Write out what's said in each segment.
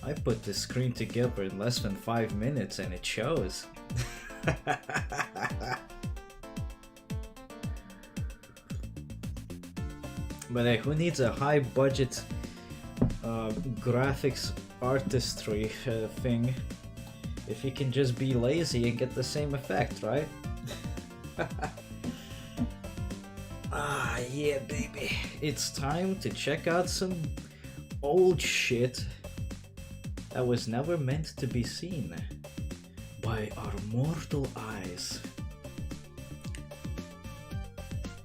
I put this screen together in less than 5 minutes and it shows. But hey, who needs a high budget graphics artistry thing if you can just be lazy and get the same effect, right? Ah, yeah, baby. It's time to check out some old shit that was never meant to be seen by our mortal eyes.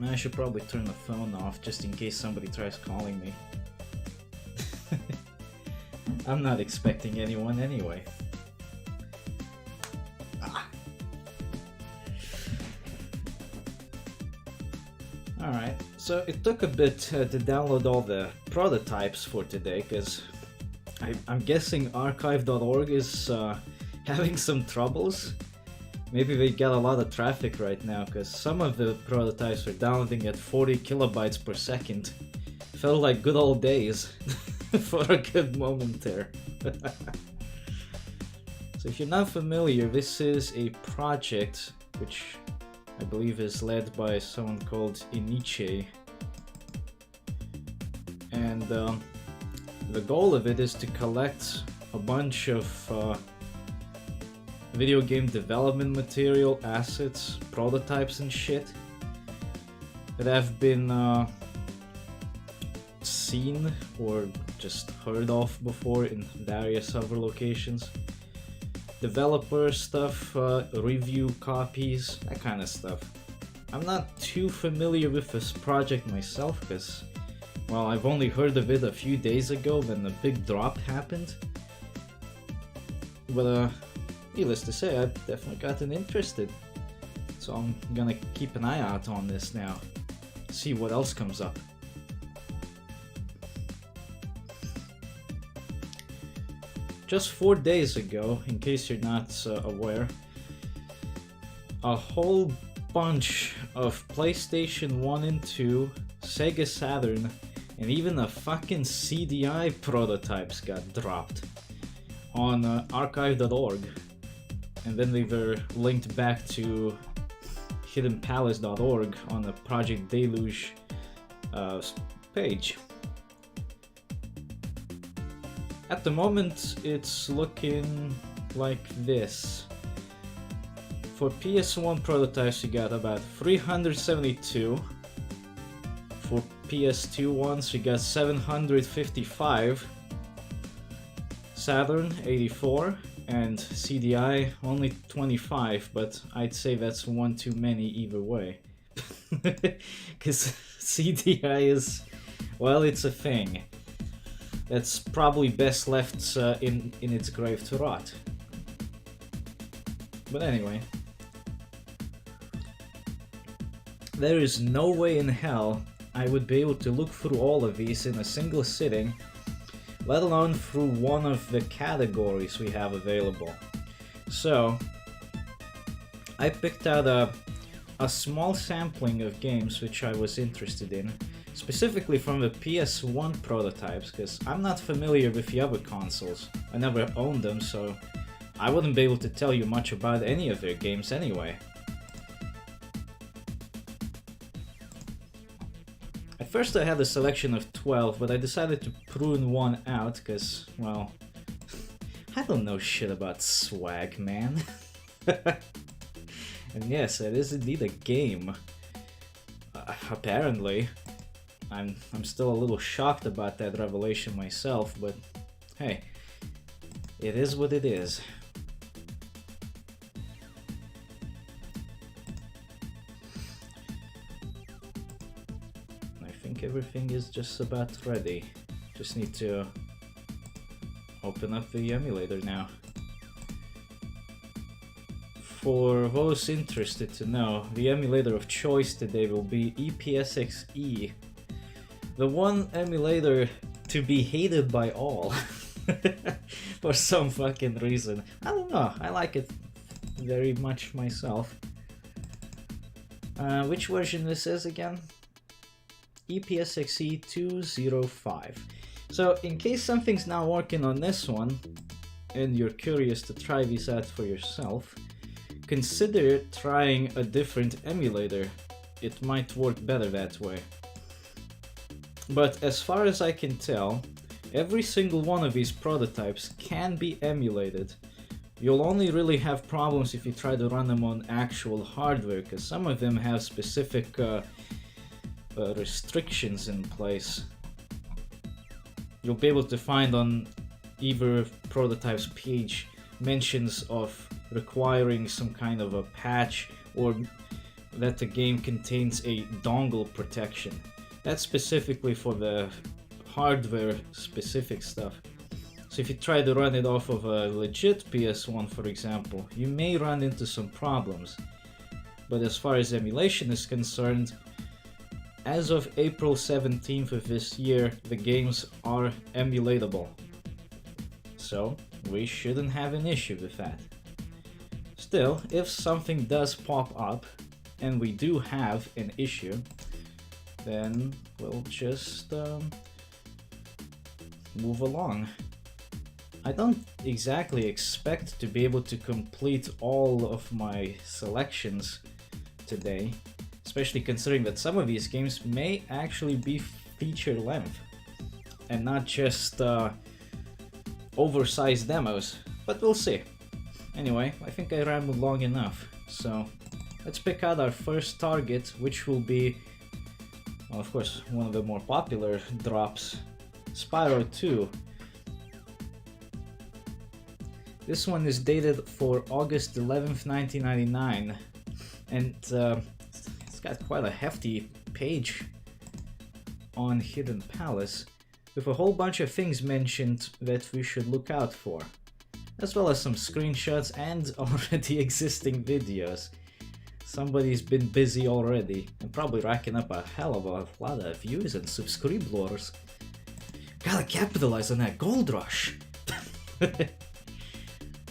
I should probably turn the phone off just in case somebody tries calling me. I'm not expecting anyone anyway. Alright, so it took a bit to download all the prototypes for today, because I'm guessing archive.org is having some troubles. Maybe they got a lot of traffic right now, because some of the prototypes are downloading at 40 kilobytes per second. Felt like good old days for a good moment there. So if you're not familiar, this is a project which I believe is led by someone called Iniche. And the goal of it is to collect a bunch of video game development material, assets, prototypes and shit that have been seen or just heard of before in various other locations. Developer stuff, review copies, that kind of stuff. I'm not too familiar with this project myself because, well, I've only heard of it a few days ago when the big drop happened. But needless to say, I've definitely gotten interested. So I'm gonna keep an eye out on this now, see what else comes up. Just 4 days ago, in case you're not aware, a whole bunch of PlayStation 1 and 2, Sega Saturn, and even a fucking CDI prototypes got dropped on archive.org. And then they were linked back to hiddenpalace.org on the Project Deluge page. At the moment, it's looking like this. For PS1 prototypes, you got about 372. For PS2 ones, you got 755. Saturn, 84. And CDI, only 25, but I'd say that's one too many either way. Because CDI is, well, it's a thing that's probably best left in its grave to rot. But anyway, there is no way in hell I would be able to look through all of these in a single sitting, let alone through one of the categories we have available. So I picked out a small sampling of games which I was interested in, specifically from the PS1 prototypes, because I'm not familiar with the other consoles. I never owned them, so I wouldn't be able to tell you much about any of their games anyway. At first I had a selection of 12, but I decided to prune one out because, well, I don't know shit about swag, man. And yes, it is indeed a game. Apparently. I'm still a little shocked about that revelation myself, but hey, it is what it is. I think everything is just about ready. Just need to open up the emulator now. For those interested to know, the emulator of choice today will be EPSXE. The one emulator to be hated by all. For some fucking reason. I don't know, I like it very much myself. Which version this is again? EPSXE 205. So in case something's not working on this one, and you're curious to try these out for yourself, consider trying a different emulator. It might work better that way. But as far as I can tell, every single one of these prototypes can be emulated. You'll only really have problems if you try to run them on actual hardware, because some of them have specific restrictions in place. You'll be able to find on either prototype's page mentions of requiring some kind of a patch or that the game contains a dongle protection. That's specifically for the hardware specific stuff. So if you try to run it off of a legit PS1, for example, you may run into some problems. But as far as emulation is concerned, as of April 17th of this year, the games are emulatable. So we shouldn't have an issue with that. Still, if something does pop up, and we do have an issue, then we'll just move along. I don't exactly expect to be able to complete all of my selections today, especially considering that some of these games may actually be feature length and not just oversized demos, but we'll see. Anyway, I think I rambled long enough, so let's pick out our first target, which will be, well, of course, one of the more popular drops, Spyro 2. This one is dated for August 11th, 1999, and it's got quite a hefty page on Hidden Palace, with a whole bunch of things mentioned that we should look out for, as well as some screenshots and already existing videos. Somebody's been busy already and probably racking up a hell of a lot of views and subscribers. Gotta capitalize on that gold rush.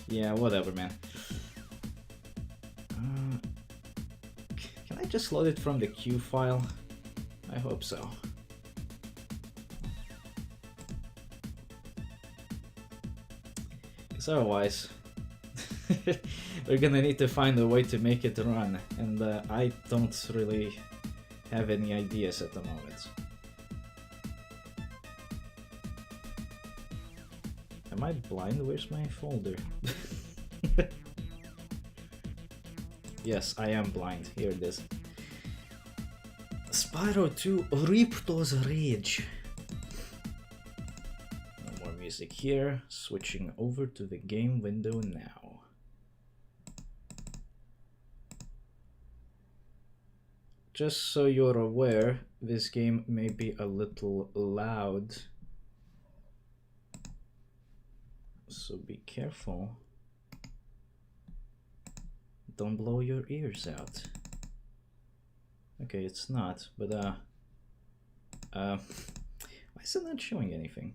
Yeah, whatever, man. Can I just load it from the Q file? I hope so. Because otherwise, we're gonna need to find a way to make it run, and I don't really have any ideas at the moment. Am I blind? Where's my folder? Yes, I am blind. Here it is. Spyro 2 Ripto's Rage. No more music here. Switching over to the game window now. Just so you're aware, this game may be a little loud, so be careful. Don't blow your ears out. Okay, it's not, but why is it not showing anything?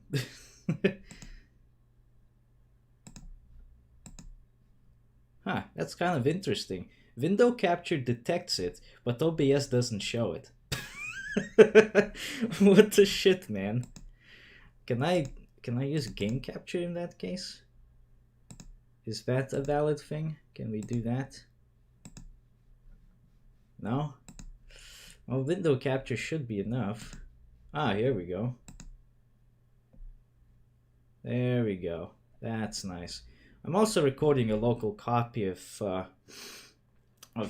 Huh, that's kind of interesting. Window capture detects it, but OBS doesn't show it. What the shit, man? Can I use game capture in that case? Is that a valid thing? Can we do that? No? Well, window capture should be enough. Ah, here we go. There we go. That's nice. I'm also recording a local copy of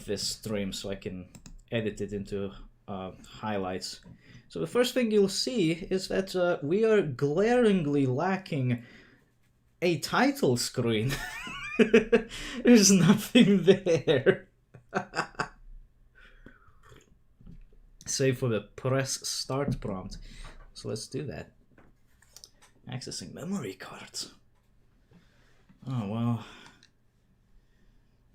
this stream so I can edit it into highlights. So the first thing you'll see is that we are glaringly lacking a title screen. There's nothing there. Save for the press start prompt. So let's do that. Accessing memory cards. Oh, well.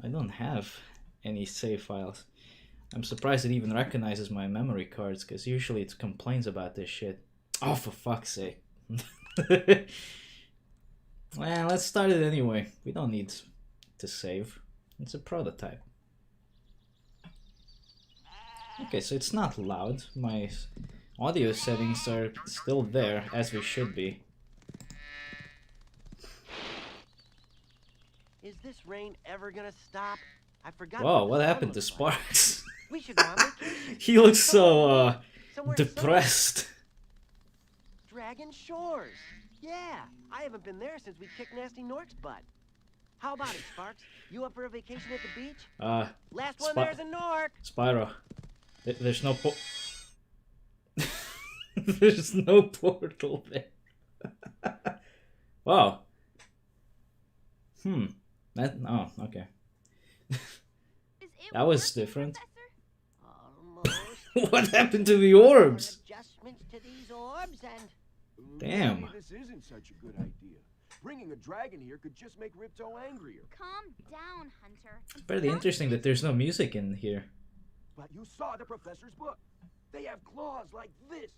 I don't have any save files. I'm surprised it even recognizes my memory cards, because usually it complains about this shit. Oh, for fuck's sake. Well, let's start it anyway. We don't need to save. It's a prototype. Okay, so it's not loud. My Audio settings are still there, as they should be. Is this rain ever gonna stop? I forgot. Whoa, what happened to Sparks? We should go on vacation. He looks so, Somewhere depressed. Dragon Shores. Yeah, I haven't been there since we kicked Nasty Nork's butt. How about it, Sparks? You up for a vacation at the beach? Last one there's a Nork. Spyro, there's no there's no portal there. Wow. Oh, okay. That was different. What happened to the orbs? Adjustments to these orbs and... Damn. Maybe this isn't such a good idea. Bringing a dragon here could just make Ripto angrier. Calm down, Hunter. It's pretty interesting that there's no music in here. But you saw the professor's book. They have claws like this,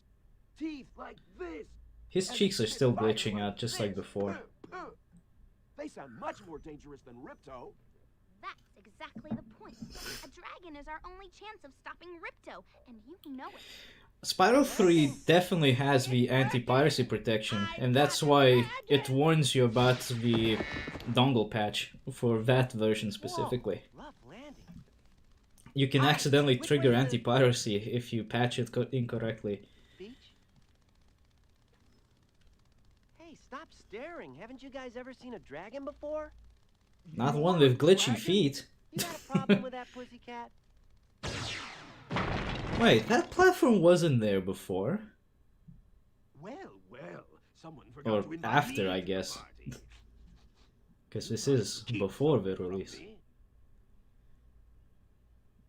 teeth like this. His cheeks are still glitching out just like before. They sound much more dangerous than Ripto. That's exactly the point. A dragon is our only chance of stopping Ripto, and you know it. Spyro 3 definitely has the anti-piracy protection, and that's why it warns you about the dongle patch for that version specifically. Rough landing. You can accidentally trigger anti-piracy if you patch it incorrectly. Beach? Hey, stop staring. Haven't you guys ever seen a dragon before? Not one with glitchy feet. You got a problem with that pussycat? Wait, that platform wasn't there before. Well, someone forgot Or to invite after, me I to the guess. party. Because this is before the release.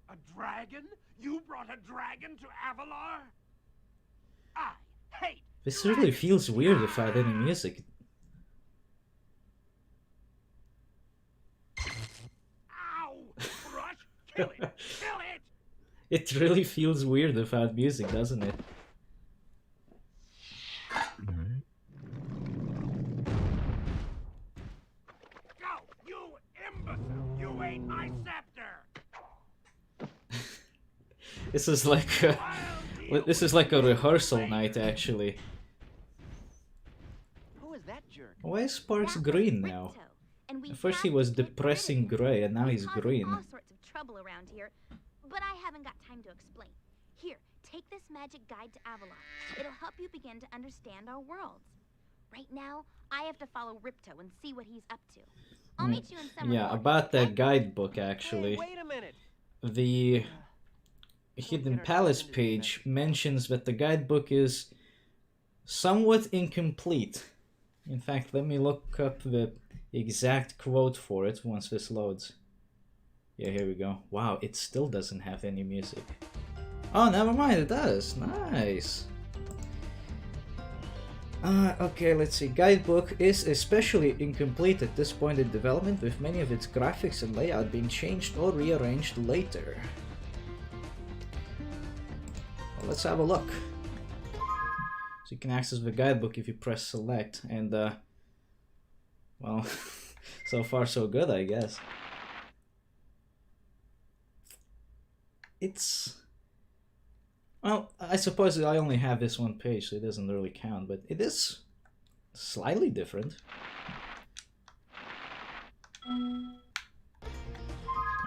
A dragon? You brought a dragon to Avalar? I hate. This really feels weird without any music. Ow! Brush! Kill it! Kill it! It really feels weird without music, doesn't it? Go! You imbecile! You ate my scepter! This is like a rehearsal night, actually. Who is that jerk? Why is Sparks green now? At first he was depressing gray, and now he's green. All sorts of trouble around here, but I haven't got time to explain. Here, take this magic guide to Avalon. It'll help you begin to understand our worlds. Right now, I have to follow Ripto and see what he's up to. I'll meet you in summer. Yeah, about that guidebook, actually. Hey, wait a minute. The Hidden Palace page mentions that the guidebook is somewhat incomplete. In fact, let me look up the exact quote for it once this loads. Yeah, here we go. Wow, it still doesn't have any music. Oh, never mind, it does. Nice. Okay, let's see. Guidebook is especially incomplete at this point in development, with many of its graphics and layout being changed or rearranged later. Well, let's have a look. So you can access the guidebook if you press select, and well, so far so good, I guess. It's... well, I suppose I only have this one page, so it doesn't really count, but it is slightly different. Oh,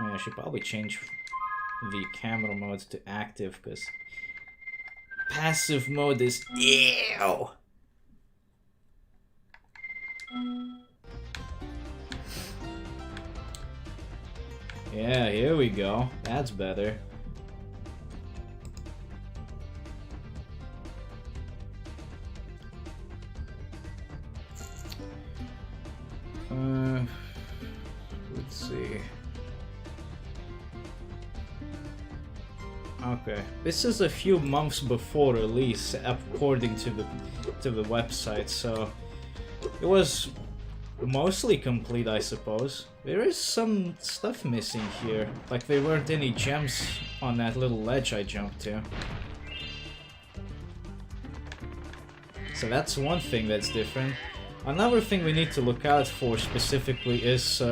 yeah, I should probably change the camera mode to active, because passive mode is... ew! Yeah, here we go. That's better. Let's see. Okay, this is a few months before release, according to the website, so it was mostly complete, I suppose. There is some stuff missing here, like there weren't any gems on that little ledge I jumped to. So that's one thing that's different. Another thing we need to look out for specifically is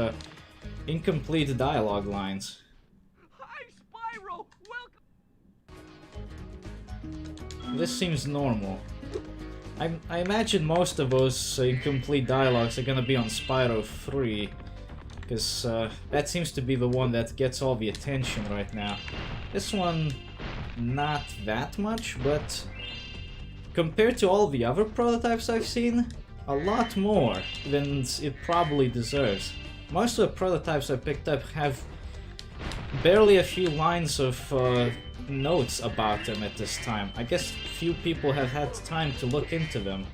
incomplete dialogue lines. Hi, Spyro! this seems normal. I imagine most of those incomplete dialogues are gonna be on Spyro 3, because that seems to be the one that gets all the attention right now. This one, not that much, but compared to all the other prototypes I've seen, a lot more than it probably deserves. Most of the prototypes I picked up have barely a few lines of notes about them at this time. I guess few people have had time to look into them.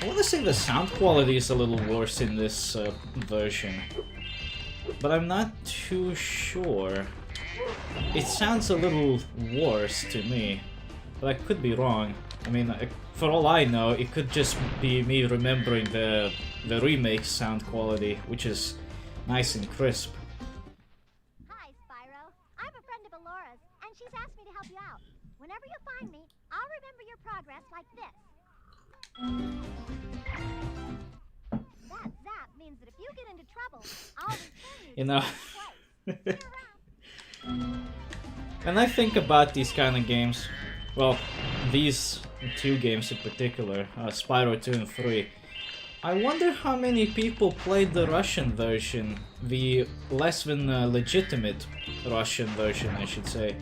I want to say the sound quality is a little worse in this version, but I'm not too sure. It sounds a little worse to me, but I could be wrong. I mean, for all I know, it could just be me remembering the remake sound quality, which is nice and crisp. Hi, Spyro. I'm a friend of Alora's, and she's asked me to help you out. Whenever you find me, I'll remember your progress like this. That zap means that if you get into trouble, I'll return you to the place. When I think about these kind of games, well, these two games in particular, Spyro 2 and 3, I wonder how many people played the Russian version, the less than legitimate Russian version, I should say,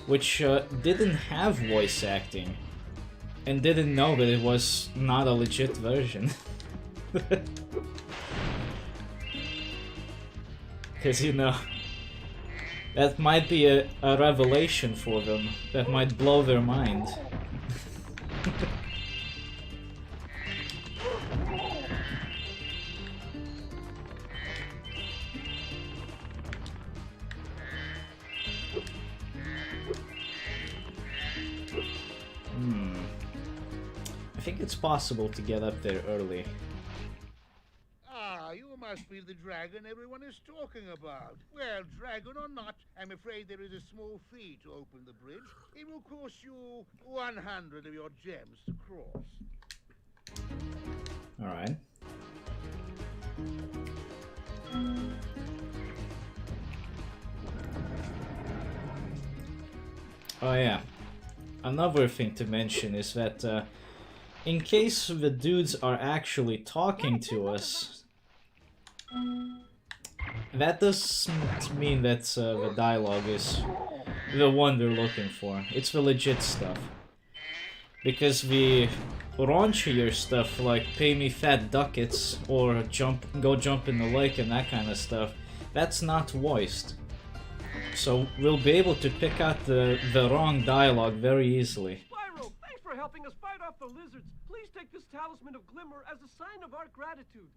which didn't have voice acting, and didn't know that it was not a legit version. Because, you know, that might be a revelation for them, that might blow their mind. I think it's possible to get up there early. Ah, you must be the dragon everyone is talking about. Well, dragon or not, I'm afraid there is a small fee to open the bridge. It will cost you 100 of your gems to cross. Alright. Oh yeah. Another thing to mention is that in case the dudes are actually talking to us, that doesn't mean that the dialogue is the one they're looking for. It's the legit stuff. Because the raunchier stuff, like pay me fat ducats or go jump in the lake and that kind of stuff, that's not voiced. So we'll be able to pick out the wrong dialogue very easily. Spyro, thanks for helping us fight off the lizards. Please take this talisman of glimmer as a sign of our gratitude.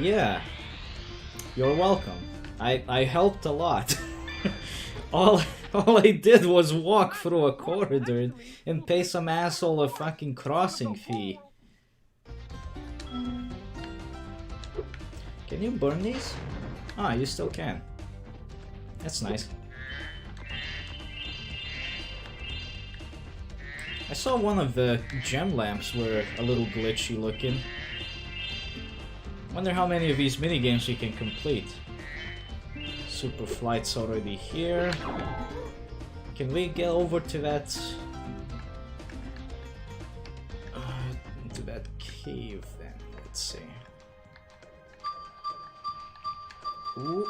Yeah. You're welcome. I helped a lot. all I did was walk through a corridor and pay some asshole a fucking crossing fee. Can you burn these? Ah, you still can. That's nice. I saw one of the gem lamps were a little glitchy looking. Wonder how many of these minigames we can complete. Super Flight's already here. Can we get over to that... to that cave then? Let's see. Ooh.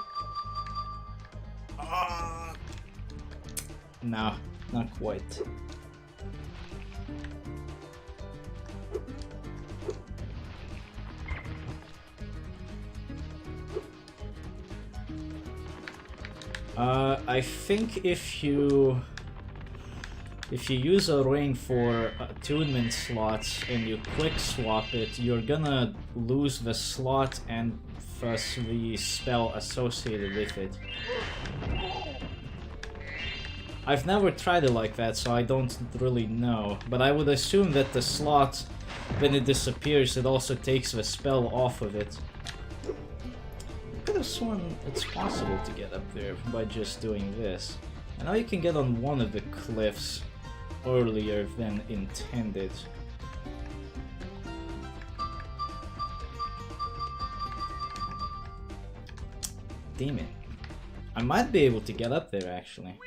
No, not quite. I think if you use a ring for attunement slots and you quick swap it, you're gonna lose the slot and thus the spell associated with it. I've never tried it like that, so I don't really know, but I would assume that the slot, when it disappears, it also takes the spell off of it. I could have sworn it's possible to get up there by just doing this. I know you can get on one of the cliffs earlier than intended. damn it. I might be able to get up there actually.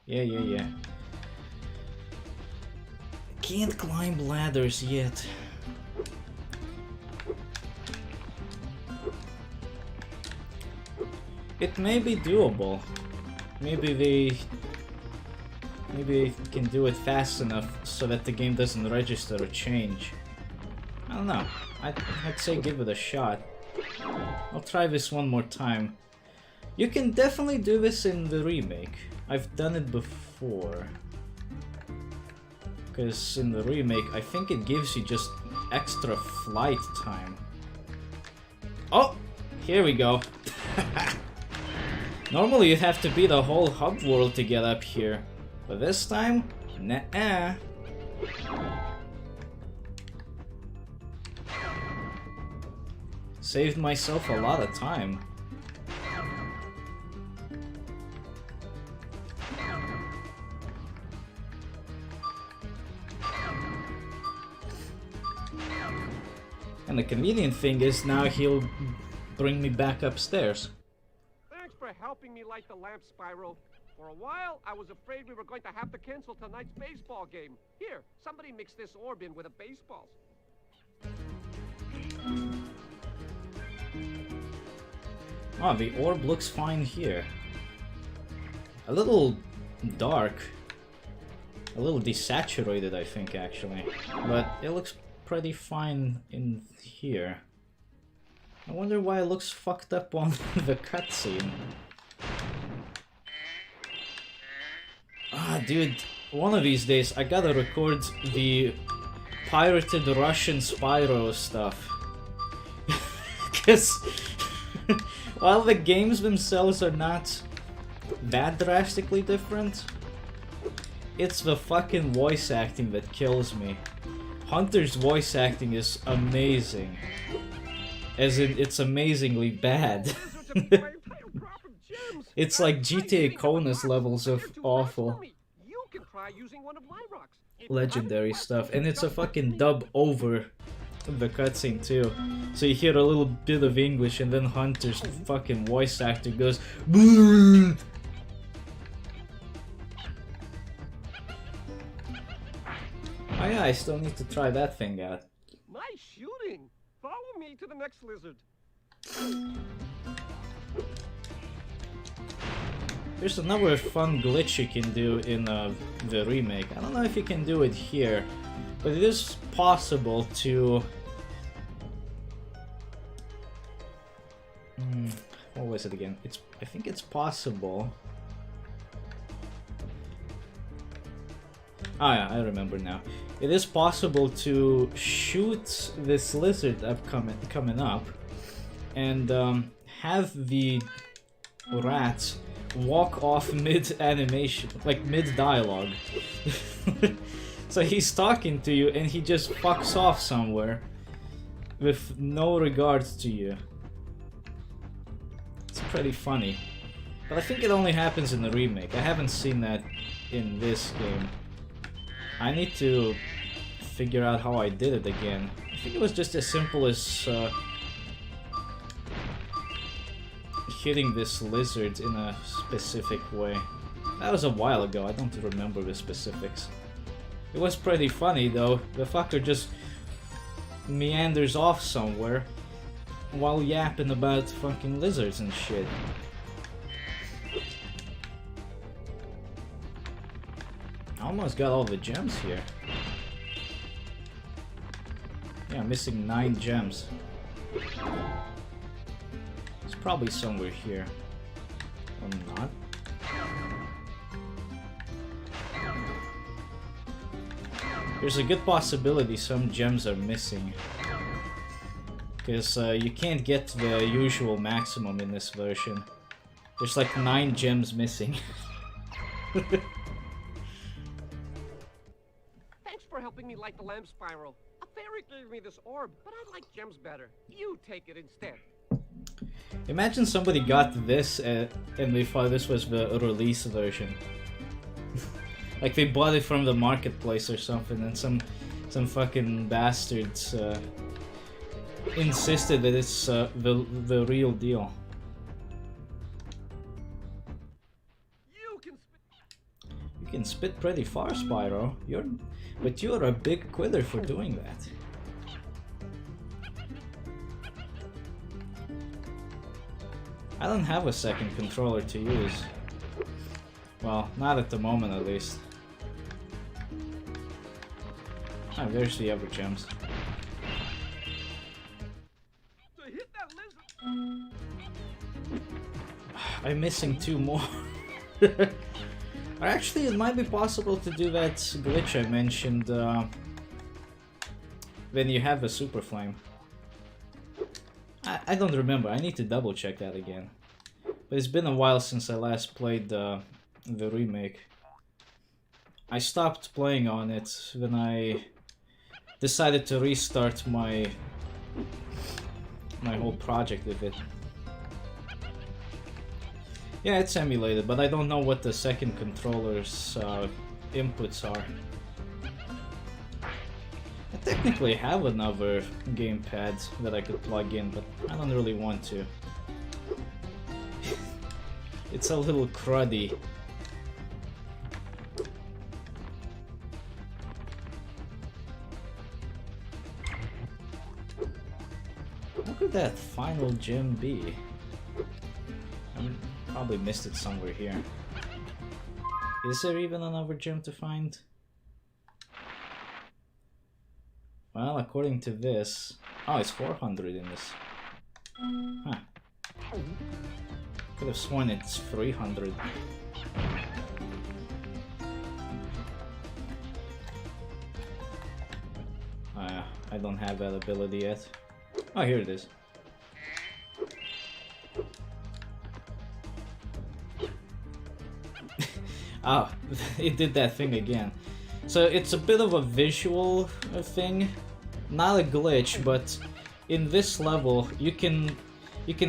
Yeah. Can't climb ladders yet. It may be doable. Maybe they can do it fast enough so that the game doesn't register a change. I don't know. I'd say give it a shot. I'll try this one more time. You can definitely do this in the remake. I've done it before. Because in the remake, I think it gives you just extra flight time. Oh! Here we go. Normally you'd have to beat the whole hub world to get up here. But this time, nah-uh. Saved myself a lot of time. And the convenient thing is now he'll bring me back upstairs. Thanks for helping me light the lamp, Spyro. For a while, I was afraid we were going to have to cancel tonight's baseball game. Here, somebody mix this orb in with a baseball. Oh, the orb looks fine here. A little dark. A little desaturated, I think, actually. But it looks pretty fine in here. I wonder why it looks fucked up on the cutscene. Ah, dude, one of these days I gotta record the pirated Russian Spyro stuff. Because while the games themselves are not that drastically different, it's the fucking voice acting that kills me. Hunter's voice acting is amazing. As in, it's amazingly bad. It's like GTA Kona's levels of awful. Legendary stuff. And it's a fucking dub over the cutscene too. So you hear a little bit of English and then Hunter's fucking voice actor goes BLUH! Oh yeah, I still need to try that thing out. Nice shooting! Follow me to the next lizard. There's another fun glitch you can do in the remake. I don't know if you can do it here, but it is possible to... what was it again? I think it's possible... Ah yeah, I remember now. It is possible to shoot this lizard coming up and have the rat walk off mid-animation, like mid-dialogue. So he's talking to you and he just fucks off somewhere with no regard to you. It's pretty funny. But I think it only happens in the remake. I haven't seen that in this game. I need to figure out how I did it again. I think it was just as simple as hitting this lizard in a specific way. That was a while ago, I don't remember the specifics. It was pretty funny though. The fucker just meanders off somewhere while yapping about fucking lizards and shit. I almost got all the gems here. Yeah, I'm missing 9 gems. It's probably somewhere here. Or not. There's a good possibility some gems are missing. Because you can't get the usual maximum in this version. There's like 9 gems missing. Thanks for helping me light the lamp, Spyro. A fairy gave me this orb, but I like gems better. You take it instead. Imagine somebody got this and they thought this was the release version. Like they bought it from the marketplace or something and some fucking bastards insisted that it's the real deal. can spit pretty far, Spyro. But you're a big quitter for doing that. I don't have a second controller to use. Well, not at the moment at least. Ah, there's the other gems. I'm missing 2 more. Actually, it might be possible to do that glitch I mentioned when you have a super flame. I don't remember. I need to double check that again. But it's been a while since I last played the remake. I stopped playing on it when I decided to restart my whole project with it. Yeah, it's emulated, but I don't know what the second controller's inputs are. I technically have another gamepad that I could plug in, but I don't really want to. It's a little cruddy. What could that final gem be? Probably missed it somewhere here. Is there even another gem to find? Well, according to this... Oh, it's 400 in this. Huh. Could have sworn it's 300. I don't have that ability yet. Oh, here it is. Ah, it did that thing again. So it's a bit of a visual thing, not a glitch, but in this level you can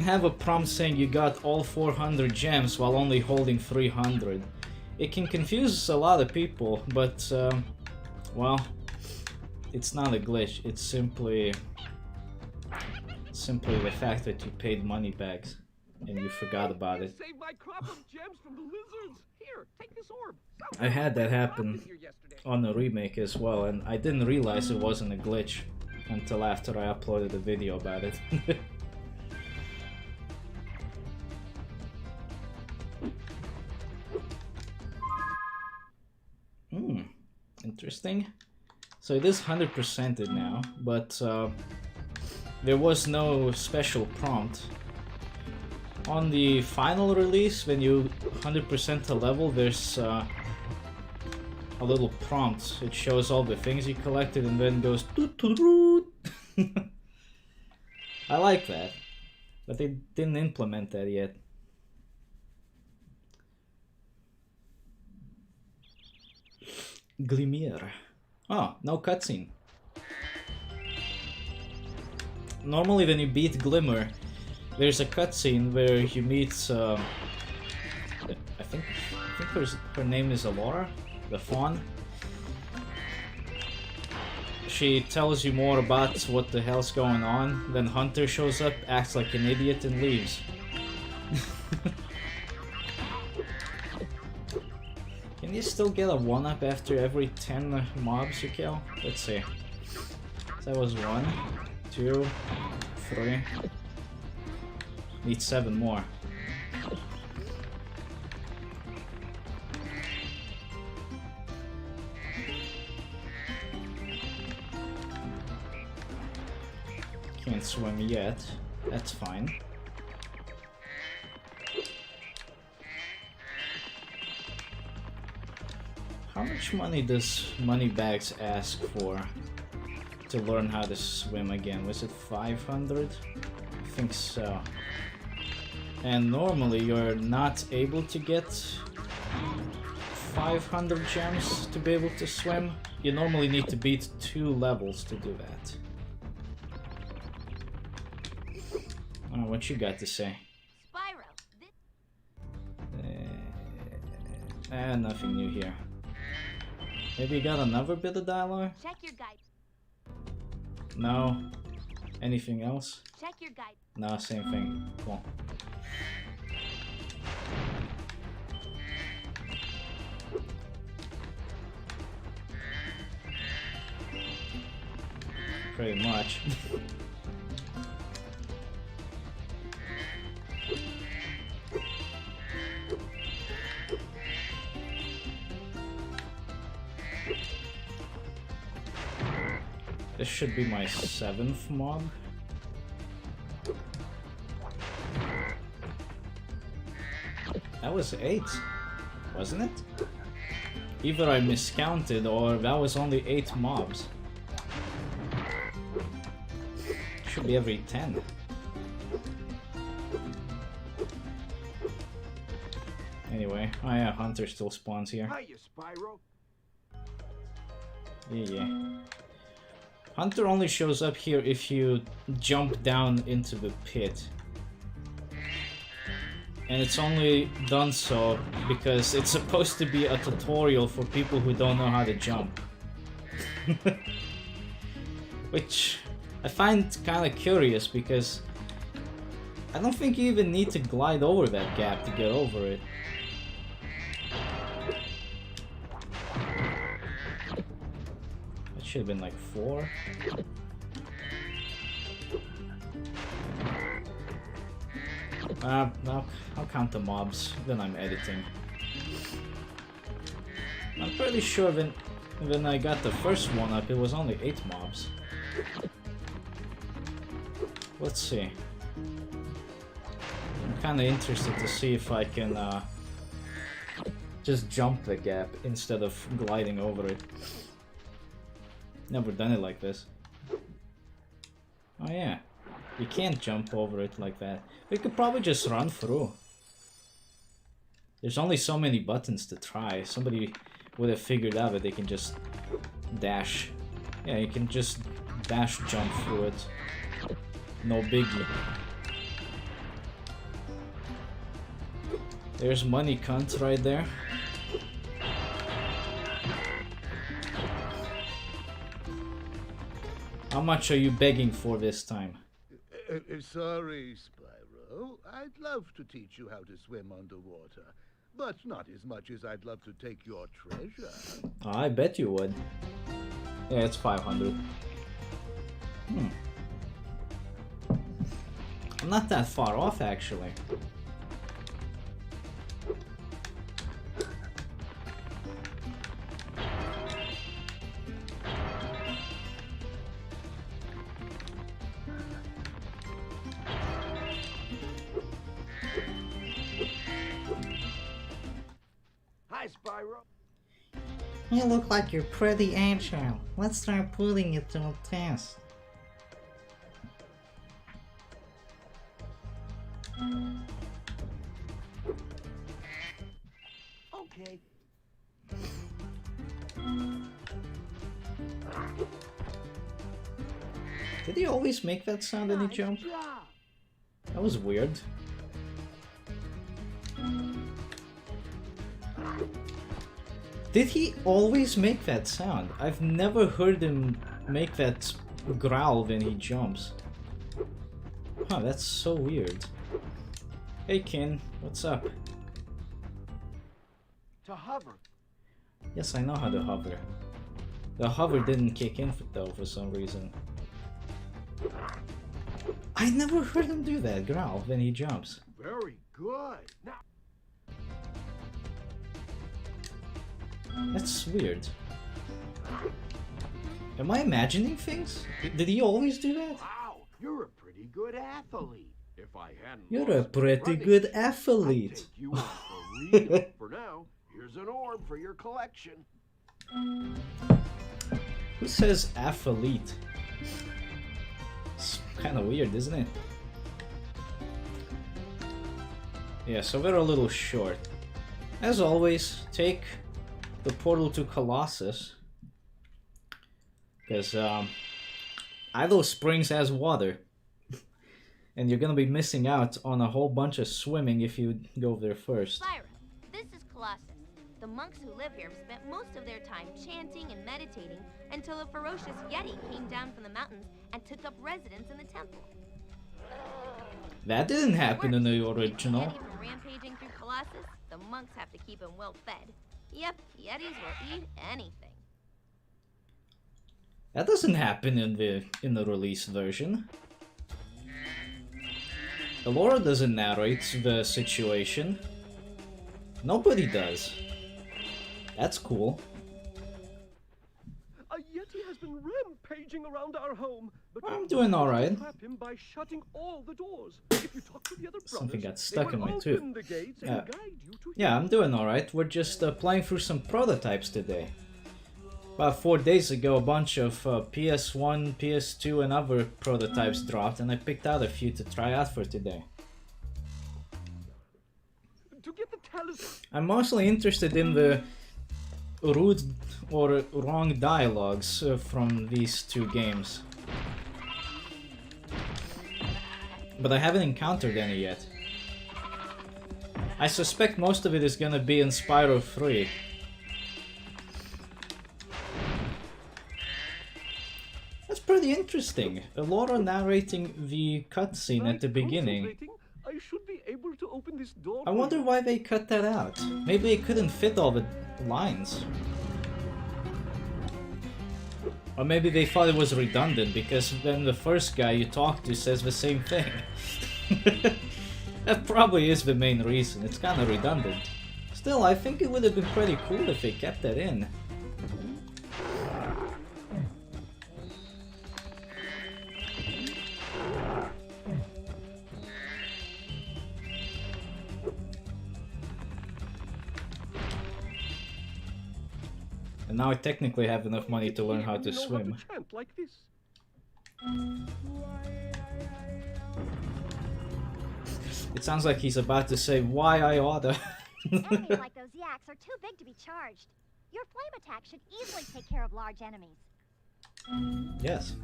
have a prompt saying you got all 400 gems while only holding 300. It can confuse a lot of people, but well, it's not a glitch. It's simply the fact that you paid money bags and you forgot about it. Save my crop of gems from the lizards. Here, take this orb. I had that happen on the remake as well, and I didn't realize it wasn't a glitch until after I uploaded a video about it. Interesting. So it is 100%ed now, but there was no special prompt. On the final release, when you 100% a level, there's a little prompt. It shows all the things you collected and then goes toot. I like that, but they didn't implement that yet. Glimmer. Oh, no cutscene. Normally when you beat Glimmer, there's a cutscene where you meet, I think her name is Alora, the fawn. She tells you more about what the hell's going on, then Hunter shows up, acts like an idiot, and leaves. Can you still get a 1-up after every 10 mobs you kill? Let's see. So that was 1, 2, 3... Need 7 more. Can't swim yet. That's fine. How much money does Moneybags ask for to learn how to swim again? Was it 500? I think so. And normally you're not able to get 500 gems to be able to swim. You normally need to beat 2 levels to do that. Oh, what you got to say? Spyro, nothing new here. Maybe you got another bit of dialogue? check your guide. No. Anything else? Check your guide. No, same thing. Cool. pretty much. This should be my 7th mob. That was 8, wasn't it? Either I miscounted or that was only 8 mobs. Should be every 10. Anyway, oh yeah, Hunter still spawns here. Hiya, Spyro. Yeah. Hunter only shows up here if you jump down into the pit. And it's only done so because it's supposed to be a tutorial for people who don't know how to jump. Which I find kind of curious because I don't think you even need to glide over that gap to get over it. That should have been like 4. I'll count the mobs, then I'm editing. I'm pretty sure when I got the first one up, it was only 8 mobs. Let's see. I'm kinda interested to see if I can just jump the gap instead of gliding over it. Never done it like this. Oh yeah. You can't jump over it like that. We could probably just run through. There's only so many buttons to try. Somebody would have figured out that they can just dash. Yeah, you can just dash jump through it. No biggie. There's money cunt right there. How much are you begging for this time? Sorry, Spyro. I'd love to teach you how to swim underwater, but not as much as I'd love to take your treasure. I bet you would. Yeah, it's 500. I'm not that far off, actually. Hi, Spyro. You look like you're pretty agile. Let's start putting it to a test. Okay. Did he always make that sound when he jumped? That was weird. Did he always make that sound? I've never heard him make that growl when he jumps. Huh, that's so weird. Hey Kin, what's up? To hover. Yes, I know how to hover. The hover didn't kick in though for some reason. I never heard him do that growl when he jumps. Very good. Now, that's weird. Am I imagining things? Did he always do that? wow, you're a pretty good athlete. If I hadn't You're a lost pretty running, good I'd athlete. take you on for real. For now, here's an orb for your collection. Who says athlete? It's kind of weird, isn't it? Yeah, so we're a little short. As always, take the portal to Colossus. Because Idle Springs has water. And you're gonna be missing out on a whole bunch of swimming if you go there first. Spyro, this is Colossus. The monks who live here have spent most of their time chanting and meditating until a ferocious Yeti came down from the mountains and took up residence in the temple. That didn't happen in the original. Yeti from rampaging through Colossus, the monks have to keep him well fed. Yep, Yetis will eat anything. That doesn't happen in the release version. Elora doesn't narrate the situation. Nobody does. That's cool. A Yeti has been rampaging around our home, but I'm doing all right. trap him by shutting all the doors. If you talk to the other brothers, Something got they stuck will in my open tooth. the gates Yeah. and guide you to Yeah, I'm doing alright. We're just playing through some prototypes today. About 4 days ago, a bunch of PS1, PS2 and other prototypes dropped, and I picked out a few to try out for today. to get the talisman. I'm mostly interested in the rude or wrong dialogues from these two games. But I haven't encountered any yet. I suspect most of it is gonna be in Spyro 3. That's pretty interesting. Elora narrating the cutscene at the beginning. Concentrating, I should be able to open this door. I wonder why they cut that out. Maybe it couldn't fit all the lines. Or maybe they thought it was redundant because then the first guy you talk to says the same thing. That probably is the main reason. It's kind of redundant. Still, I think it would have been pretty cool if they kept that in. And now I technically have enough money to learn how to swim. Chant like this. It sounds like he's about to say, why I oughta. Enemies like those yaks are too big to be charged. Your flame attack should easily take care of large enemies. Yes.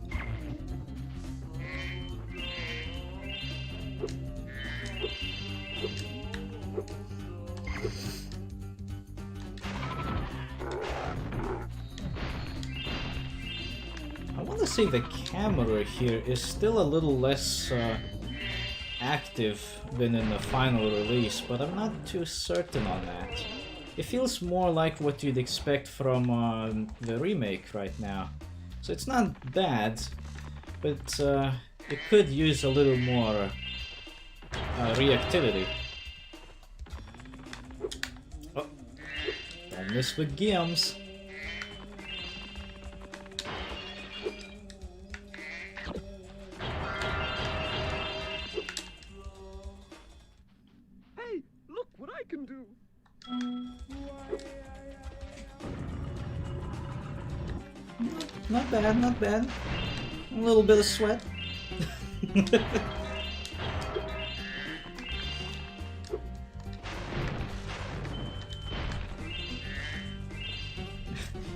I want to say the camera here is still a little less active than in the final release, but I'm not too certain on that. It feels more like what you'd expect from the remake right now. So it's not bad, but it could use a little more reactivity. Oh, don't miss the games. Hey, look what I can do. Not bad, not bad. A little bit of sweat.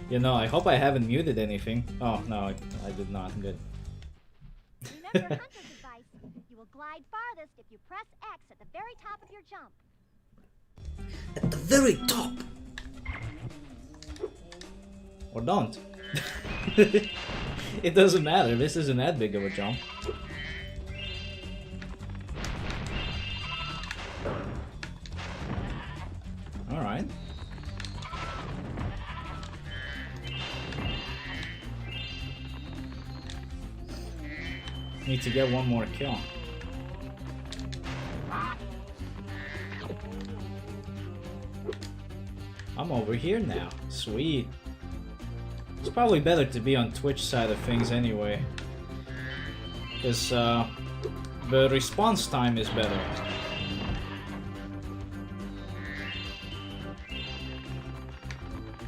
You know, I hope I haven't muted anything. Oh, no, I did not. Good. Remember Hunter's advice. You will glide farthest if you press X at the very top of your jump. At the very top! Or don't. It doesn't matter, this isn't that big of a jump. Alright. Need to get one more kill. I'm over here now. Sweet. It's probably better to be on Twitch side of things anyway. Because the response time is better.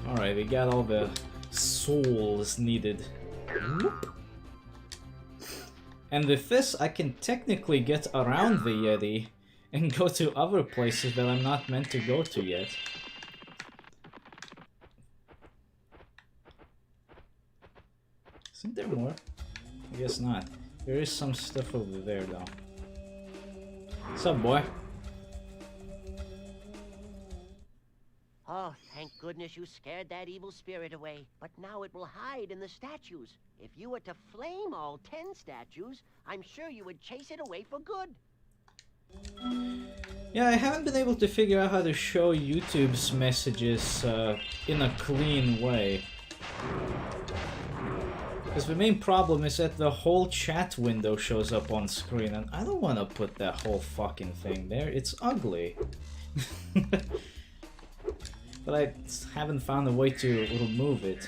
Alright, we got all the souls needed. Whoop. And with this, I can technically get around the Yeti and go to other places that I'm not meant to go to yet. Isn't there more? I guess not. There is some stuff over there though. What's up, boy? Oh, thank goodness you scared that evil spirit away. But now it will hide in the statues. If you were to flame all 10 statues, I'm sure you would chase it away for good. Yeah, I haven't been able to figure out how to show YouTube's messages in a clean way. Because the main problem is that the whole chat window shows up on screen, and I don't want to put that whole fucking thing there. It's ugly. But I haven't found a way to remove it.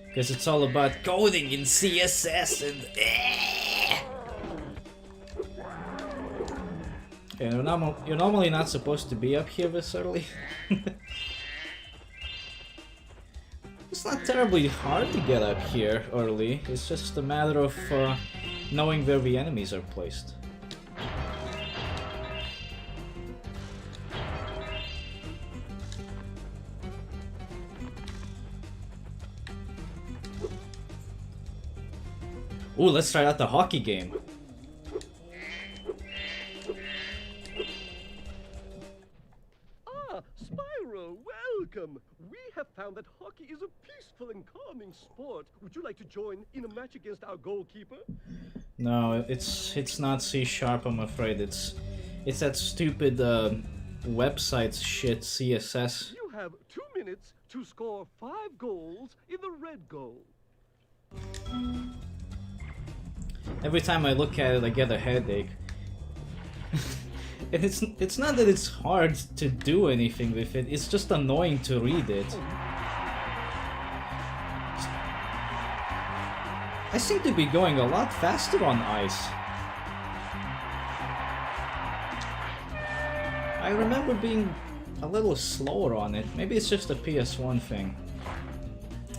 Because it's all about coding in CSS and... Yeah, you're normally not supposed to be up here this early. It's not terribly hard to get up here early, it's just a matter of knowing where the enemies are placed. Ooh, let's try out the hockey game. Ah, Spyro, welcome! We have found that hockey is a peaceful and calming sport. Would you like to join in a match against our goalkeeper? No, it's not C#, I'm afraid. It's that stupid website shit, CSS. You have 2 minutes to score 5 goals in the red goal. Every time I look at it, I get a headache. And it's not that it's hard to do anything with it, it's just annoying to read it. I seem to be going a lot faster on ice. I remember being a little slower on it. Maybe it's just a PS1 thing.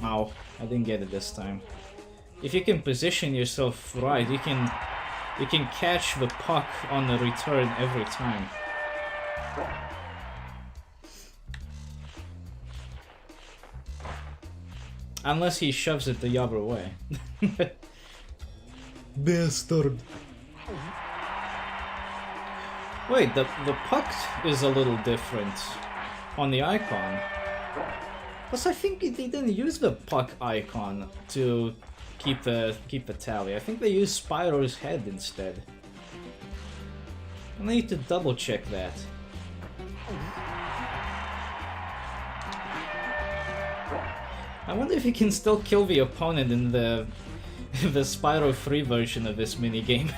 Ow, I didn't get it this time. If you can position yourself right, you can catch the puck on the return every time. Unless he shoves it the other way. Bastard. Wait, the puck is a little different on the icon. Plus I think they didn't use the puck icon to keep the tally. I think they used Spyro's head instead. I need to double check that. I wonder if you can still kill the opponent in the Spyro 3 version of this minigame.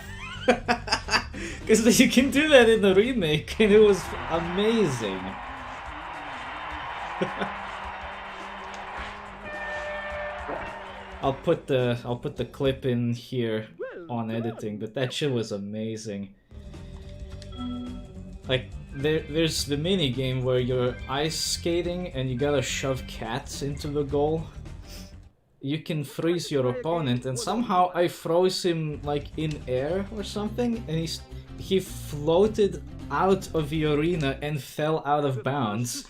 Because you can do that in the remake and it was amazing. I'll put the clip in here on editing, but that shit was amazing. Like there's the mini game where you're ice skating and you gotta shove cats into the goal. You can freeze your opponent, and somehow I froze him like in air or something, and he floated out of the arena and fell out of bounds.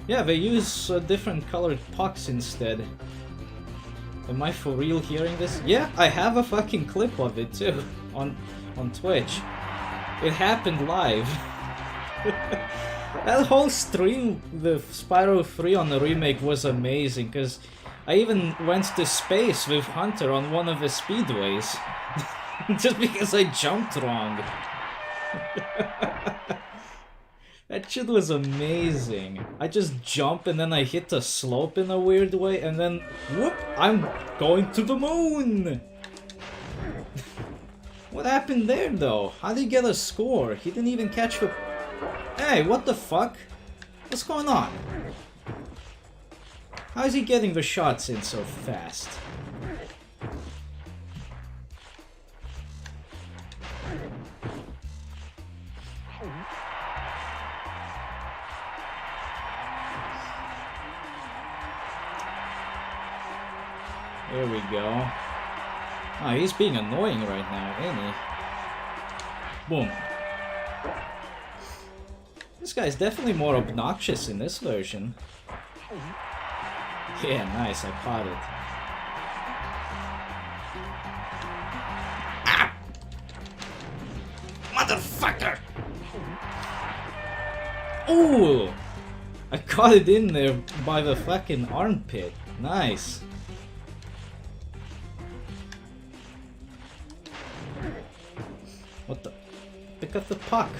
Yeah, they use different colored pucks instead. Am I for real hearing this? Yeah, I have a fucking clip of it too, on Twitch. It happened live. That whole stream, the Spyro 3 on the remake, was amazing, because I even went to space with Hunter on one of the speedways. Just because I jumped wrong. That shit was amazing. I just jump and then I hit a slope in a weird way and then whoop, I'm going to the moon! What happened there though? How did he get a score? He didn't even catch the... Hey, what the fuck? What's going on? How is he getting the shots in so fast? There we go. Oh, he's being annoying right now, ain't he? Boom. This guy's definitely more obnoxious in this version. Yeah, nice, I caught it. Ah! Motherfucker! Ooh! I caught it in there by the fucking armpit. Nice. Pick up the puck.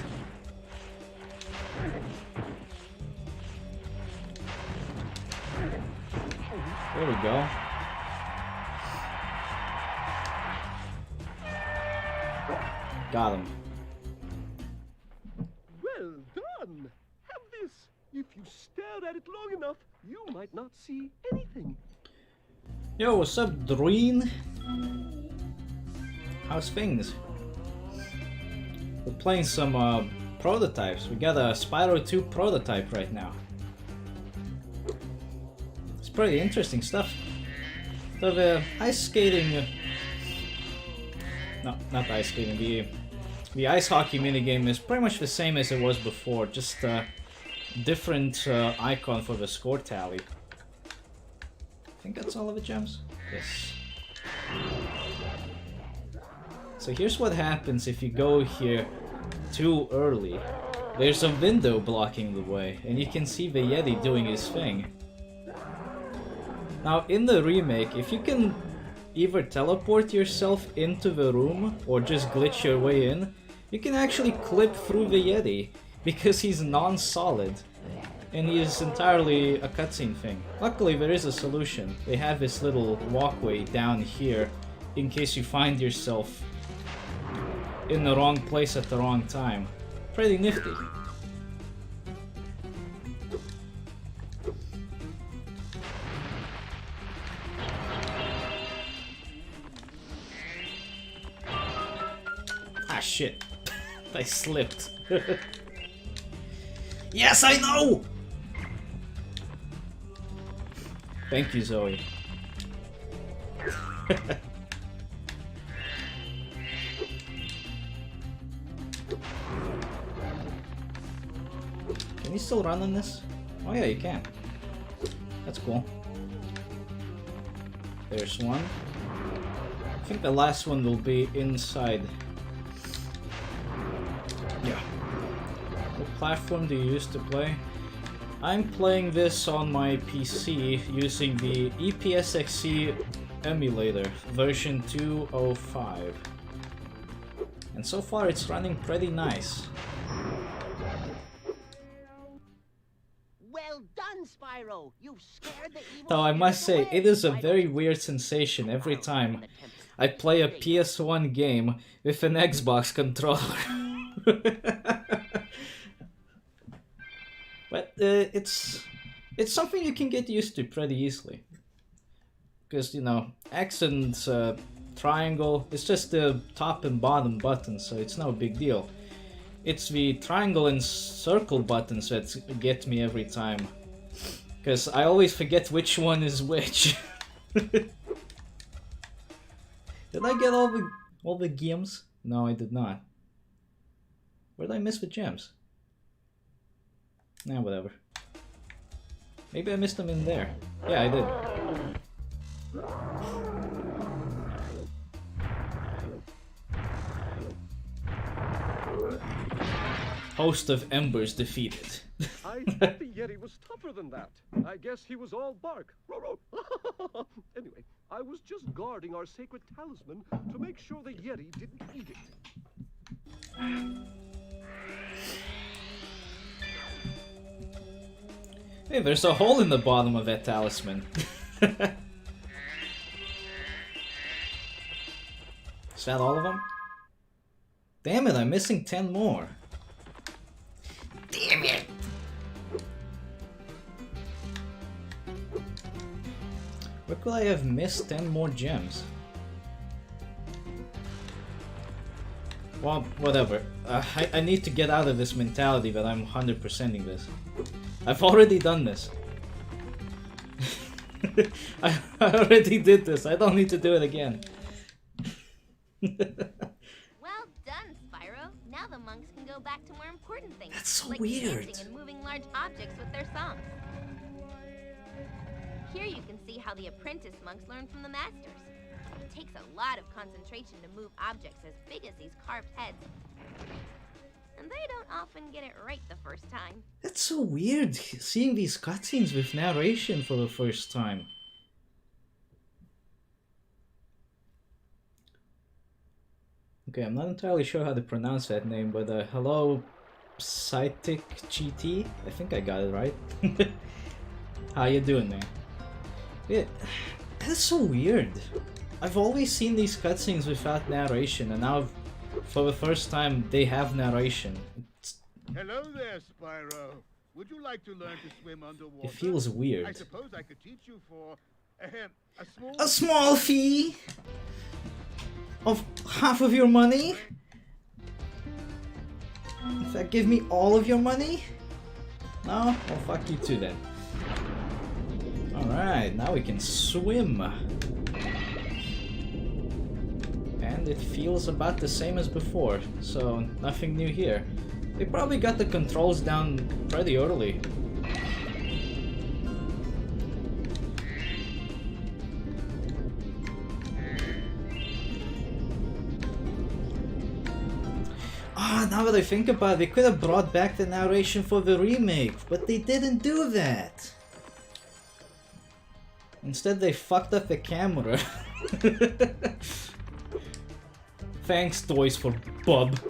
There we go. Got him. Well done. Have this. If you stare at it long enough, you might not see anything. Yo, what's up, Dreen? How's things? We're playing some prototypes. We got a Spyro 2 prototype right now. It's pretty interesting stuff. So the ice skating... no, not ice skating. The ice hockey minigame is pretty much the same as it was before, just a different icon for the score tally. I think that's all of the gems? Yes. So here's what happens if you go here too early. There's a window blocking the way, and you can see the Yeti doing his thing. Now in the remake, if you can either teleport yourself into the room or just glitch your way in, you can actually clip through the Yeti, because he's non-solid. And he is entirely a cutscene thing. Luckily there is a solution. They have this little walkway down here in case you find yourself in the wrong place at the wrong time. Pretty nifty. Ah shit. I slipped. Yes, I know! Thank you, Zoe. Can you still run on this? Oh yeah, you can. That's cool. There's one. I think the last one will be inside. Yeah. What platform do you use to play? I'm playing this on my PC using the EPSXC emulator, version 2.05. And so far it's running pretty nice. Well done, Spyro. You've scared the evil Though I must say, spirits it is a away. very weird sensation every time I play a PS1 game with an Xbox controller. But it's something you can get used to pretty easily. Because, you know, X and triangle, it's just the top and bottom buttons, so it's no big deal. It's the triangle and circle buttons that get me every time. Because I always forget which one is which. Did I get all the gems? No, I did not. Where did I miss the gems? Nah, whatever. Maybe I missed them in there. Yeah, I did. Host of Embers defeated. I thought the Yeti was tougher than that. I guess he was all bark. Anyway, I was just guarding our sacred talisman to make sure the Yeti didn't eat it. Hey, there's a hole in the bottom of that talisman. Is that all of them? Damn it, I'm missing 10 more. Damn it! Where could I have missed 10 more gems? Well, whatever. I need to get out of this mentality that I'm 100%ing this. I've already done this. I already did this. I don't need to do it again. Well done, Spyro. Now the monks can go back to more important things. That's so like weird. dancing and moving large objects with their songs. Here you can see how the apprentice monks learn from the masters. It takes a lot of concentration to move objects as big as these carved heads. And they don't often get it right the first time. That's so weird, seeing these cutscenes with narration for the first time. Okay, I'm not entirely sure how to pronounce that name, but hello, Psytic GT. I think I got it right. How you doing, man? Yeah, that's so weird. I've always seen these cutscenes without narration, and now, for the first time, they have narration. Hello there, Spyro. Would you like to learn to swim underwater? It feels weird. I suppose I could teach you for A small fee of half of your money? In fact, give me all of your money? No? Well, fuck you too then. Alright, now we can swim. And it feels about the same as before, so nothing new here. They probably got the controls down pretty early. Ah, now that I think about it, they could have brought back the narration for the remake, but they didn't do that. Instead, they fucked up the camera. Thanks, Toys for Bob.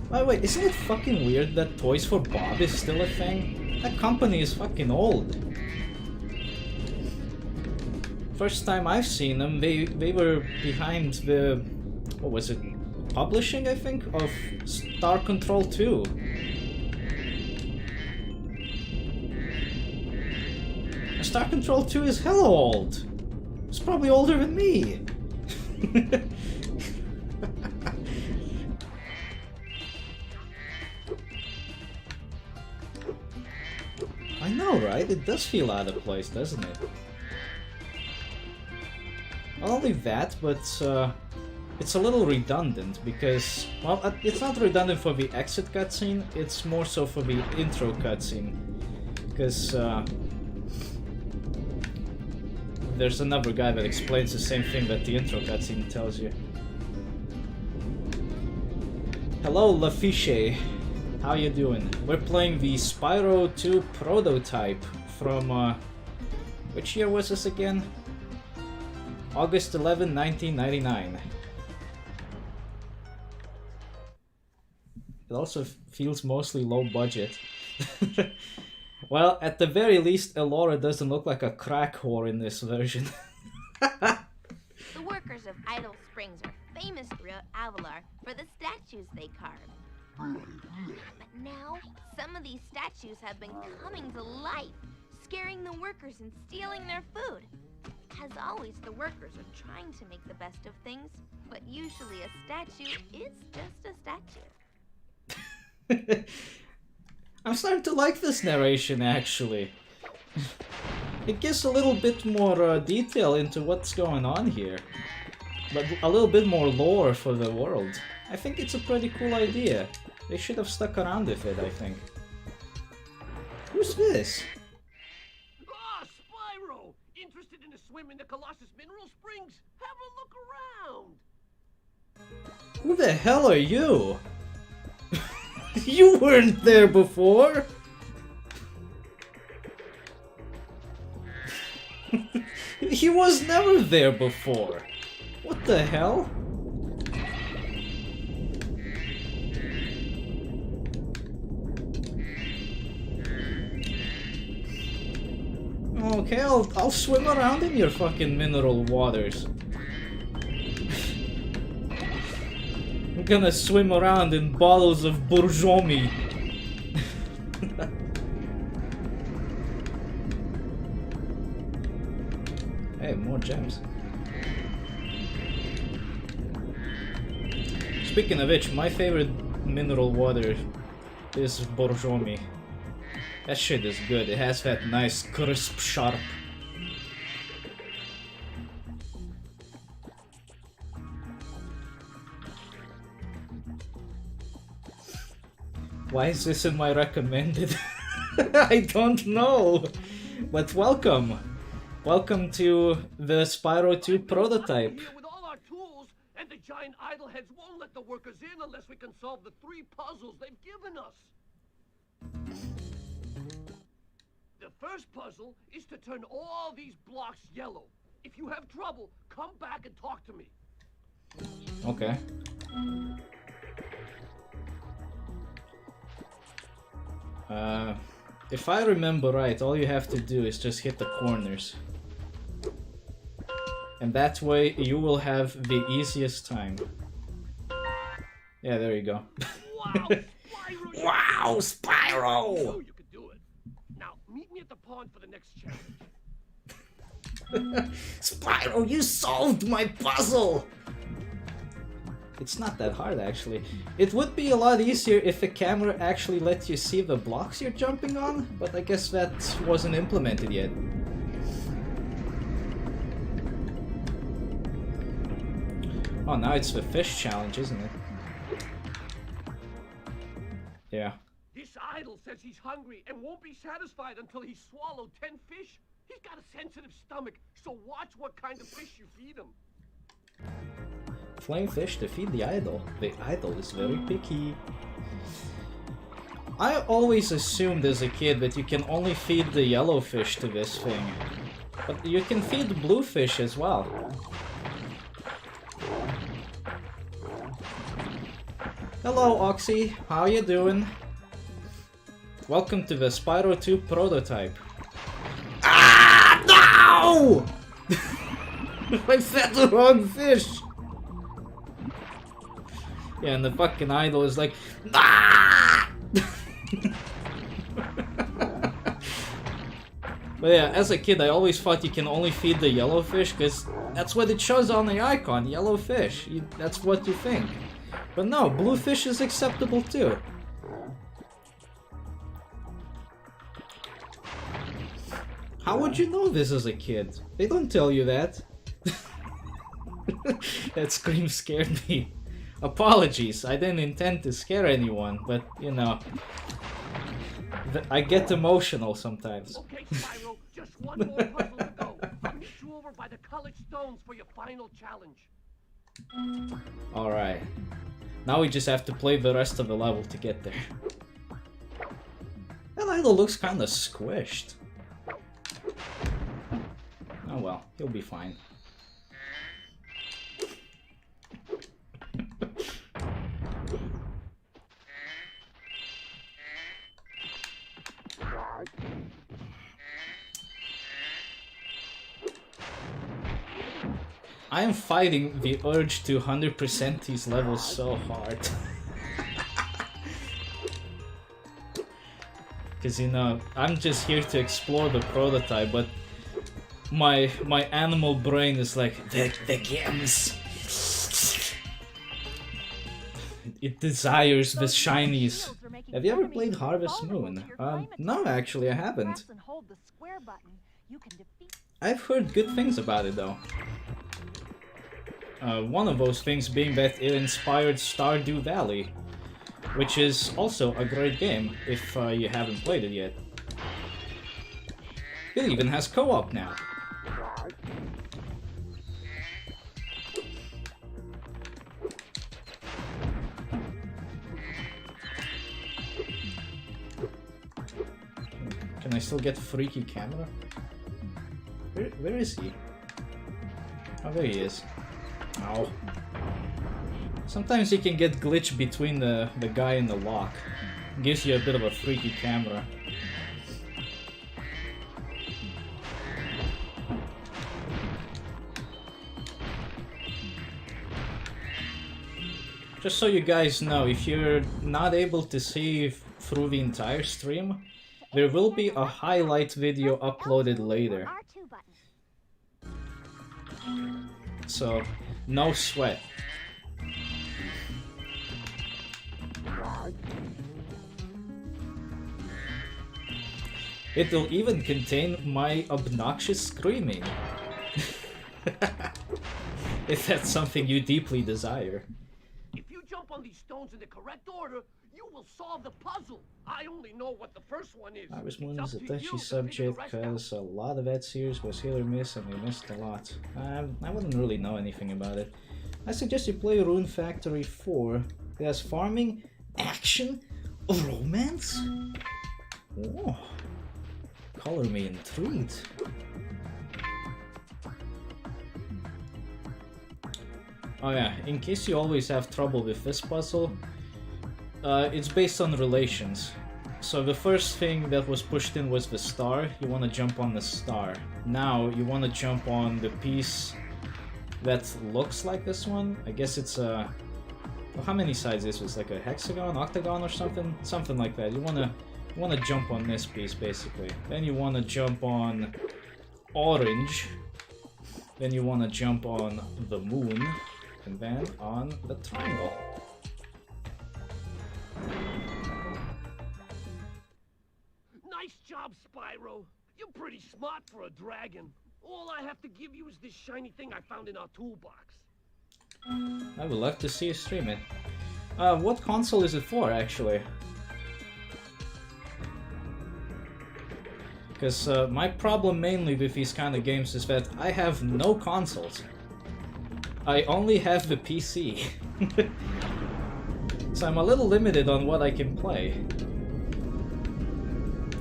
By the way, isn't it fucking weird that Toys for Bob is still a thing? That company is fucking old. First time I've seen them, they were behind the... what was it? Publishing, I think? Of Star Control 2. Star Control 2 is hella old. It's probably older than me. I know, right? It does feel out of place, doesn't it? Not only that, but it's a little redundant because, well, it's not redundant for the exit cutscene, it's more so for the intro cutscene. Because there's another guy that explains the same thing that the intro cutscene tells you. Hello, Lafiche. How you doing? We're playing the Spyro 2 prototype from, which year was this again? August 11, 1999. It also feels mostly low budget. Well, at the very least, Elora doesn't look like a crack whore in this version. The workers of Idle Springs are famous throughout Avalar for the statues they carve. But now, some of these statues have been coming to life, scaring the workers and stealing their food. As always, the workers are trying to make the best of things, but usually a statue is just a statue. I'm starting to like this narration, actually. It gives a little bit more detail into what's going on here. But a little bit more lore for the world. I think it's a pretty cool idea. They should have stuck around with it, I think. Who's this? Ah, Spyro! Interested in a swim in the Colossus Mineral Springs? Have a look around! Who the hell are you? You weren't there before! He was never there before! What the hell? Okay, I'll swim around in your fucking mineral waters. I'm gonna swim around in bottles of Bourgogne. Hey, more gems. Speaking of which, my favorite mineral water is Bourgogne. That shit is good. It has that nice, crisp, sharp. Why is this in my recommended? I don't know. But welcome. Welcome to the Spyro 2 prototype. Here with all our tools, and the giant idleheads won't let the workers in unless we can solve the 3 puzzles they've given us. The first puzzle is to turn all these blocks yellow. If you have trouble, come back and talk to me. Okay. If I remember right, all you have to do is just hit the corners. And that way you will have the easiest time. Yeah, there you go. Wow, Spyro! Wow, Spyro! You know you could do it. Now, meet me at the pond for the next challenge. Spyro, you solved my puzzle! It's not that hard, actually. It would be a lot easier if the camera actually let you see the blocks you're jumping on, but I guess that wasn't implemented yet. Oh, now it's the fish challenge, isn't it? Yeah. This idol says he's hungry and won't be satisfied until he's swallowed 10 fish. He's got a sensitive stomach, so watch what kind of fish you feed him. Flame fish to feed the idol. The idol is very picky. I always assumed as a kid that you can only feed the yellow fish to this thing. But you can feed the blue fish as well. Hello Oxy, how you doing? Welcome to the Spyro 2 prototype. Ah, no! I fed the wrong fish! Yeah, and the fucking idol is like, ah! But yeah, as a kid I always thought you can only feed the yellow fish because that's what it shows on the icon, yellow fish. That's what you think. But no, blue fish is acceptable too. How would you know this as a kid? They don't tell you that. That scream scared me. Apologies, I didn't intend to scare anyone, but you know, I get emotional sometimes. Okay, Spyro, just one more puzzle to go. I'll meet you over by the colored stones for your final challenge. Alright. Now we just have to play the rest of the level to get there. That idol looks kinda squished. Oh well, he'll be fine. I am fighting the urge to 100% these levels so hard. Because, you know, I'm just here to explore the prototype, but my animal brain is like, the games. It desires the shinies. Have you ever played Harvest Moon? No, actually, I haven't. I've heard good things about it, though. One of those things being that it inspired Stardew Valley, which is also a great game if you haven't played it yet. It even has co-op now. Can I still get freaky camera? Where is he? Oh, there he is. Ow. Sometimes you can get glitch between the guy and the lock. Gives you a bit of a freaky camera. Just so you guys know, if you're not able to see through the entire stream, there will be a highlight video uploaded later. So, no sweat. It will even contain my obnoxious screaming. If that's something you deeply desire. If you jump on these stones in the correct order, you will solve the puzzle. I only know what the first one is. Harvest Moon is a touchy subject because a lot of that series was hit or miss and we missed a lot. I wouldn't really know anything about it. I suggest you play Rune Factory 4. It has farming, action, romance? Oh, color me intrigued. Oh yeah, in case you always have trouble with this puzzle, it's based on relations. So the first thing that was pushed in was the star. You want to jump on the star. Now you want to jump on the piece that looks like this one. I guess it's a... Well, how many sides is this? Like a hexagon, octagon or something? Something like that. You wanna jump on this piece basically. Then you wanna jump on orange. Then you wanna jump on the moon. And then on the triangle. Nice job, Spyro. You're pretty smart for a dragon. All I have to give you is this shiny thing I found in our toolbox. I would love to see you stream it. What console is it for, actually? Because my problem mainly with these kind of games is that I have no consoles. I only have the PC. So I'm a little limited on what I can play.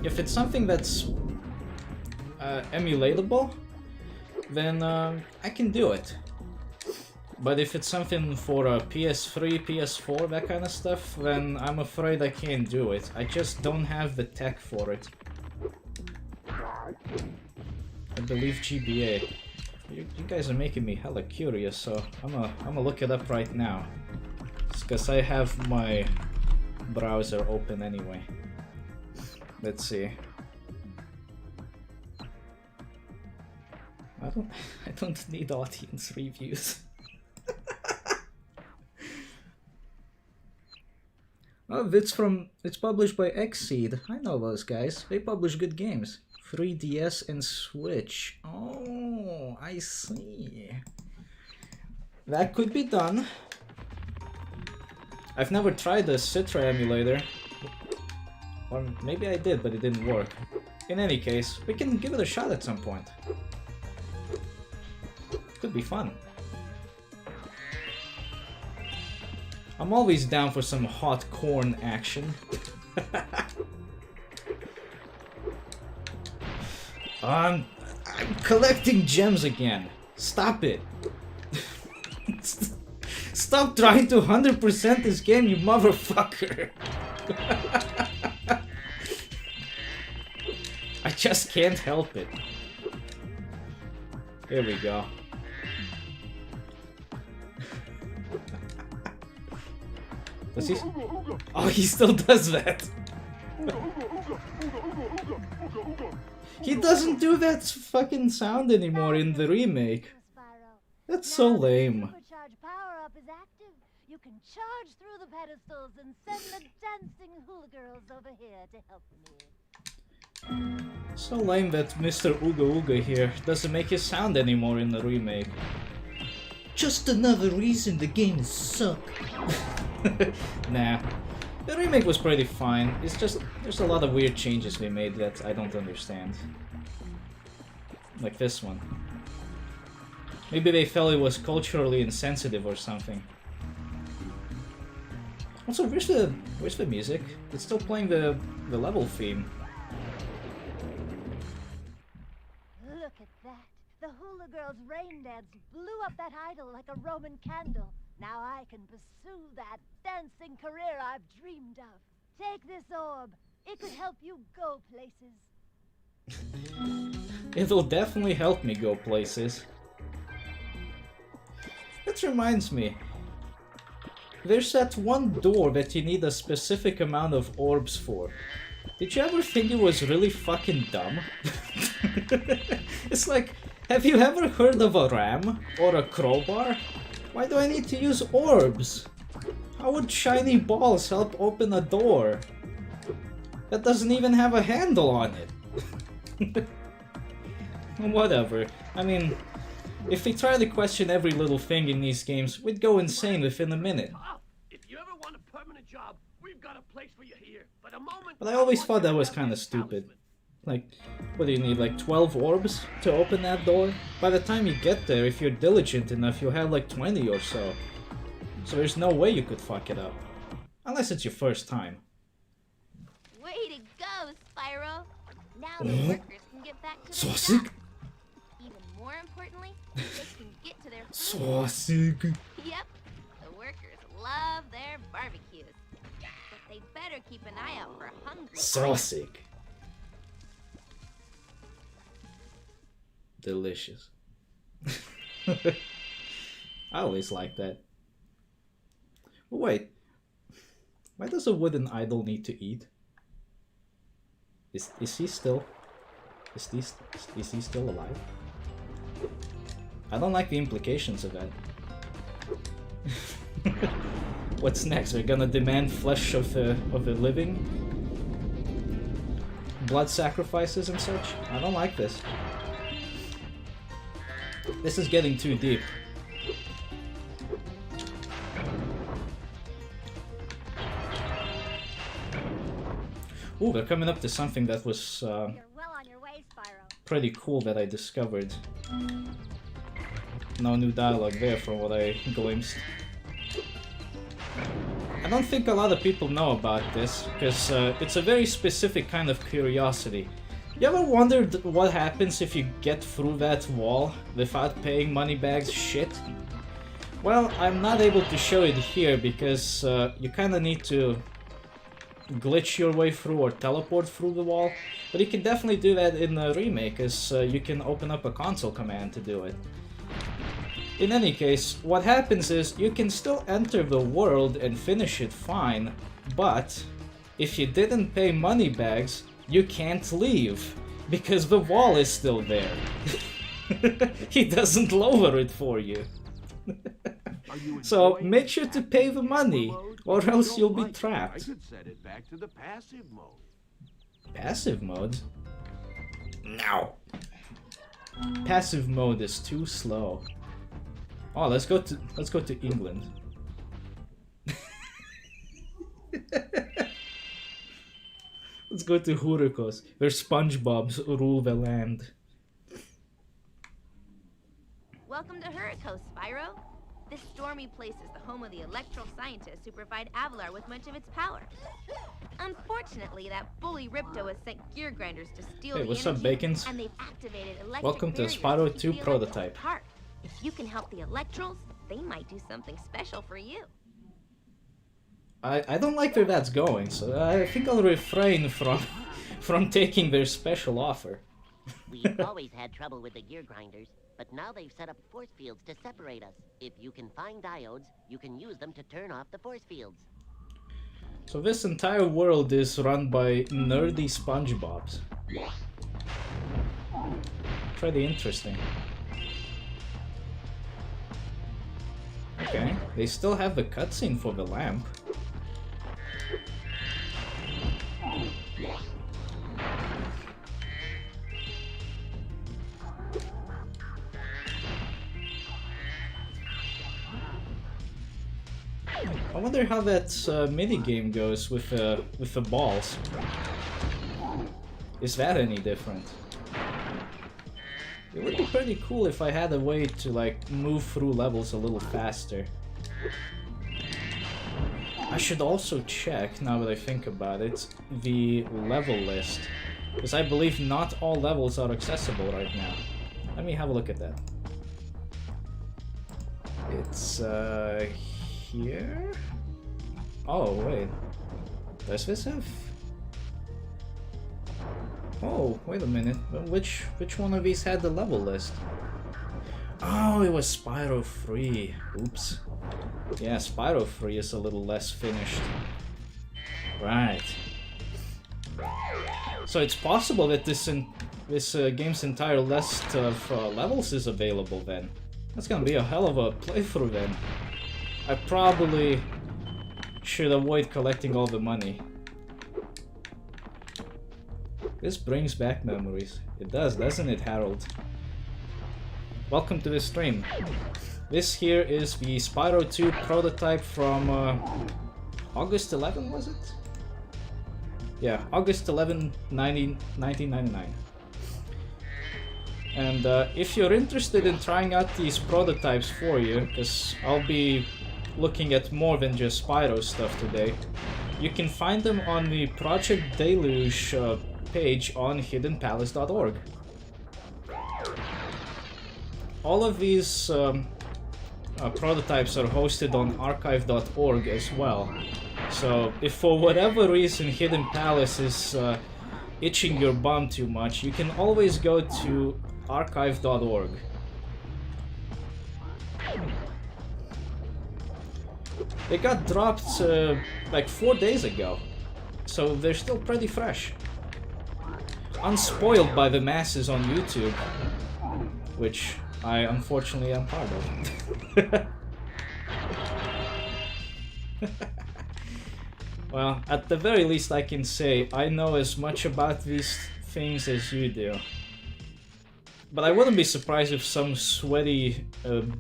If it's something that's emulatable, then I can do it. But if it's something for a PS3, PS4, that kind of stuff, then I'm afraid I can't do it. I just don't have the tech for it. I believe GBA. You guys are making me hella curious, so I'm gonna look it up right now. It's because I have my browser open anyway. Let's see. I don't need audience reviews. Oh, it's published by Xseed. I know those guys. They publish good games. 3DS and Switch. Oh, I see. That could be done. I've never tried the Citra emulator. Or maybe I did, but it didn't work. In any case, we can give it a shot at some point. Could be fun. I'm always down for some hot corn action. I'm collecting gems again. Stop it. Stop trying to 100% this game, you motherfucker. I just can't help it. Here we go. Does he? Oh, he still does that. He doesn't do that fucking sound anymore in the remake. That's so lame. Supercharge power-up is active. You can charge through the pedestals and send the dancing hula girls over here to help me. So lame that Mr. Ooga Ooga here doesn't make his sound anymore in the remake. Just another reason the game suck. Nah. The remake was pretty fine. It's just there's a lot of weird changes they made that I don't understand. Like this one. Maybe they felt it was culturally insensitive or something. Also, where's the music? It's still playing the level theme. Look at that. The hula girls' rain dance blew up that idol like a Roman candle. Now I can pursue that dancing career I've dreamed of. Take this orb. It could help you go places. It'll definitely help me go places. That reminds me. There's that one door that you need a specific amount of orbs for. Did you ever think it was really fucking dumb? It's like, have you ever heard of a ram or a crowbar? Why do I need to use orbs? How would shiny balls help open a door? That doesn't even have a handle on it. Whatever. I mean, if we try to question every little thing in these games, we'd go insane within a minute. If you ever want a permanent job, we've got a place for you here. For the moment, But I always thought that was kind of stupid. Like, what do you need, like 12 orbs to open that door? By the time you get there, if you're diligent enough, you'll have like 20 or so. So there's no way you could fuck it up. Unless it's your first time. Way to go, Spyro! Now the workers can get back to their Sausage? job. Even more importantly, they can get to to their food. Sausage. Yep, the workers love their barbecues. But they better keep an eye out for hungry Sausage. Delicious. I always like that. But wait, why does a wooden idol need to eat? Is he still? Is he still alive? I don't like the implications of that. What's next? We're gonna demand flesh of the living? Blood sacrifices and such? I don't like this. This is getting too deep. Ooh, we're coming up to something that was You're well on your way, Spyro. pretty cool that I discovered. No new dialogue there from what I glimpsed. I don't think a lot of people know about this, because it's a very specific kind of curiosity. You ever wondered what happens if you get through that wall without paying Moneybags shit? Well, I'm not able to show it here because you kinda need to glitch your way through or teleport through the wall, but you can definitely do that in the remake, as you can open up a console command to do it. In any case, what happens is you can still enter the world and finish it fine, but if you didn't pay Moneybags, you can't leave, because the wall is still there. He doesn't lower it for you. So make sure to pay the money, or else you'll be I trapped. could set it back to the passive mode. Passive mode? No. Passive mode is too slow. Oh, let's go to England. Let's go to Hurricos, where SpongeBob's rule the land. Welcome to Hurricos, Spyro. This stormy place is the home of the electro scientists who provide Avalar with much of its power. Unfortunately, that bully Ripto has sent gear grinders to steal Hey, the what's energy, up, Bacons? and they've activated electric Welcome to barriers Spyro keep 2 the Electros prototype. apart. If you can help the Electrals, they might do something special for you. I don't like where that's going, so I think I'll refrain from taking their special offer. We've always had trouble with the gear grinders, but now they've set up force fields to separate us. If you can find diodes, you can use them to turn off the force fields. So this entire world is run by nerdy SpongeBobs. Pretty interesting. Okay, they still have the cutscene for the lamp. I wonder how that mini game goes with the balls. Is that any different? It would be pretty cool if I had a way to like move through levels a little faster. I should also check, now that I think about it, the level list, because I believe not all levels are accessible right now. Let me have a look at that. It's here? Oh wait, does this have? Oh, wait a minute. Which one of these had the level list? Oh, it was Spyro 3. Oops. Yeah, Spyro 3 is a little less finished. Right. So it's possible that this game's entire list of levels is available then. That's gonna be a hell of a playthrough then. I probably should avoid collecting all the money. This brings back memories. It does, doesn't it, Harold? Welcome to the stream. This here is the Spyro 2 prototype from August 11, was it? Yeah, August 11, 1999. And if you're interested in trying out these prototypes for you, because I'll be looking at more than just Spyro stuff today, you can find them on the Project Deluge page on hiddenpalace.org. All of these prototypes are hosted on archive.org as well. So if for whatever reason Hidden Palace is itching your bum too much, you can always go to archive.org. They got dropped like 4 days ago, so they're still pretty fresh. Unspoiled by the masses on YouTube, which I unfortunately am part of. Well, at the very least I can say I know as much about these things as you do. But I wouldn't be surprised if some sweaty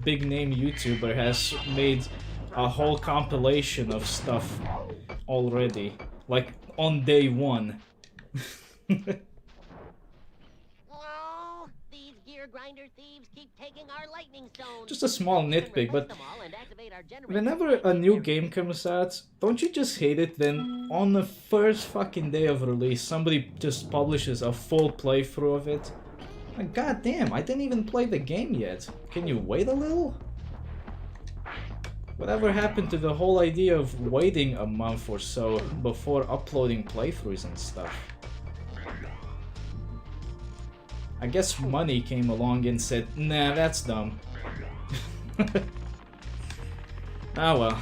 big name YouTuber has made a whole compilation of stuff already, like on day one. Oh, these gear grinder thieves keep taking our lightning stones. Just a small nitpick, but whenever a new game comes out, don't you just hate it then on the first fucking day of release somebody just publishes a full playthrough of it? Like, god damn, I didn't even play the game yet. Can you wait a little? Whatever happened to the whole idea of waiting a month or so before uploading playthroughs and stuff? I guess money came along and said, nah, that's dumb. Ah well.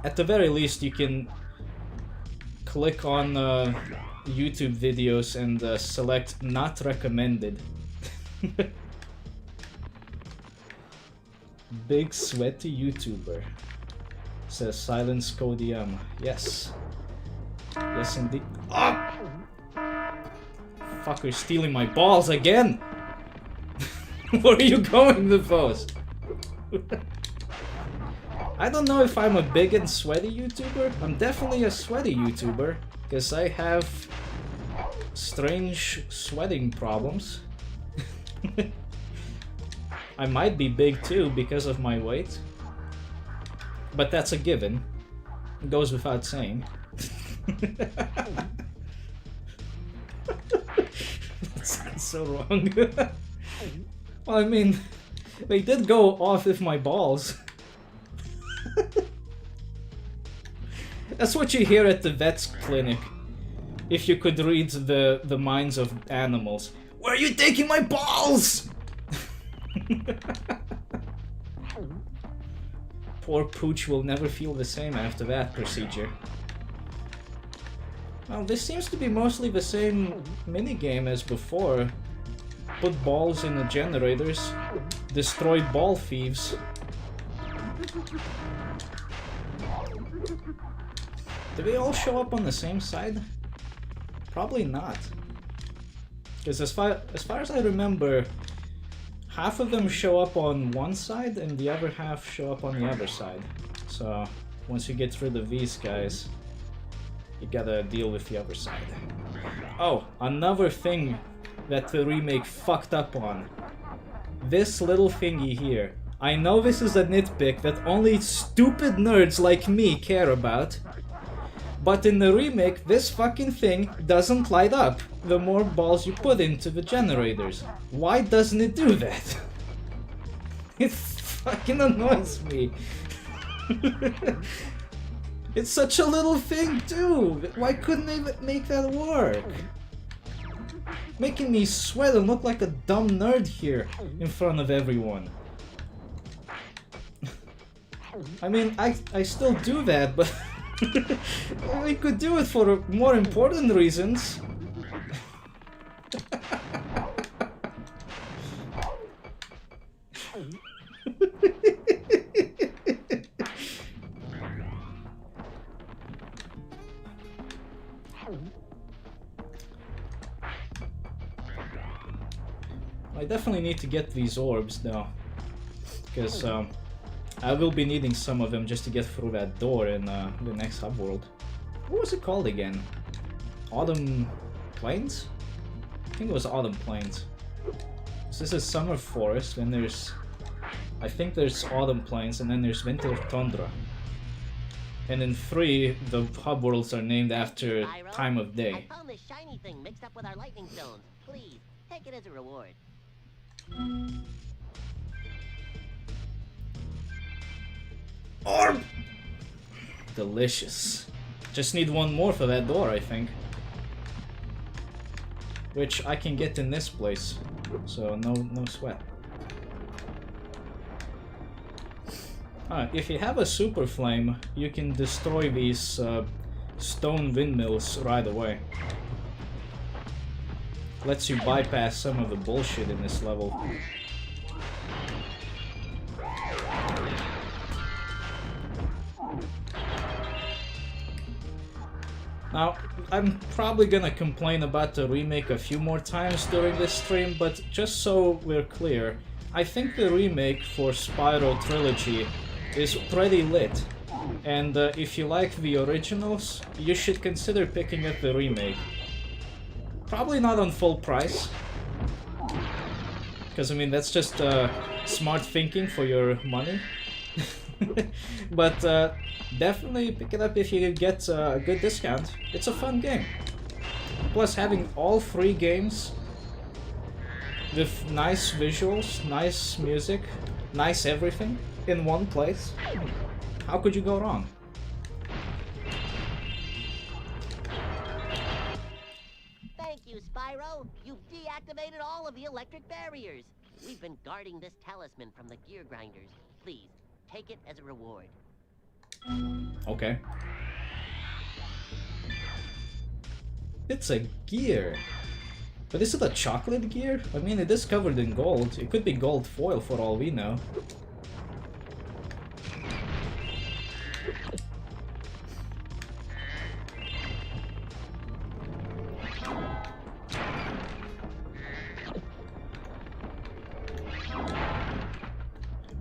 At the very least, you can click on YouTube videos and select not recommended. Big sweaty YouTuber, says Silence Codium. Yes. Yes indeed. Oh! Fucker stealing my balls again! Where are you going with those? I don't know if I'm a big and sweaty YouTuber. I'm definitely a sweaty YouTuber, because I have strange sweating problems. I might be big too because of my weight, but that's a given. It goes without saying. That sounds so wrong. Well, I mean, they did go off with my balls. That's what you hear at the vet's clinic. If you could read the minds of animals. Where are you taking my balls? Poor Pooch will never feel the same after that procedure. Well, this seems to be mostly the same minigame as before. Put balls in the generators, destroy ball thieves. Do they all show up on the same side? Probably not. Because as far as I remember, half of them show up on one side and the other half show up on the other side. So once you get rid of these guys, you gotta deal with the other side. Oh, another thing that the remake fucked up on. This little thingy here. I know this is a nitpick that only stupid nerds like me care about, but in the remake, this fucking thing doesn't light up the more balls you put into the generators. Why doesn't it do that? It fucking annoys me. It's such a little thing too! Why couldn't they make that work? Making me sweat and look like a dumb nerd here in front of everyone. I mean, I still do that, but we could do it for more important reasons. I definitely need to get these orbs though, because I will be needing some of them just to get through that door in the next hub world. What was it called again? Autumn Plains? I think it was Autumn Plains. So this is Summer Forest, and there's... I think there's Autumn Plains, and then there's Winter Tundra. And in 3, the hub worlds are named after time of day. I found this shiny thing mixed up with our lightning stones. Please, take it as a reward. Orb! Delicious. Just need one more for that door, I think. Which I can get in this place, so no sweat. If you have a super flame, you can destroy these stone windmills right away. Lets you bypass some of the bullshit in this level. Now, I'm probably gonna complain about the remake a few more times during this stream, but just so we're clear, I think the remake for Spyro Trilogy is pretty lit. And if you like the originals, you should consider picking up the remake. Probably not on full price. Because, I mean, that's just smart thinking for your money. But definitely pick it up if you get a good discount. It's a fun game. Plus, having all 3 games with nice visuals, nice music, nice everything in one place, how could you go wrong? Thank you, Spyro. You've deactivated all of the electric barriers. We've been guarding this talisman from the gear grinders. Please, take it as a reward. Okay. It's a gear. But is it a chocolate gear? I mean, it is covered in gold. It could be gold foil for all we know.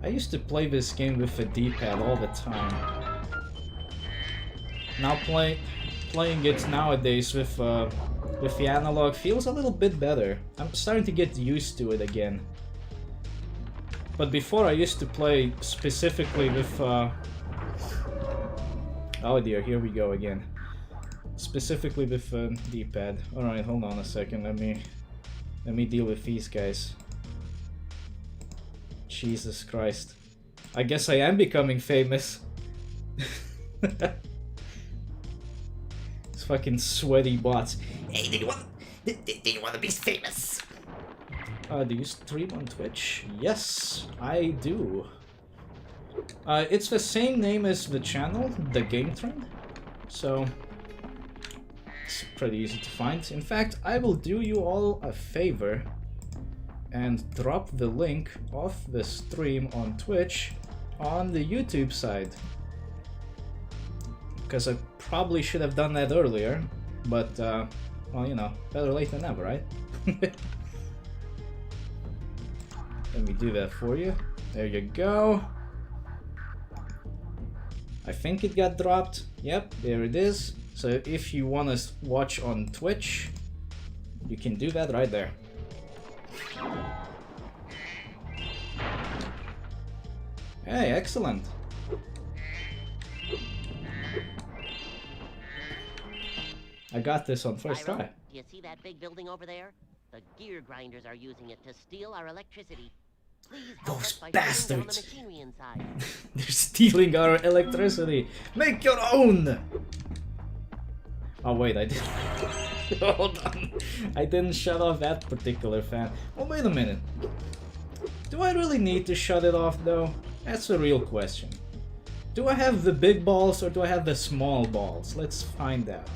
I used to play this game with a D-pad all the time. Now playing it nowadays with the analog feels a little bit better. I'm starting to get used to it again. But before I used to play specifically with oh dear, here we go again. Specifically with D-pad. Alright, hold on a second, let me deal with these guys. Jesus Christ. I guess I am becoming famous. It's fucking sweaty bots. Hey, do you want to be famous? Do you stream on Twitch? Yes, I do. It's the same name as the channel, The Game Trend. So it's pretty easy to find. In fact, I will do you all a favor and drop the link of the stream on Twitch on the YouTube side. Because I probably should have done that earlier, but, well, you know, better late than never, right? Let me do that for you. There you go. I think it got dropped. Yep, there it is. So if you want to watch on Twitch, you can do that right there. Hey, excellent. I got this on first try. Do you see that big building over there? The gear grinders are using it to steal our electricity. Please help us by shutting down the machinery inside. They're stealing our electricity. Make your own. Oh wait, I didn't. Hold on. I didn't shut off that particular fan. Oh, wait a minute. Do I really need to shut it off though? That's a real question. Do I have the big balls or do I have the small balls? Let's find out.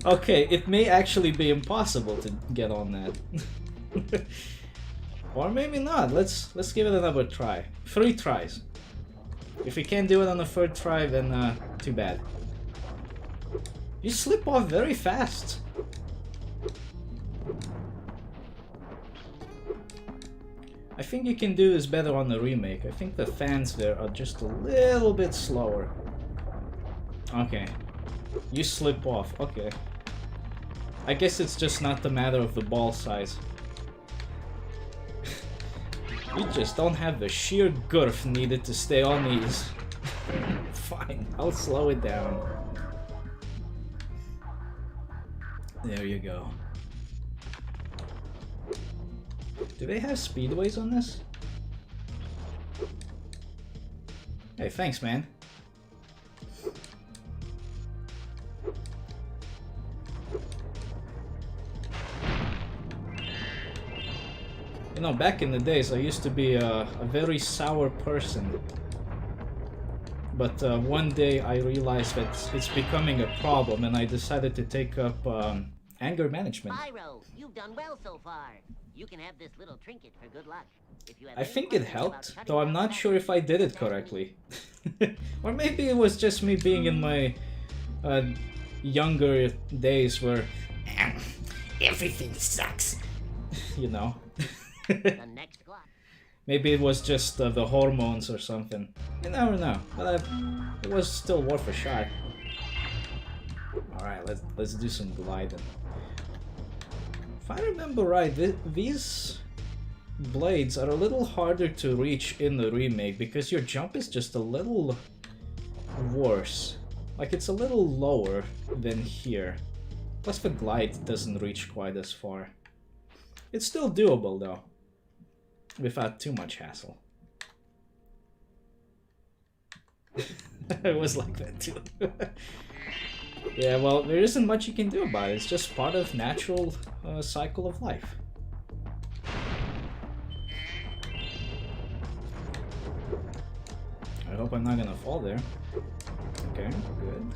Okay, it may actually be impossible to get on that. Or maybe not. Let's give it another try. 3 tries. If we can't do it on the 3rd try, then too bad. You slip off very fast. I think you can do this better on the remake. I think the fans there are just a little bit slower. Okay. You slip off. Okay. I guess it's just not the matter of the ball size. You just don't have the sheer girth needed to stay on these. Fine, I'll slow it down. There you go. Do they have speedways on this? Hey, thanks, man. You know, back in the days, I used to be a very sour person. But one day I realized that it's becoming a problem, and I decided to take up anger management. Spyro, you've done well so far. You can have this little trinket for good luck. If you have I any think it questions helped, about though I'm cutting not down sure if I did it correctly. Or maybe it was just me being in my younger days where everything sucks, you know. the next clock. Maybe it was just the hormones or something. You never know, but it was still worth a shot. Alright, let's do some gliding. If I remember right, these blades are a little harder to reach in the remake because your jump is just a little worse. Like, it's a little lower than here. Plus the glide doesn't reach quite as far. It's still doable though, without too much hassle. It was like that too. Yeah, well, there isn't much you can do about it. It's just part of natural cycle of life. I hope I'm not gonna fall there. Okay, good.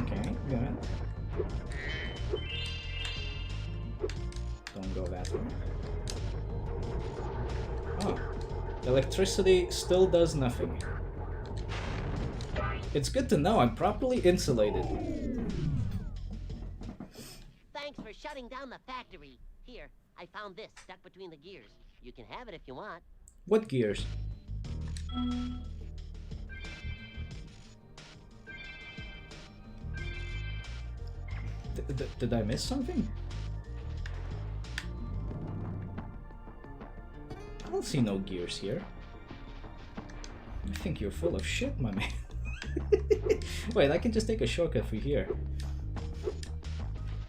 Okay, good. Don't go that way. Oh, electricity still does nothing. It's good to know I'm properly insulated. Thanks for shutting down the factory. Here, I found this stuck between the gears. You can have it if you want. What gears? Did I miss something? I don't see no gears here. I think you're full of shit, my man. Wait, I can just take a shortcut through here.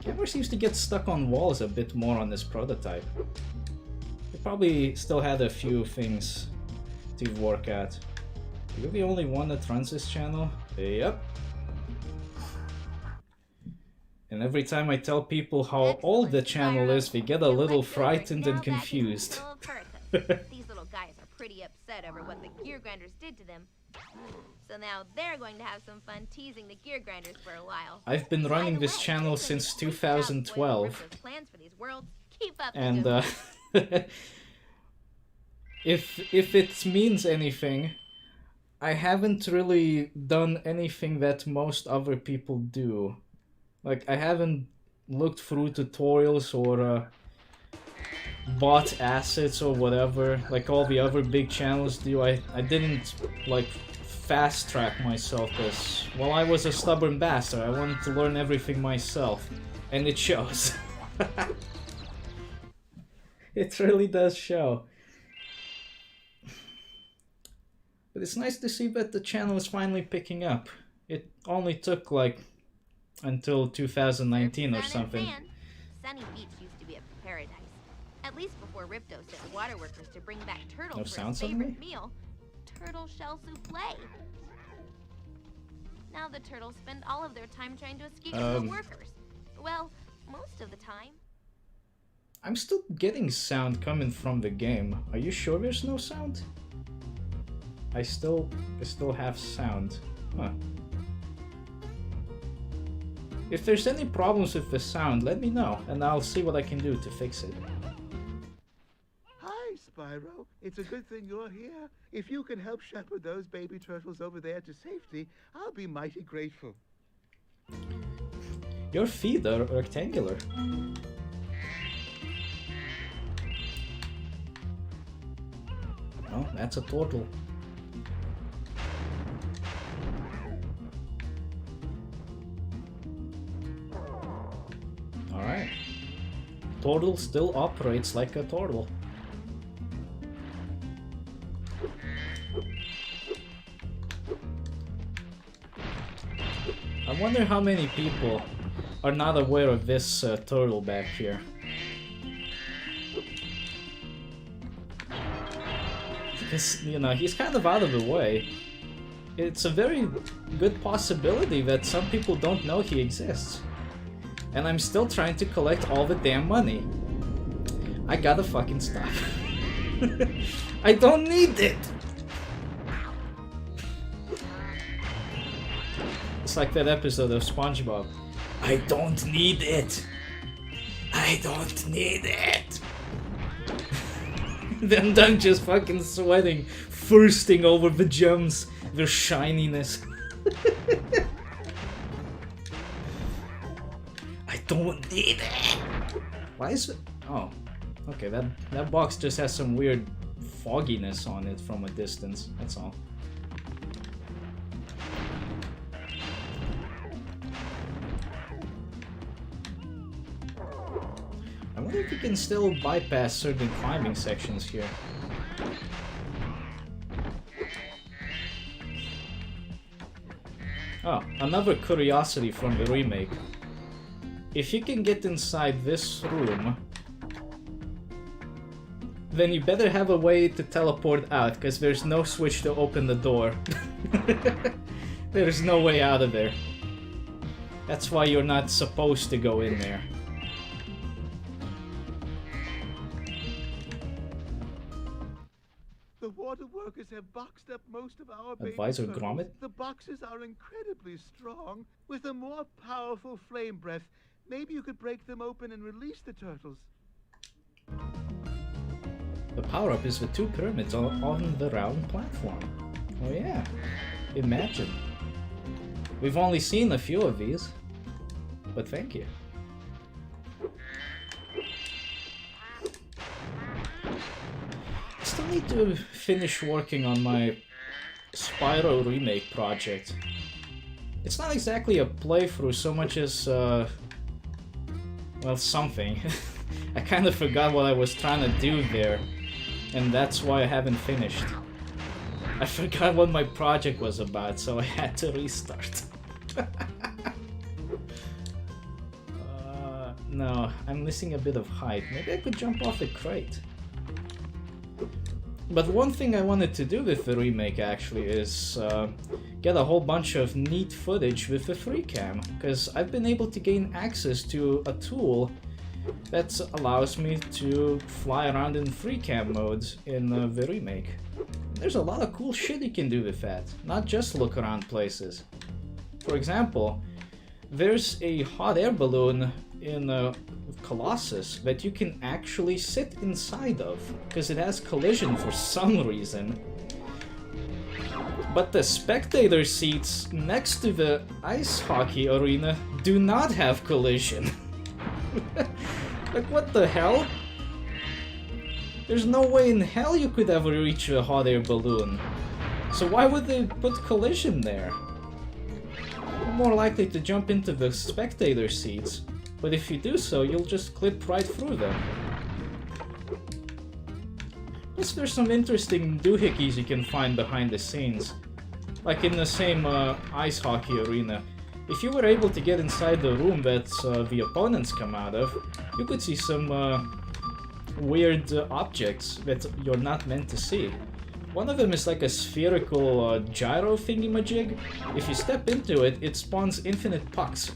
Camera seems to get stuck on walls a bit more on this prototype. They probably still had a few things to work at. You're the only one that runs this channel? Yep. And every time I tell people how old the channel is, they get a little frightened and confused. These little guys are pretty upset over what the gear grinders did to them. So now they're going to have some fun teasing the gear grinders for a while. I've been running this channel since 2012. And if it means anything, I haven't really done anything that most other people do. Like, I haven't looked through tutorials or bought assets or whatever, like all the other big channels do. I didn't, like, fast track myself, because, well, I was a stubborn bastard. I wanted to learn everything myself, and it shows. It really does show. But it's nice to see that the channel is finally picking up. It only took, like, until 2019 or something. Sunny Beach used to be a paradise. At least before Ripto sent water workers to bring back turtles for his favorite meal, turtle shell souffle. Now the turtles spend all of their time trying to escape the workers. Well, most of the time. I'm still getting sound coming from the game. Are you sure there's no sound? I still have sound. Huh. If there's any problems with the sound, let me know, and I'll see what I can do to fix it. Hi, Spyro. It's a good thing you're here. If you can help shepherd those baby turtles over there to safety, I'll be mighty grateful. Your feet are rectangular. Oh, that's a turtle. Alright. Turtle still operates like a turtle. I wonder how many people are not aware of this turtle back here. Because, you know, he's kind of out of the way. It's a very good possibility that some people don't know he exists. And I'm still trying to collect all the damn money. I gotta fucking stop. I don't need it! It's like that episode of SpongeBob. I don't need it! I don't need it! Then I'm just fucking sweating, thirsting over the gems, their shininess. I don't need it! Why is it? Oh, okay, that box just has some weird fogginess on it from a distance, that's all. I wonder if you can still bypass certain climbing sections here. Oh, another curiosity from the remake. If you can get inside this room, then you better have a way to teleport out, because there's no switch to open the door. There's no way out of there. That's why you're not supposed to go in there. The water workers have boxed up most of our baby Advisor turtles. Gromit? The boxes are incredibly strong. With a more powerful flame breath, maybe you could break them open and release the turtles. The power-up is the 2 pyramids on the round platform. Oh yeah, imagine. We've only seen a few of these, but thank you. I still need to finish working on my Spyro remake project. It's not exactly a playthrough so much as, well, something. I kind of forgot what I was trying to do there, and that's why I haven't finished. I forgot what my project was about, so I had to restart. No, I'm missing a bit of height. Maybe I could jump off the crate. But one thing I wanted to do with the remake actually is get a whole bunch of neat footage with the 3cam, because I've been able to gain access to a tool that allows me to fly around in 3cam mode in the remake. There's a lot of cool shit you can do with that, not just look around places. For example, there's a hot air balloon in Colossus that you can actually sit inside of, because it has collision for some reason. But the spectator seats next to the ice hockey arena do not have collision. Like, what the hell? There's no way in hell you could ever reach a hot air balloon. So why would they put collision there? You're more likely to jump into the spectator seats, but if you do so, you'll just clip right through them. Plus there's some interesting doohickeys you can find behind the scenes. Like in the same ice hockey arena. If you were able to get inside the room that the opponents come out of, you could see some weird objects that you're not meant to see. One of them is like a spherical gyro thingy-majig. If you step into it, it spawns infinite pucks.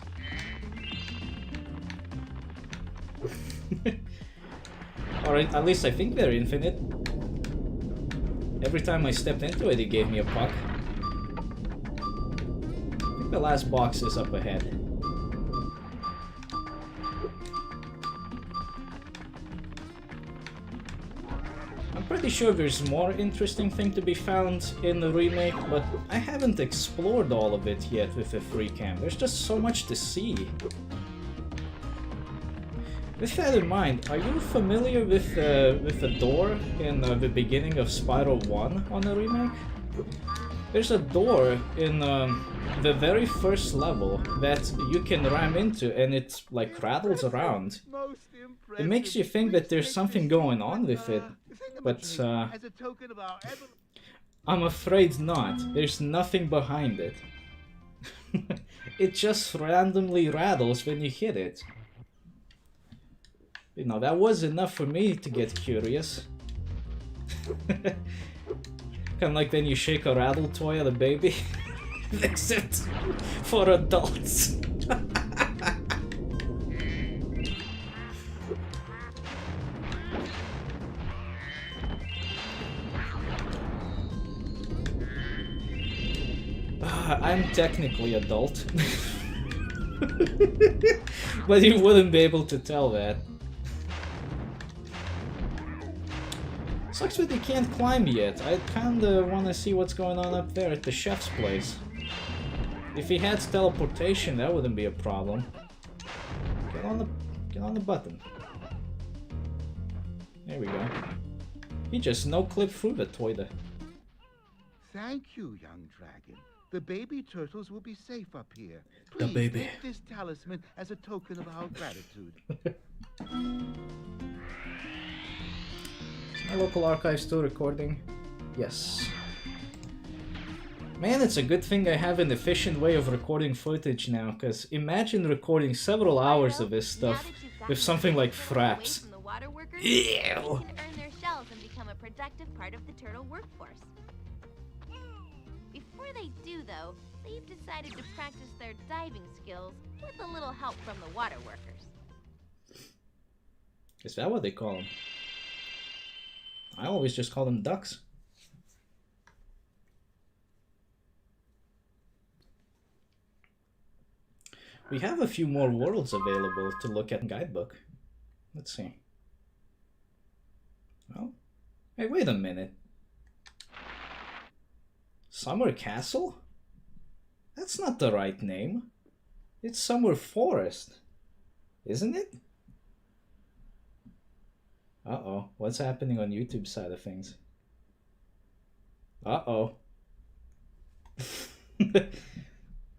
Or at least I think they're infinite. Every time I stepped into it, it gave me a puck. I think the last box is up ahead. I'm pretty sure there's more interesting thing to be found in the remake, but I haven't explored all of it yet with the 3cam. There's just so much to see. With that in mind, are you familiar with the door in the beginning of Spyro 1 on the remake? There's a door in the very first level that you can ram into, and it like rattles around. It makes you think that there's something going on with it, but I'm afraid not. There's nothing behind it. It just randomly rattles when you hit it. You know, that was enough for me to get curious. Kinda like when you shake a rattle toy at a baby. Except for adults. I'm technically adult. But you wouldn't be able to tell that. Sucks that you can't climb yet. I kinda wanna see what's going on up there at the chef's place. If he had teleportation, that wouldn't be a problem. Get on the button. There we go. He just no-clipped through the toilet. Thank you, young dragon. The baby turtles will be safe up here. The Please baby. take this talisman as a token of our gratitude. My local archive still recording? Yes. Man, it's a good thing I have an efficient way of recording footage now, because imagine recording several hours of this stuff with something like fraps. Ew! They can earn their shells and become a productive part of the turtle workforce. Before they do, though, they've decided to practice their diving skills with a little help from the water workers. Is that what they call them? I always just call them ducks. We have a few more worlds available to look at in Guidebook. Let's see. Oh, hey, wait a minute. Summer Castle? That's not the right name. It's Summer Forest, isn't it? Uh-oh, what's happening on YouTube side of things? Uh-oh.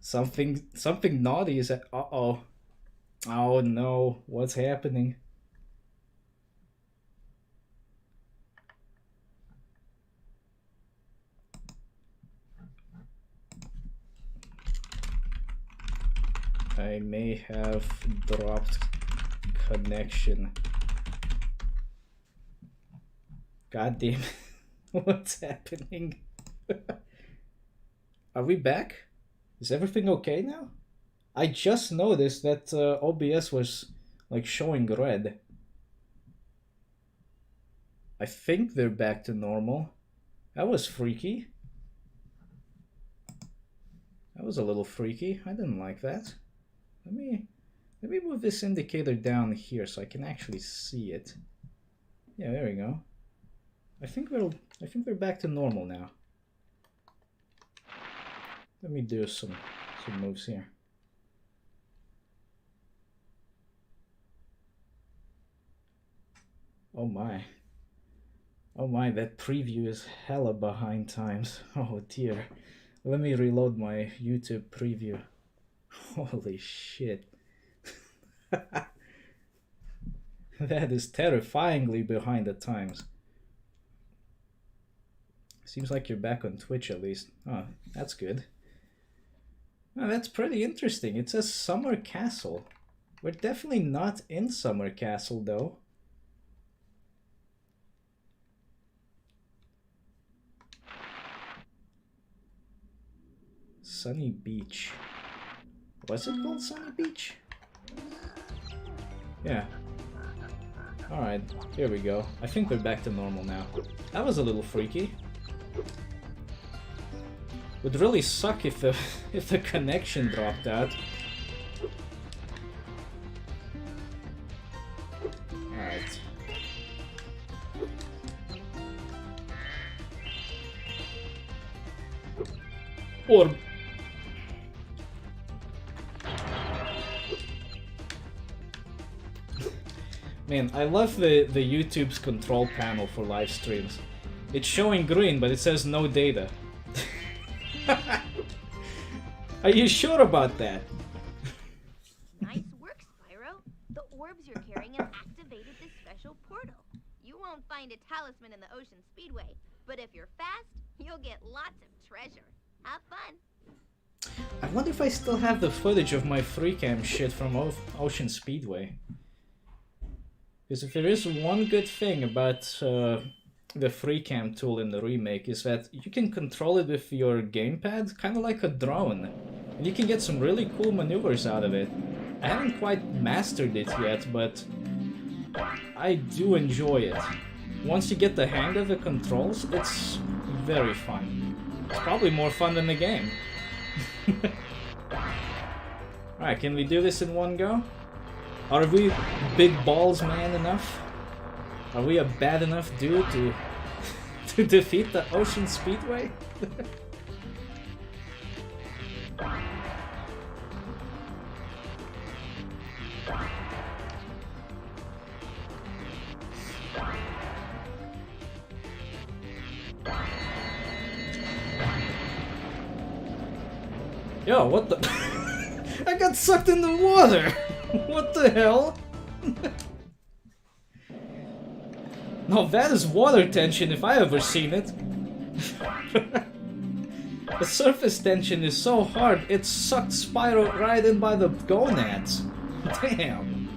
Something naughty is at... Uh-oh. Oh no, what's happening? I may have dropped connection. God damn it. What's happening? Are we back? Is everything okay now? I just noticed that OBS was like showing red. I think they're back to normal. That was freaky. That was a little freaky. I didn't like that. Let me move this indicator down here so I can actually see it. Yeah, there we go. I think we're back to normal now. Let me do some moves here. Oh my. Oh my, that preview is hella behind times. Oh dear. Let me reload my YouTube preview. Holy shit. That is terrifyingly behind the times. Seems like you're back on Twitch at least. Oh, that's good. Oh, that's pretty interesting. It says Summer Castle. We're definitely not in Summer Castle though. Sunny Beach. Was it called Sunny Beach? Yeah. Alright, here we go. I think we're back to normal now. That was a little freaky. Would really suck if the connection dropped out. Alright. Orb. Man, I love the YouTube's control panel for live streams. It's showing green, but it says no data. Are you sure about that? Nice work, Spyro. The orbs you're carrying have activated this special portal. You won't find a talisman in the Ocean Speedway, but if you're fast, you'll get lots of treasure. Have fun. I wonder if I still have the footage of my free cam shit from Ocean Speedway. Because if there is one good thing about the free cam tool in the remake is that you can control it with your gamepad, kind of like a drone. And you can get some really cool maneuvers out of it. I haven't quite mastered it yet, but I do enjoy it. Once you get the hang of the controls, it's very fun. It's probably more fun than the game. Alright, can we do this in one go? Are we big balls man enough? Are we a bad enough dude to defeat the Ocean Speedway? Yo, what the? I got sucked in the water! What the hell? No, that is water tension if I ever seen it. The surface tension is so hard, it sucked Spyro right in by the gonads. Damn.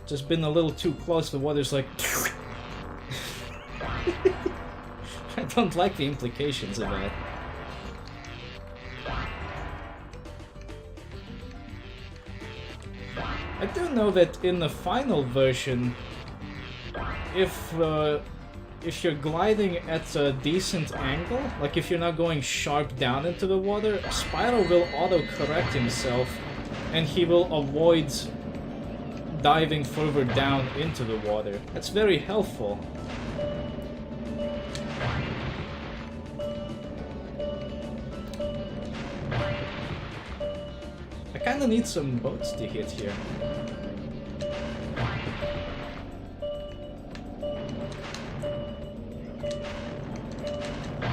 Just been a little too close, the water's like... I don't like the implications of that. I do know that in the final version, if you're gliding at a decent angle, like if you're not going sharp down into the water, Spyro will auto-correct himself and he will avoid diving further down into the water. That's very helpful. I kinda need some boats to hit here.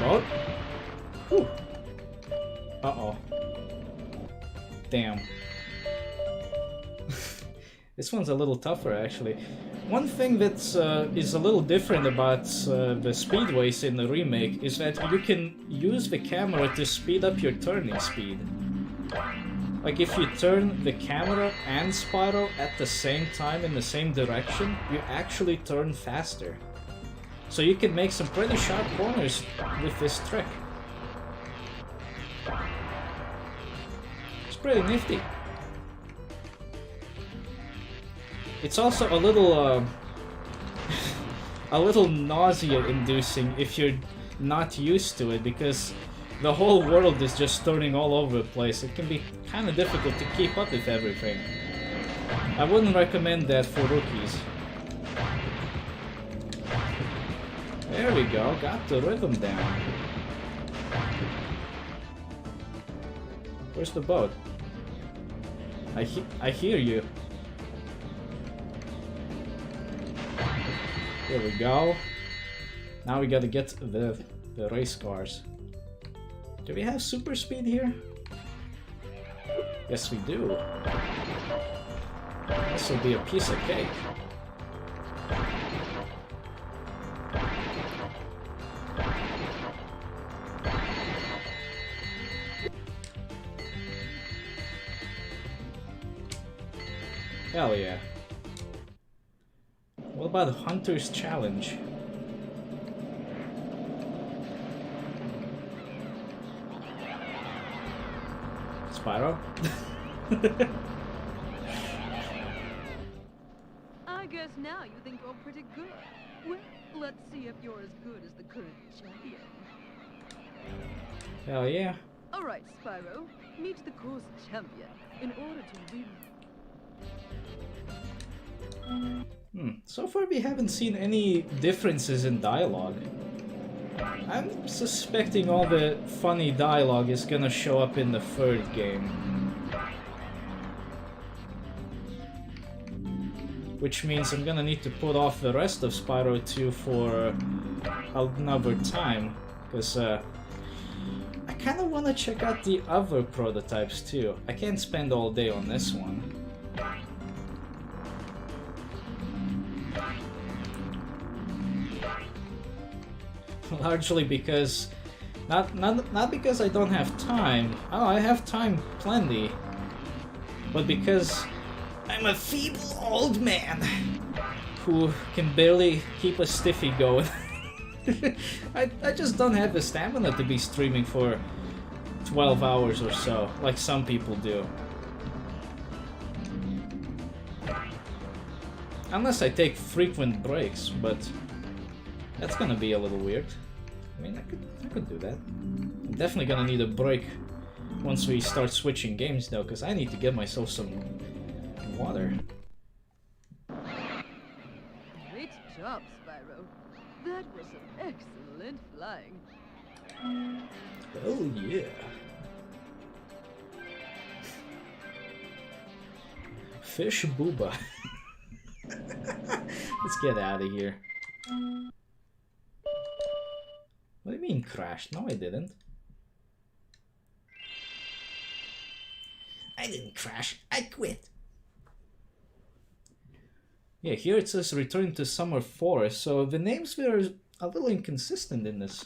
Boat? Whew. Uh-oh. Damn. This one's a little tougher, actually. One thing that is a little different about the speedways in the remake is that you can use the camera to speed up your turning speed. Like if you turn the camera and Spyro at the same time in the same direction, you actually turn faster. So you can make some pretty sharp corners with this trick. It's pretty nifty. It's also a little nausea-inducing if you're not used to it, because the whole world is just turning all over the place. It can be kind of difficult to keep up with everything. I wouldn't recommend that for rookies. There we go, got the rhythm down. Where's the boat? I hear you. There we go. Now we gotta get the race cars. Do we have super speed here? Yes, we do. This will be a piece of cake. Hell yeah. What about Hunter's Challenge? Spyro? I guess now you think you're pretty good. Well, let's see if you're as good as the current champion. Hell yeah. Alright, Spyro. Meet the course champion. In order to win... So far we haven't seen any differences in dialogue. I'm suspecting all the funny dialogue is gonna show up in the third game. Which means I'm gonna need to put off the rest of Spyro 2 for another time, because I kinda wanna check out the other prototypes too. I can't spend all day on this one. Largely because, not because I don't have time. Oh, I have time plenty. But because I'm a feeble old man who can barely keep a stiffy going. I just don't have the stamina to be streaming for 12 hours or so, like some people do. Unless I take frequent breaks, but that's gonna be a little weird. I mean, I could do that. I'm definitely gonna need a break once we start switching games though, because I need to get myself some water. Great job, Spyro. That was some excellent flying. Oh yeah. Fish booba. Let's get out of here. What do you mean crashed? No, I didn't. I didn't crash. I quit. Yeah, here it says return to Summer Forest, so the names were a little inconsistent in this.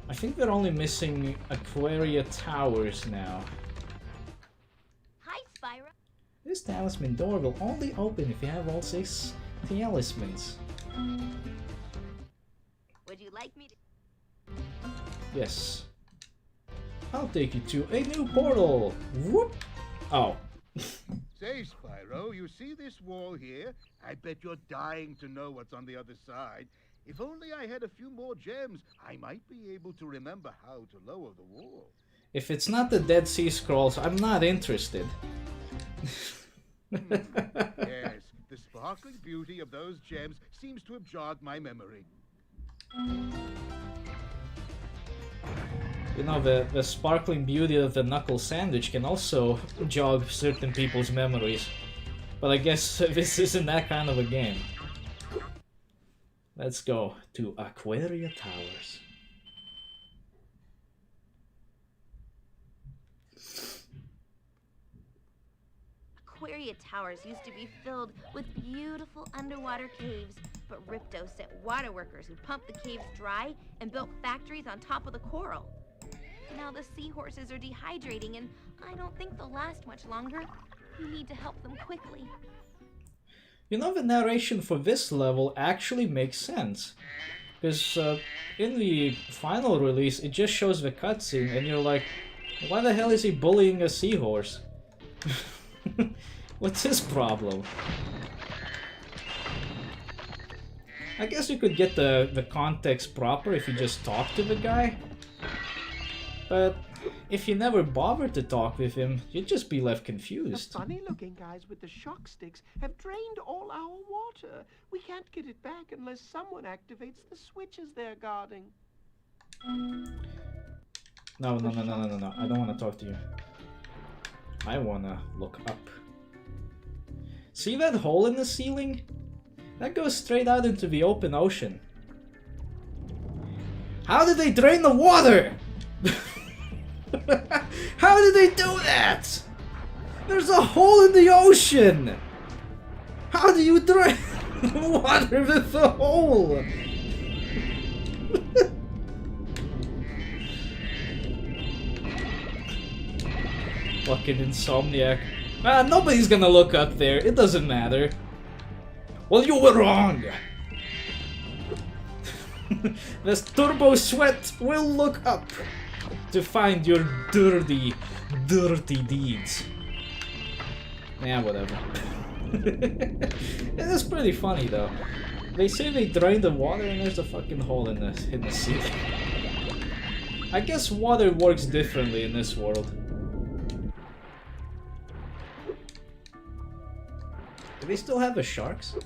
I think they're only missing Aquaria Towers now. Hi, Spyro. This talisman door will only open if you have all 6 talismans. Would you like me to... Yes. I'll take you to a new portal! Whoop! Oh. Say, Spyro, you see this wall here? I bet you're dying to know what's on the other side. If only I had a few more gems, I might be able to remember how to lower the wall. If it's not the Dead Sea Scrolls, I'm not interested. Yes, the sparkling beauty of those gems seems to have jogged my memory. You know, the sparkling beauty of the knuckle sandwich can also jog certain people's memories. But I guess this isn't that kind of a game. Let's go to Aquaria Towers. Aquaria Towers used to be filled with beautiful underwater caves, but Ripto sent water workers who pumped the caves dry and built factories on top of the coral. Now the seahorses are dehydrating, and I don't think they'll last much longer. We need to help them quickly. You know, the narration for this level actually makes sense. Because in the final release, it just shows the cutscene, and you're like, why the hell is he bullying a seahorse? What's his problem? I guess you could get the context proper if you just talk to the guy. But if you never bothered to talk with him, you'd just be left confused. The funny-looking guys with the shock sticks have drained all our water. We can't get it back unless someone activates the switches they're guarding. No. I don't want to talk to you. I want to look up. See that hole in the ceiling? That goes straight out into the open ocean. How did they drain the water? How did they do that? There's a hole in the ocean! How do you drain water with a hole? Fucking insomniac. Ah, nobody's gonna look up there. It doesn't matter. Well, you were wrong! This Turbo Sweat will look up to find your dirty deeds. Yeah, whatever. It is pretty funny though. They say they drain the water and there's a fucking hole in the ceiling. I guess water works differently in this world. Do they still have the sharks?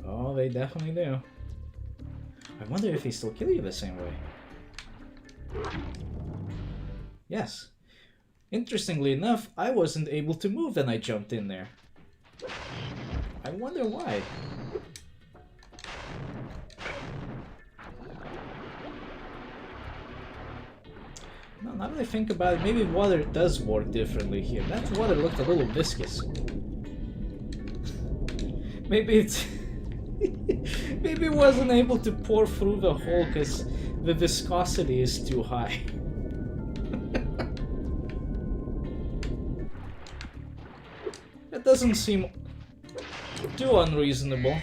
Oh, they definitely do. I wonder if they still kill you the same way. Yes. Interestingly enough, I wasn't able to move when I jumped in there. I wonder why. No, now that I think about it, maybe water does work differently here. That water looked a little viscous. Maybe it's... maybe it wasn't able to pour through the hole because the viscosity is too high. That doesn't seem too unreasonable.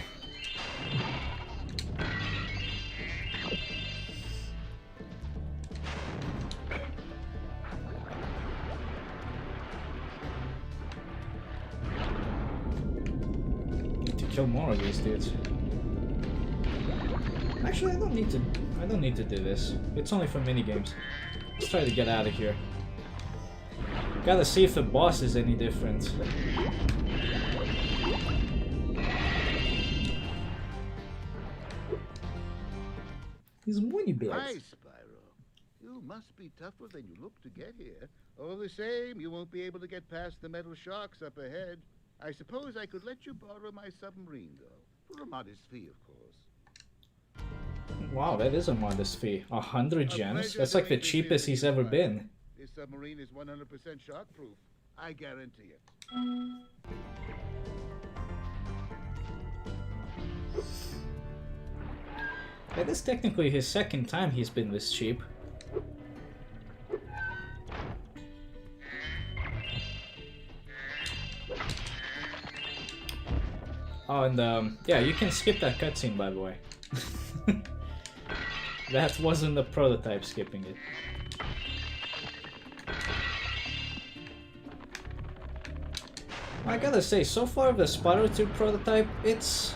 Need to kill more of these dudes. Actually, I don't need to do this. It's only for minigames. Let's try to get out of here. Gotta see if the boss is any different. These money bags. Hi, Spyro. You must be tougher than you look to get here. All the same, you won't be able to get past the metal sharks up ahead. I suppose I could let you borrow my submarine, though. For a modest fee, of course. Wow, that is a modest fee. 100 gems? That's like the cheapest he's ever been. This submarine is 100% shark-proof. I guarantee it. That is technically his second time he's been this cheap. Oh, and yeah, you can skip that cutscene, by the way. That wasn't the prototype skipping it. I gotta say, so far the Spyro 2 prototype, it's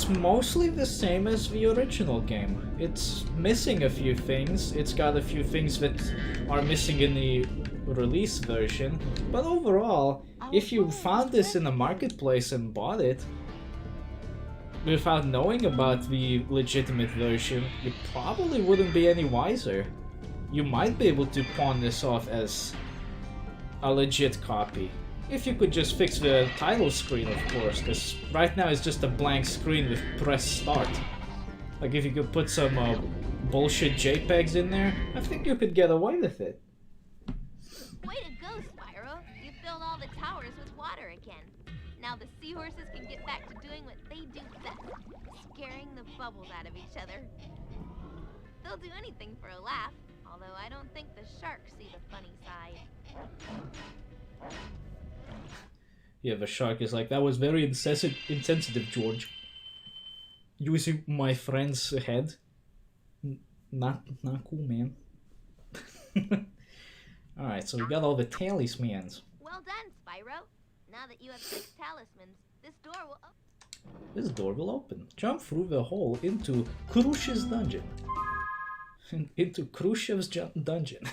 mostly the same as the original game. It's missing a few things, it's got a few things that are missing in the release version, but overall, if you found this in the marketplace and bought it, without knowing about the legitimate version, you probably wouldn't be any wiser. You might be able to pawn this off as a legit copy. If you could just fix the title screen, of course, because right now it's just a blank screen with press start. Like if you could put some bullshit JPEGs in there, I think you could get away with it. Way to go, Spyro! You filled all the towers with water again. Now the seahorses can get back to doing what they do best, scaring the bubbles out of each other. They'll do anything for a laugh, although I don't think the sharks see the funny side. Yeah, the shark is like, that was very insensitive, George. Using my friend's head. Not cool, man. Alright, so we got all the talismans. Well done, Spyro. Now that you have 6 talismans, this door will open. This door will open. Jump through the hole into Khrushchev's dungeon. Into Khrushchev's dungeon.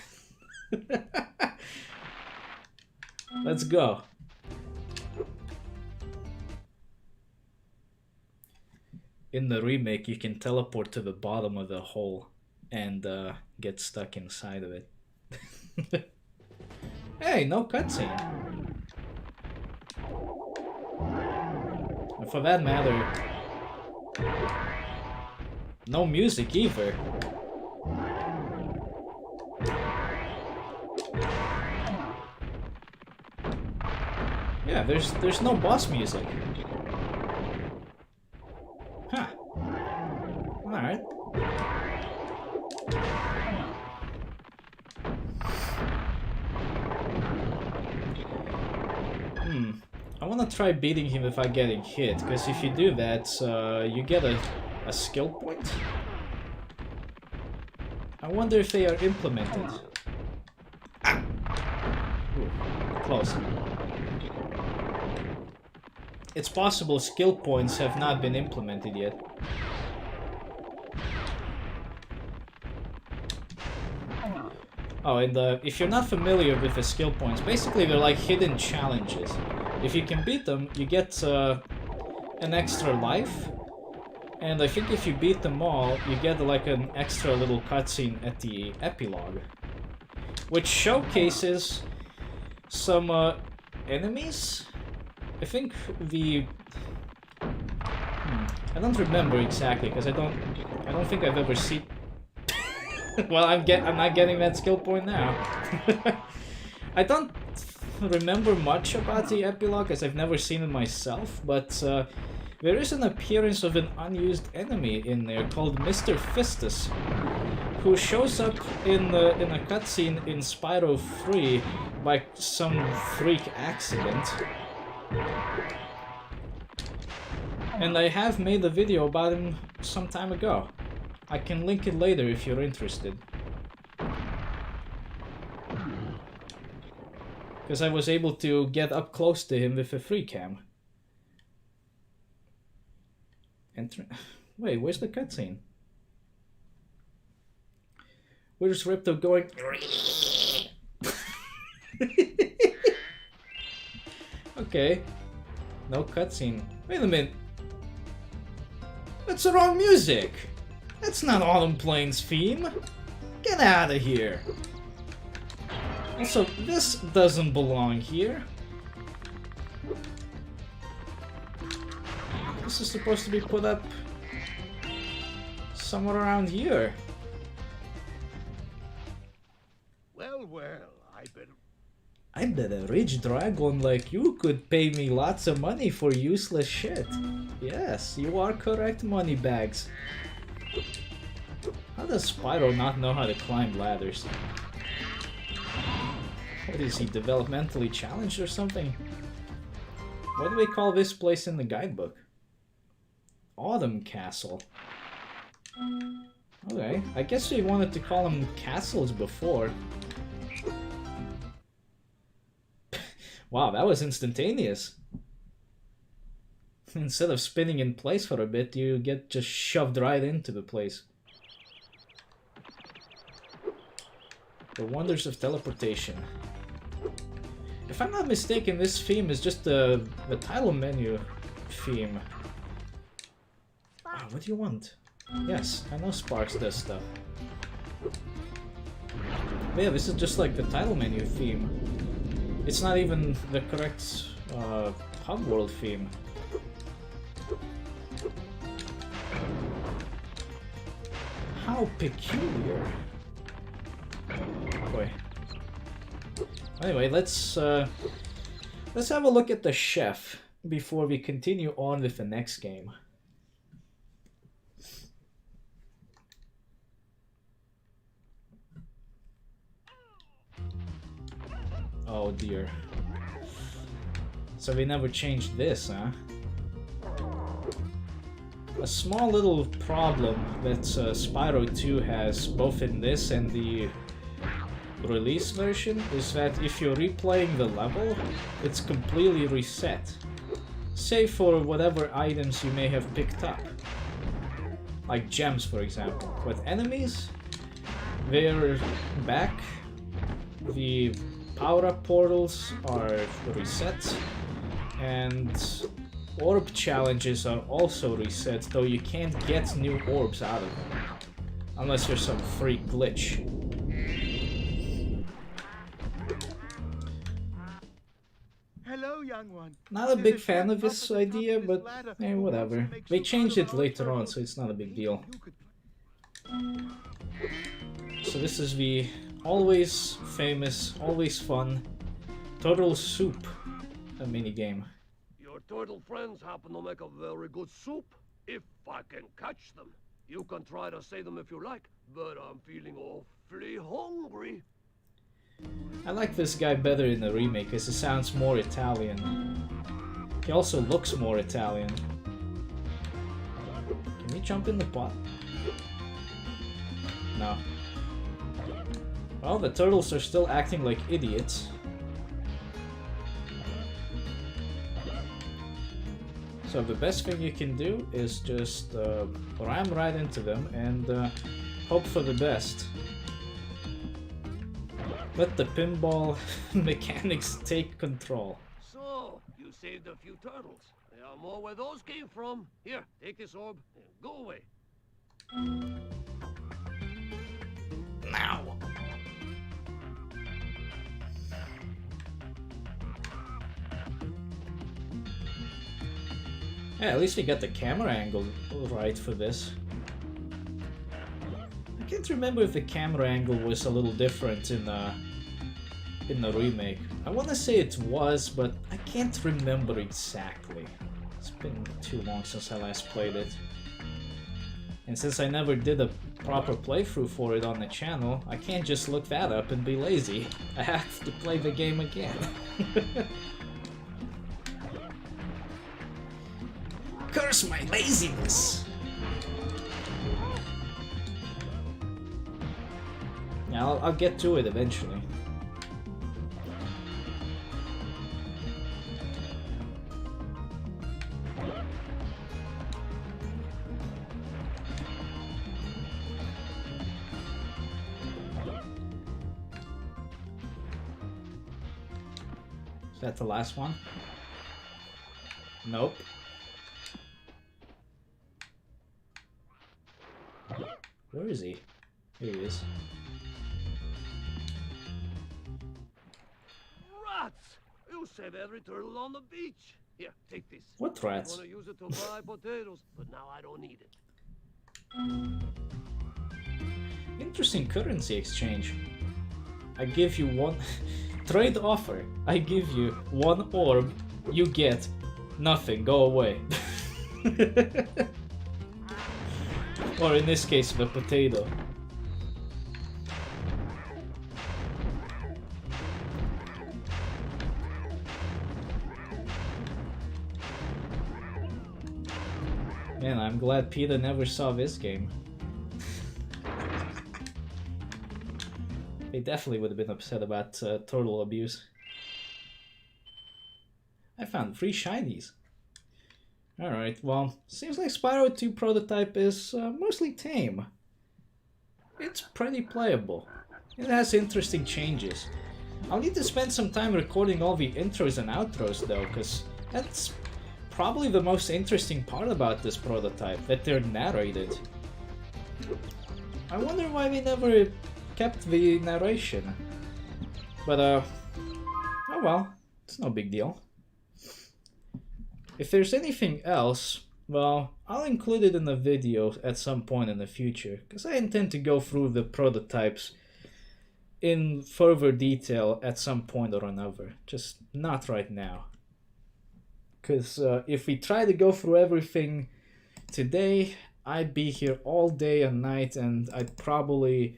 Let's go. In the remake, you can teleport to the bottom of the hole and get stuck inside of it. Hey, no cutscene. And for that matter, no music either. Yeah, there's no boss music. Huh. Alright. I wanna try beating him without getting hit, because if you do that, you get a skill point. I wonder if they are implemented. Ah! Ooh, close. It's possible skill points have not been implemented yet. Oh, and if you're not familiar with the skill points, basically they're like hidden challenges. If you can beat them, you get an extra life. And I think if you beat them all, you get like an extra little cutscene at the epilogue. Which showcases some enemies? I think the... I don't remember exactly, because I don't think I've ever seen... Well, I'm not getting that skill point now. I don't remember much about the epilogue, as I've never seen it myself, but there is an appearance of an unused enemy in there called Mr. Fistus, who shows up in a cutscene in Spyro 3 by some freak accident. And I have made a video about him some time ago. I can link it later if you're interested. Because I was able to get up close to him with a free cam. Wait, where's the cutscene? Where's Ripto going? Okay. No cutscene. Wait a minute. That's the wrong music! That's not Autumn Plains theme! Get out of here! Also, this doesn't belong here. This is supposed to be put up somewhere around here. Well, I bet a rich dragon like you could pay me lots of money for useless shit. Yes, you are correct, moneybags. How does Spyro not know how to climb ladders? What is he, developmentally challenged or something? What do we call this place in the guidebook? Autumn Castle. Okay, I guess we wanted to call them castles before. Wow, that was instantaneous. Instead of spinning in place for a bit, you get just shoved right into the place. The wonders of teleportation. If I'm not mistaken, this theme is just the title menu theme. Oh, what do you want? Yes, I know Sparks does stuff. But yeah, this is just like the title menu theme. It's not even the correct hub world theme. How peculiar. Boy. Anyway, let's have a look at the chef before we continue on with the next game. Oh dear. So we never changed this, huh? A small little problem that Spyro 2 has both in this and the release version is that if you're replaying the level, it's completely reset. Save for whatever items you may have picked up. Like gems, for example. With enemies, they're back. The power-up portals are reset. And orb challenges are also reset, though you can't get new orbs out of them. Unless there's some freak glitch. hello, young one. Not a big fan of this idea, but whatever. They changed it later on, so it's not a big deal. So this is the always famous, always fun Turtle Soup minigame. Your turtle friends happen to make a very good soup, if I can catch them. You can try to say them if you like, but I'm feeling awfully hungry. I like this guy better in the remake because he sounds more Italian. He also looks more Italian. Can we jump in the pot? No. Well, the turtles are still acting like idiots. So the best thing you can do is just ram right into them and hope for the best. Let the pinball mechanics take control. So, you saved a few turtles. There are more where those came from. Here, take this orb and go away. Now. Yeah, at least we got the camera angle right for this. I can't remember if the camera angle was a little different in the remake. I want to say it was, but I can't remember exactly. It's been too long since I last played it. And since I never did a proper playthrough for it on the channel. I can't just look that up and be lazy. I have to play the game again. Curse my laziness! Yeah, I'll get to it eventually. Is that the last one? Nope. Where is he? Here he is. Rats! You said every turtle on the beach. Here, take this. What rats? I want to use it to buy potatoes, but now I don't need it. Interesting currency exchange. I give you one... Trade offer. I give you 1 orb, you get nothing, go away. Or in this case, the potato. Man, I'm glad Peter never saw this game. They definitely would have been upset about turtle abuse. I found 3 shinies. Alright, well, seems like Spyro 2 prototype is mostly tame. It's pretty playable. It has interesting changes. I'll need to spend some time recording all the intros and outros though, because that's probably the most interesting part about this prototype, that they're narrated. I wonder why we never kept the narration. But oh well, it's no big deal. If there's anything else, well, I'll include it in the video at some point in the future, because I intend to go through the prototypes in further detail at some point or another, just not right now. Because if we try to go through everything today, I'd be here all day and night, and I'd probably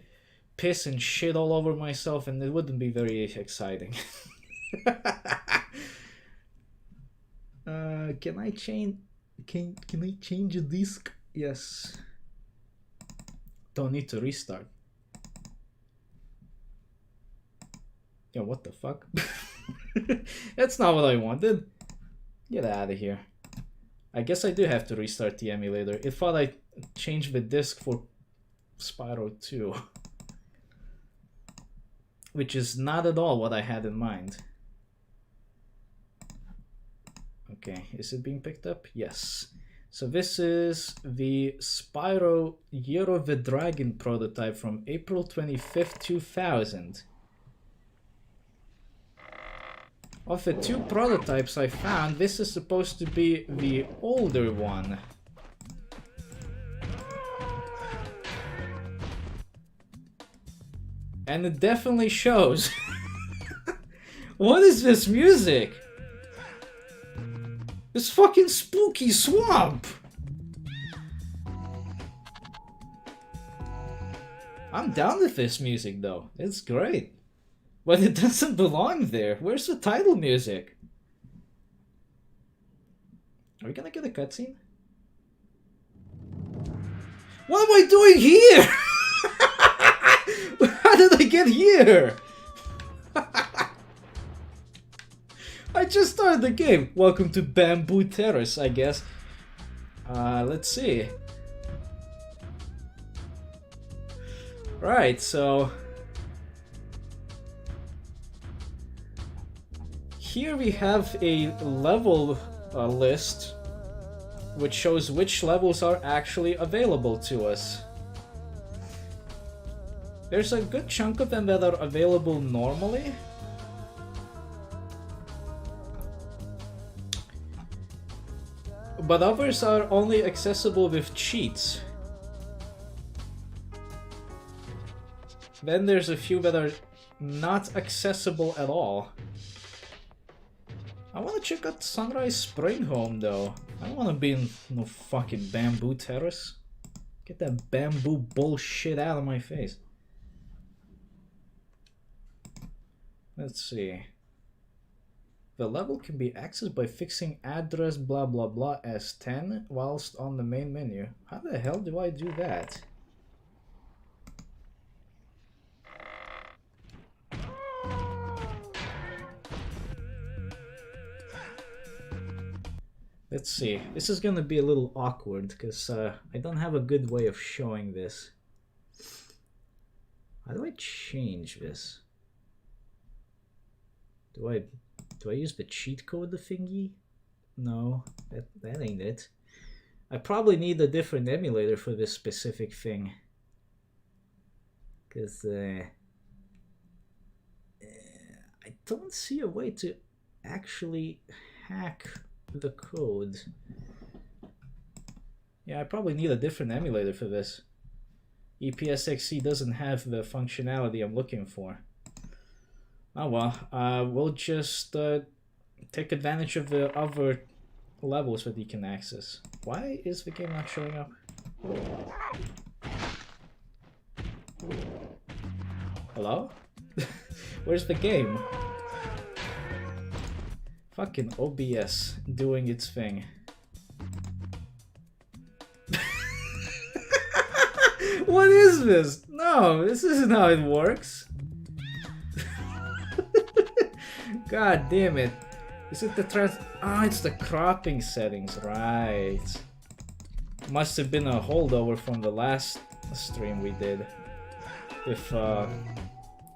piss and shit all over myself, and it wouldn't be very exciting. Can I change? Can I change a disc? Yes. Don't need to restart. Yeah, what the fuck? That's not what I wanted. Get out of here. I guess I do have to restart the emulator. It thought I changed the disc for Spyro 2. Which is not at all what I had in mind. Okay, is it being picked up? Yes. So this is the Spyro Year of the Dragon prototype from April 25th, 2000. Of the 2 prototypes I found, this is supposed to be the older one. And it definitely shows. What is this music? This fucking spooky swamp! I'm down with this music though, it's great. But it doesn't belong there. Where's the title music? Are we gonna get a cutscene? What am I doing here? How did I get here? I just started the game. Welcome to Bamboo Terrace, I guess. Let's see. Right, so... here we have a level list, which shows which levels are actually available to us. There's a good chunk of them that are available normally. But others are only accessible with cheats. Then there's a few that are not accessible at all. I wanna check out Sunrise Spring Home though. I don't wanna be in no fucking Bamboo Terrace. Get that bamboo bullshit out of my face. Let's see. The level can be accessed by fixing address blah blah blah S10 whilst on the main menu. How the hell do I do that? Let's see. This is gonna be a little awkward because I don't have a good way of showing this. How do I change this? Do I use the cheat code thingy? No, that ain't it. I probably need a different emulator for this specific thing. Because I don't see a way to actually hack the code. Yeah, I probably need a different emulator for this. EPSXC doesn't have the functionality I'm looking for. Oh well, we'll just take advantage of the other levels that you can access. Why is the game not showing up? Hello? Where's the game? Fucking OBS doing its thing. What is this? No, this isn't how it works. God damn it. Is it the Ah, it's the cropping settings, right. Must have been a holdover from the last stream we did. With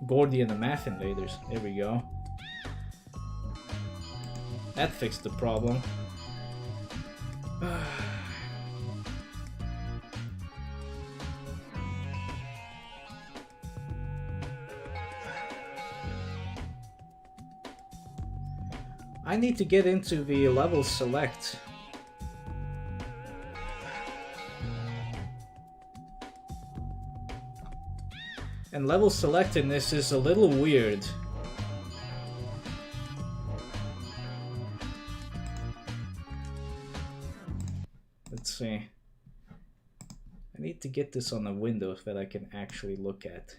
Gordy and the Math Invaders. There we go. That fixed the problem. I need to get into the level select. And level select in this is a little weird. Let's see. I need to get this on a window that I can actually look at.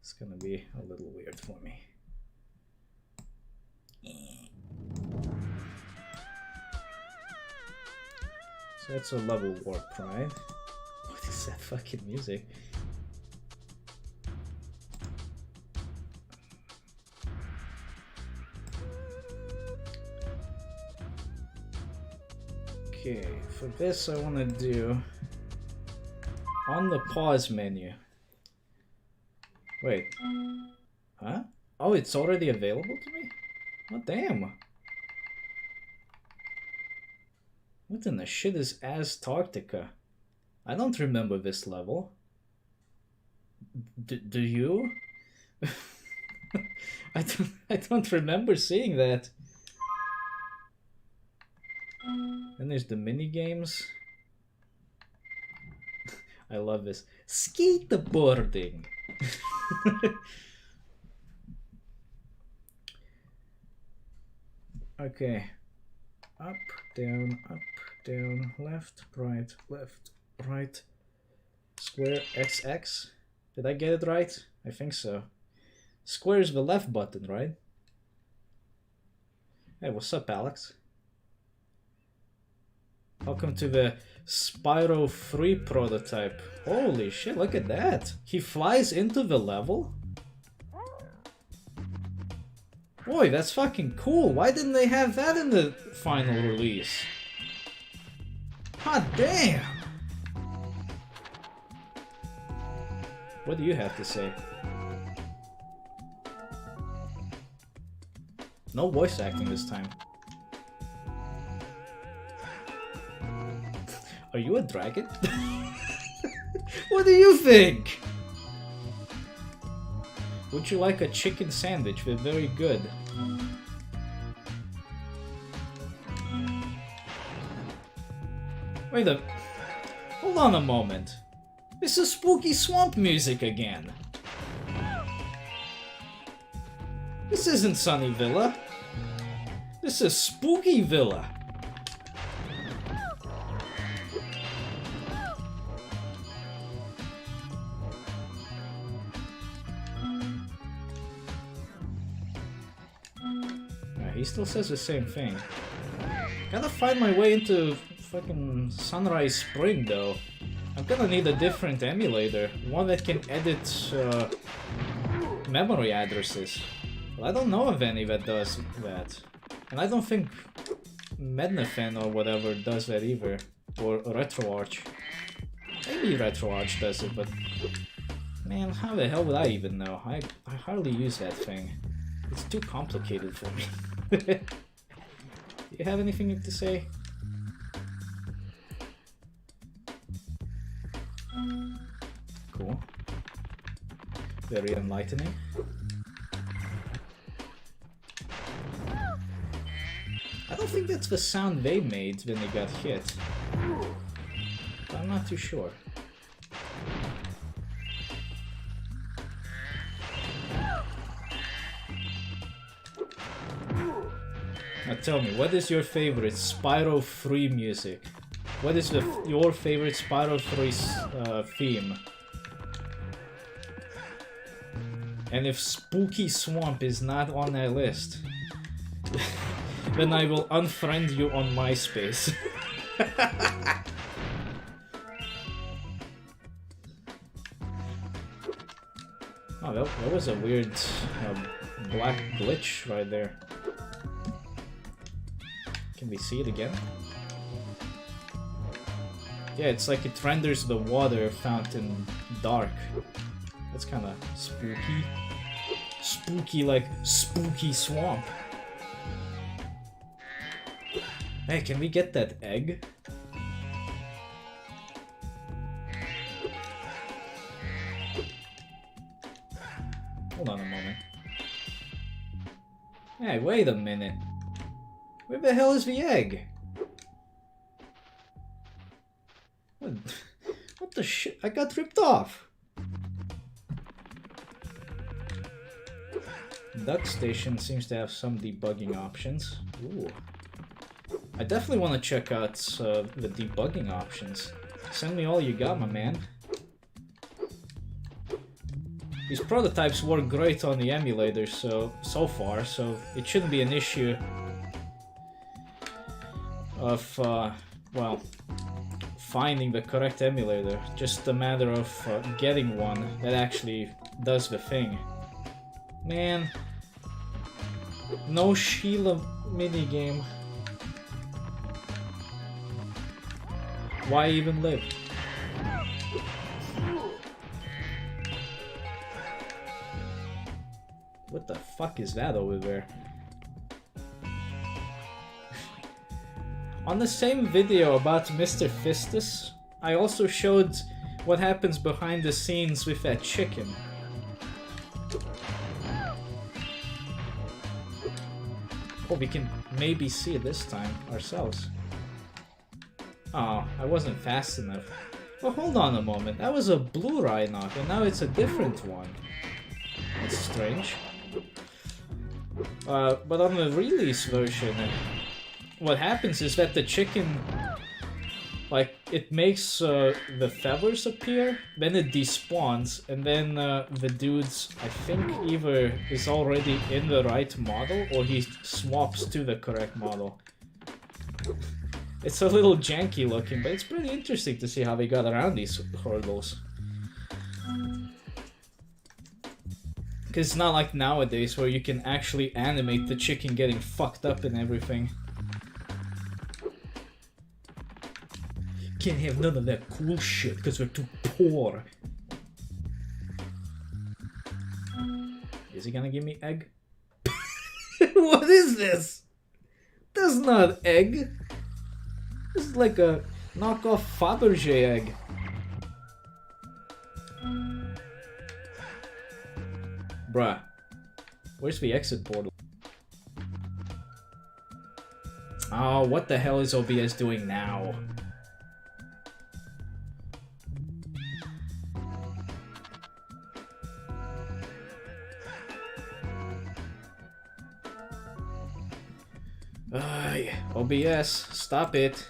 It's gonna be a little weird for me. So that's a level warp, right? What is that fucking music? Okay, for this I want to do on the pause menu. Wait. Huh? Oh, it's already available to me? Oh, damn. What in the shit is Aztarctica? I don't remember this level. Do you? I don't remember seeing that. Then there's the mini games. I love this. Skateboarding. Okay. Up, down, left, right. Square, XX. Did I get it right? I think so. Square is the left button, right? Hey, what's up, Alex? Welcome to the Spyro 3 prototype. Holy shit, look at that. He flies into the level? Boy, that's fucking cool. Why didn't they have that in the final release? Hot damn! What do you have to say? No voice acting this time. Are you a dragon? What do you think? Would you like a chicken sandwich? They're very good. Wait a... Hold on a moment. This is spooky swamp music again. This isn't Sunny Villa. This is Spooky Villa. he still says the same thing. Gotta find my way into fucking Sunrise Spring though. I'm gonna need a different emulator, one that can edit memory addresses. Well, I don't know of any that does that. And I don't think Mednafen or whatever does that either. Or RetroArch. Maybe RetroArch does it, but... Man, how the hell would I even know? I hardly use that thing. It's too complicated for me. Do you have anything to say? Cool. Very enlightening. I don't think that's the sound they made when they got hit. But I'm not too sure. Now tell me, what is your favorite Spyro 3 music? What is your favorite Spyro 3 theme? And if Spooky Swamp is not on that list, then I will unfriend you on MySpace. Oh, that was a weird black glitch right there. Can we see it again? Yeah, it's like it renders the water fountain dark. That's kind of spooky. Spooky like Spooky Swamp. Hey, can we get that egg? Hold on a moment. Hey, wait a minute. Where the hell is the egg? What the shit? I got ripped off. Duck Station seems to have some debugging options. Ooh. I definitely want to check out the debugging options. Send me all you got, my man. These prototypes work great on the emulator so far, so it shouldn't be an issue of, well, finding the correct emulator. Just a matter of getting one that actually does the thing. Man, no Sheila minigame. Why even live? What the fuck is that over there? On the same video about Mr. Fistus, I also showed what happens behind the scenes with that chicken. Oh, we can maybe see it this time ourselves. Oh, I wasn't fast enough. Well, hold on a moment. That was a blue Rhinoc, and now it's a different one. That's strange. But on the release version, what happens is that the chicken, like, it makes the feathers appear, then it despawns, and then the dude's, I think, either is already in the right model, or he swaps to the correct model. It's a little janky looking, but it's pretty interesting to see how they got around these hurdles. Because it's not like nowadays where you can actually animate the chicken getting fucked up and everything. Can't have none of that cool shit because we're too poor. Is he gonna give me egg? What is this? That's not egg. This is like a knockoff Fabergé egg. Bruh. Where's the exit portal? Oh, what the hell is OBS doing now? OBS, stop it.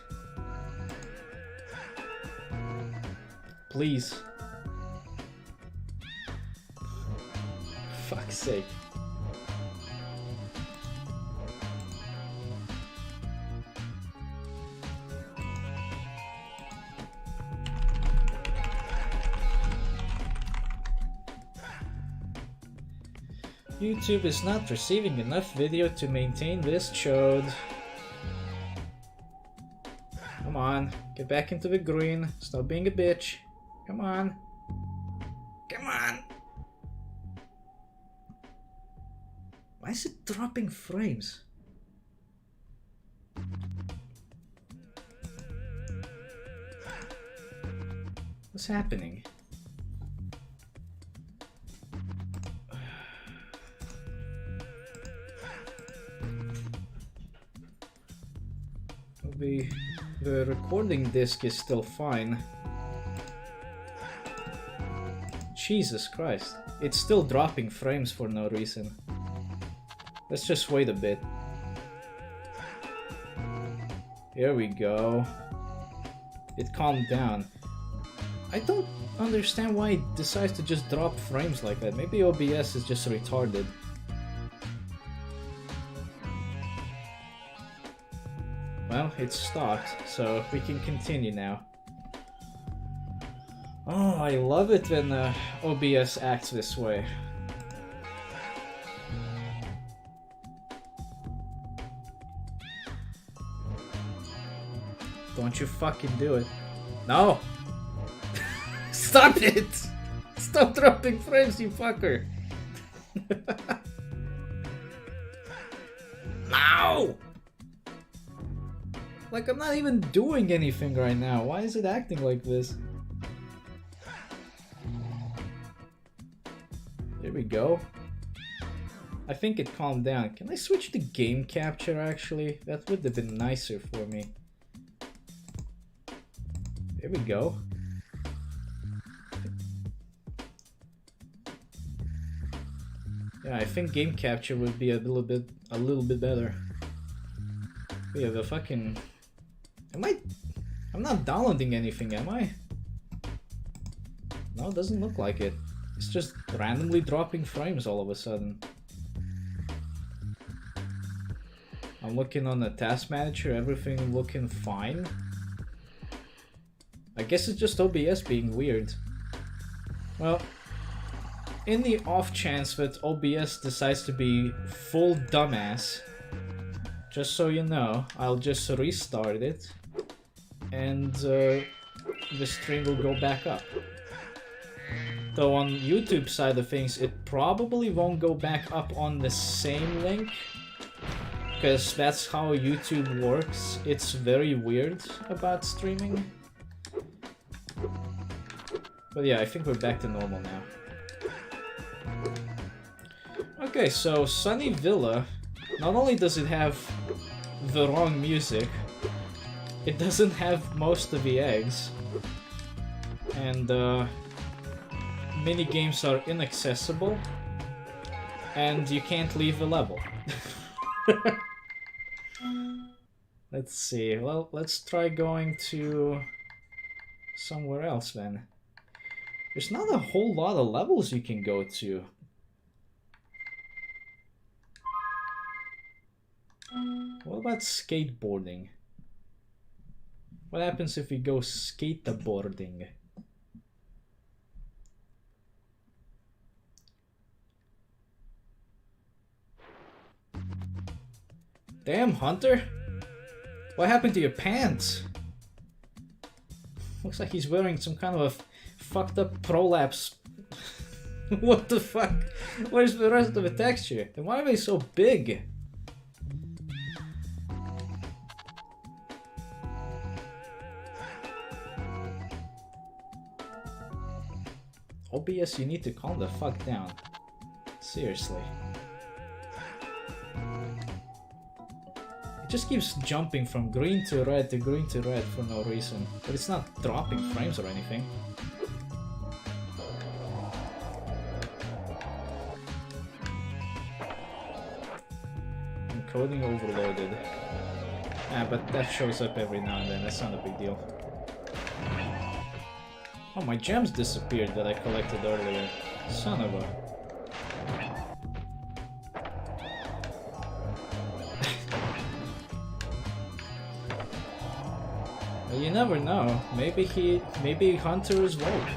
Please. Fuck's sake. YouTube is not receiving enough video to maintain this chode. Come on, get back into the green. Stop being a bitch. Come on. Come on. Why is it dropping frames? What's happening? The recording disc is still fine. Jesus Christ. It's still dropping frames for no reason. Let's just wait a bit. Here we go. It calmed down. I don't understand why it decides to just drop frames like that. Maybe OBS is just retarded. Well, it's stopped, so we can continue now. Oh, I love it when OBS acts this way. Don't you fucking do it. No! Stop it! Stop dropping frames, you fucker! No! Like, I'm not even doing anything right now. Why is it acting like this? There we go. I think it calmed down. Can I switch to game capture, actually? That would have been nicer for me. There we go. Yeah, I think game capture would be a little bit better. We have a fucking... I'm not downloading anything, am I? No, it doesn't look like it. It's just randomly dropping frames all of a sudden. I'm looking on the task manager, everything looking fine. I guess it's just OBS being weird. Well, in the off chance that OBS decides to be full dumbass, just so you know, I'll just restart it and the stream will go back up. Though on YouTube side of things, it probably won't go back up on the same link, because that's how YouTube works. It's very weird about streaming. But yeah, I think we're back to normal now. Okay, so Sunny Villa, not only does it have the wrong music, it doesn't have most of the eggs, and mini games are inaccessible, and you can't leave the level. Let's see, well, let's try going to somewhere else then. There's not a whole lot of levels you can go to. What about skateboarding? What happens if we go skateboarding? Damn, Hunter! What happened to your pants? Looks like he's wearing some kind of a fucked up prolapse. What the fuck? Where's the rest of the texture? And why are they so big? OBS, you need to calm the fuck down. Seriously. It just keeps jumping from green to red for no reason. But it's not dropping frames or anything. Encoding overloaded. Ah, but that shows up every now and then, that's not a big deal. Oh, my gems disappeared that I collected earlier. Son of a... Well, you never know. Maybe Hunter is woke.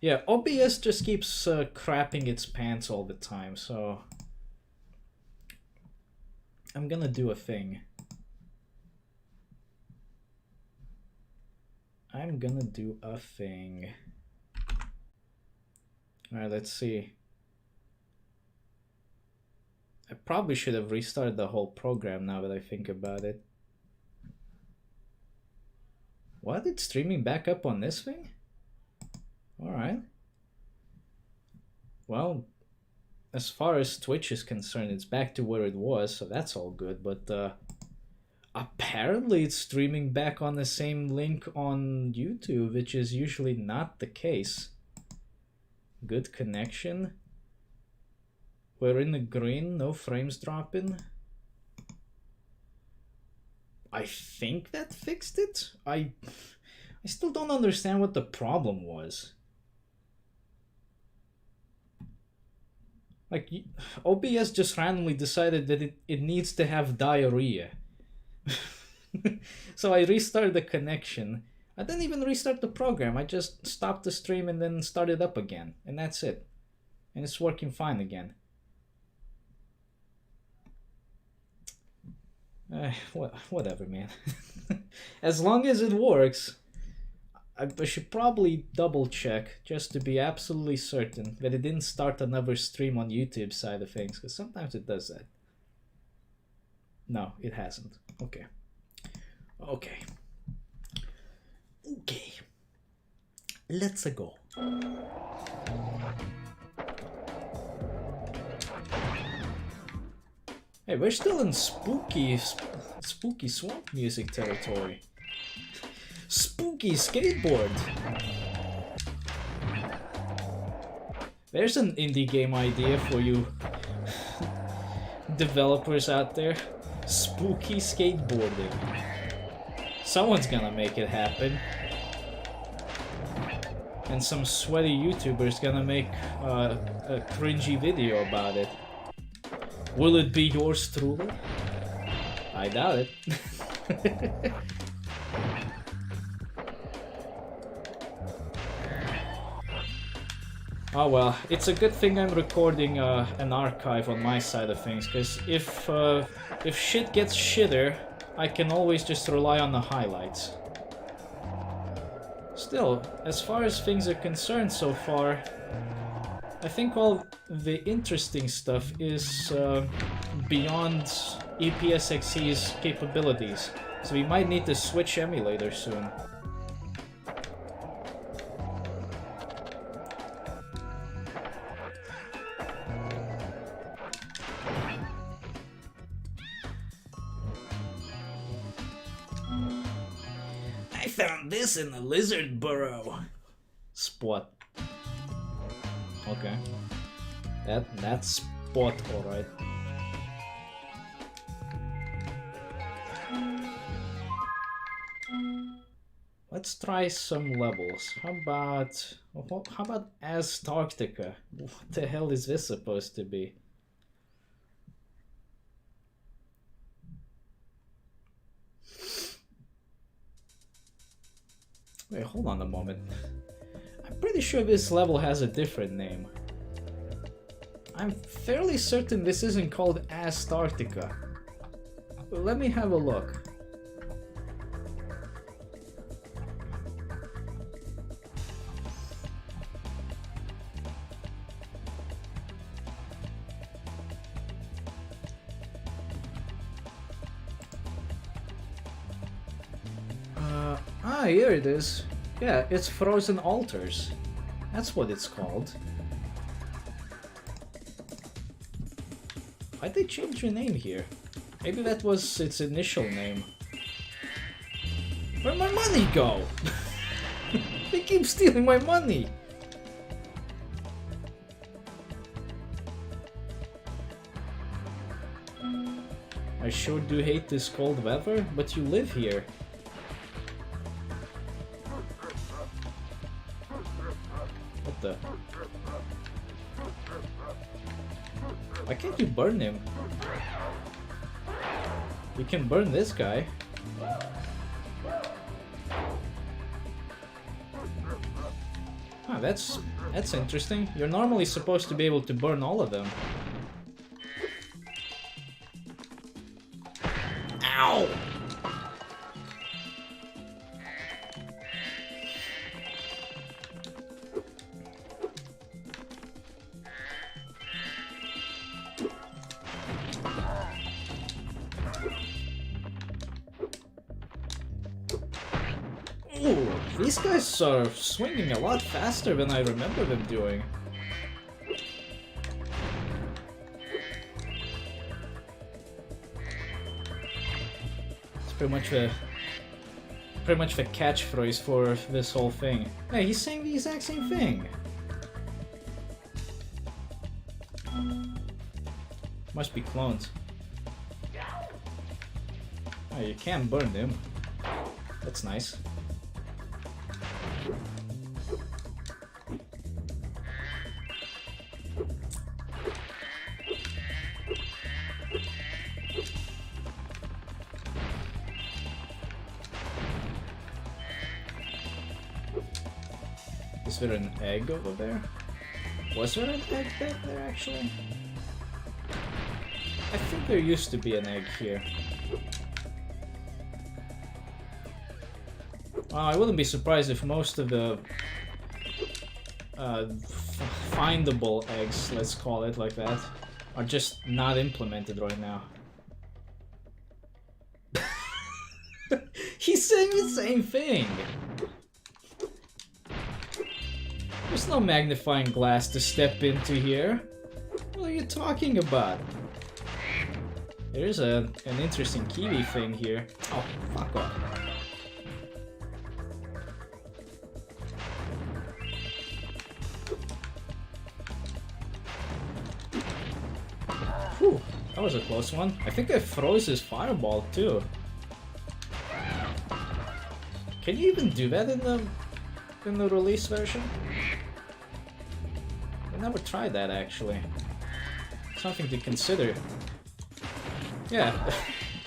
Yeah, OBS just keeps crapping its pants all the time, so I'm gonna do a thing. I'm gonna do a thing. Alright, let's see. I probably should have restarted the whole program now that I think about it. What? It's streaming back up on this thing? Alright. Well, as far as Twitch is concerned, it's back to where it was, so that's all good, but apparently it's streaming back on the same link on YouTube, which is usually not the case. Good connection. We're in the green, no frames dropping. I think that fixed it? I still don't understand what the problem was. Like, OBS just randomly decided that it needs to have diarrhea. So I restarted the connection. I didn't even restart the program. I just stopped the stream and then started up again. And that's it. And it's working fine again. Whatever, man. As long as it works, I should probably double check just to be absolutely certain that it didn't start another stream on YouTube side of things, because sometimes it does that. No, it hasn't. Okay. Okay. Okay. Let's go. Hey, we're still in spooky swamp music territory. Spooky skateboard. There's an indie game idea for you developers out there. Spooky skateboarding. Someone's gonna make it happen. And some sweaty YouTuber's gonna make a cringy video about it. Will it be yours truly? I doubt it. Oh well, it's a good thing I'm recording an archive on my side of things, because if shit gets shitter, I can always just rely on the highlights. Still, as far as things are concerned so far, I think all the interesting stuff is beyond EPSXE's capabilities, so we might need to switch emulator soon. I found this in the lizard burrow. Spot. Okay. That's spot, alright. Let's try some levels. How about Antarctica? What the hell is this supposed to be? Wait, hold on a moment. I'm pretty sure this level has a different name. I'm fairly certain this isn't called Antarctica. Let me have a look. Here it is. Yeah, it's Frozen Altars. That's what it's called. Why'd they change your name here? Maybe that was its initial name. Where'd my money go? They keep stealing my money! I sure do hate this cold weather, but you live here. What the? Why can't you burn him? You can burn this guy. Ah, that's That's interesting. You're normally supposed to be able to burn all of them. Ow! Ooh, these guys are swinging a lot faster than I remember them doing. It's pretty much the catchphrase for this whole thing. Hey, he's saying the exact same thing. Must be clones. Oh, you can't burn them. That's nice. Is there an egg over there? Was there an egg back there, actually? I think there used to be an egg here. I wouldn't be surprised if most of the findable eggs, let's call it like that, are just not implemented right now. He's saying the same thing! There's no magnifying glass to step into here. What are you talking about? There's an interesting kiwi thing here. Oh, fuck off. Whew, that was a close one. I think I froze his fireball too. Can you even do that in the release version? I never tried that actually. Something to consider. Yeah,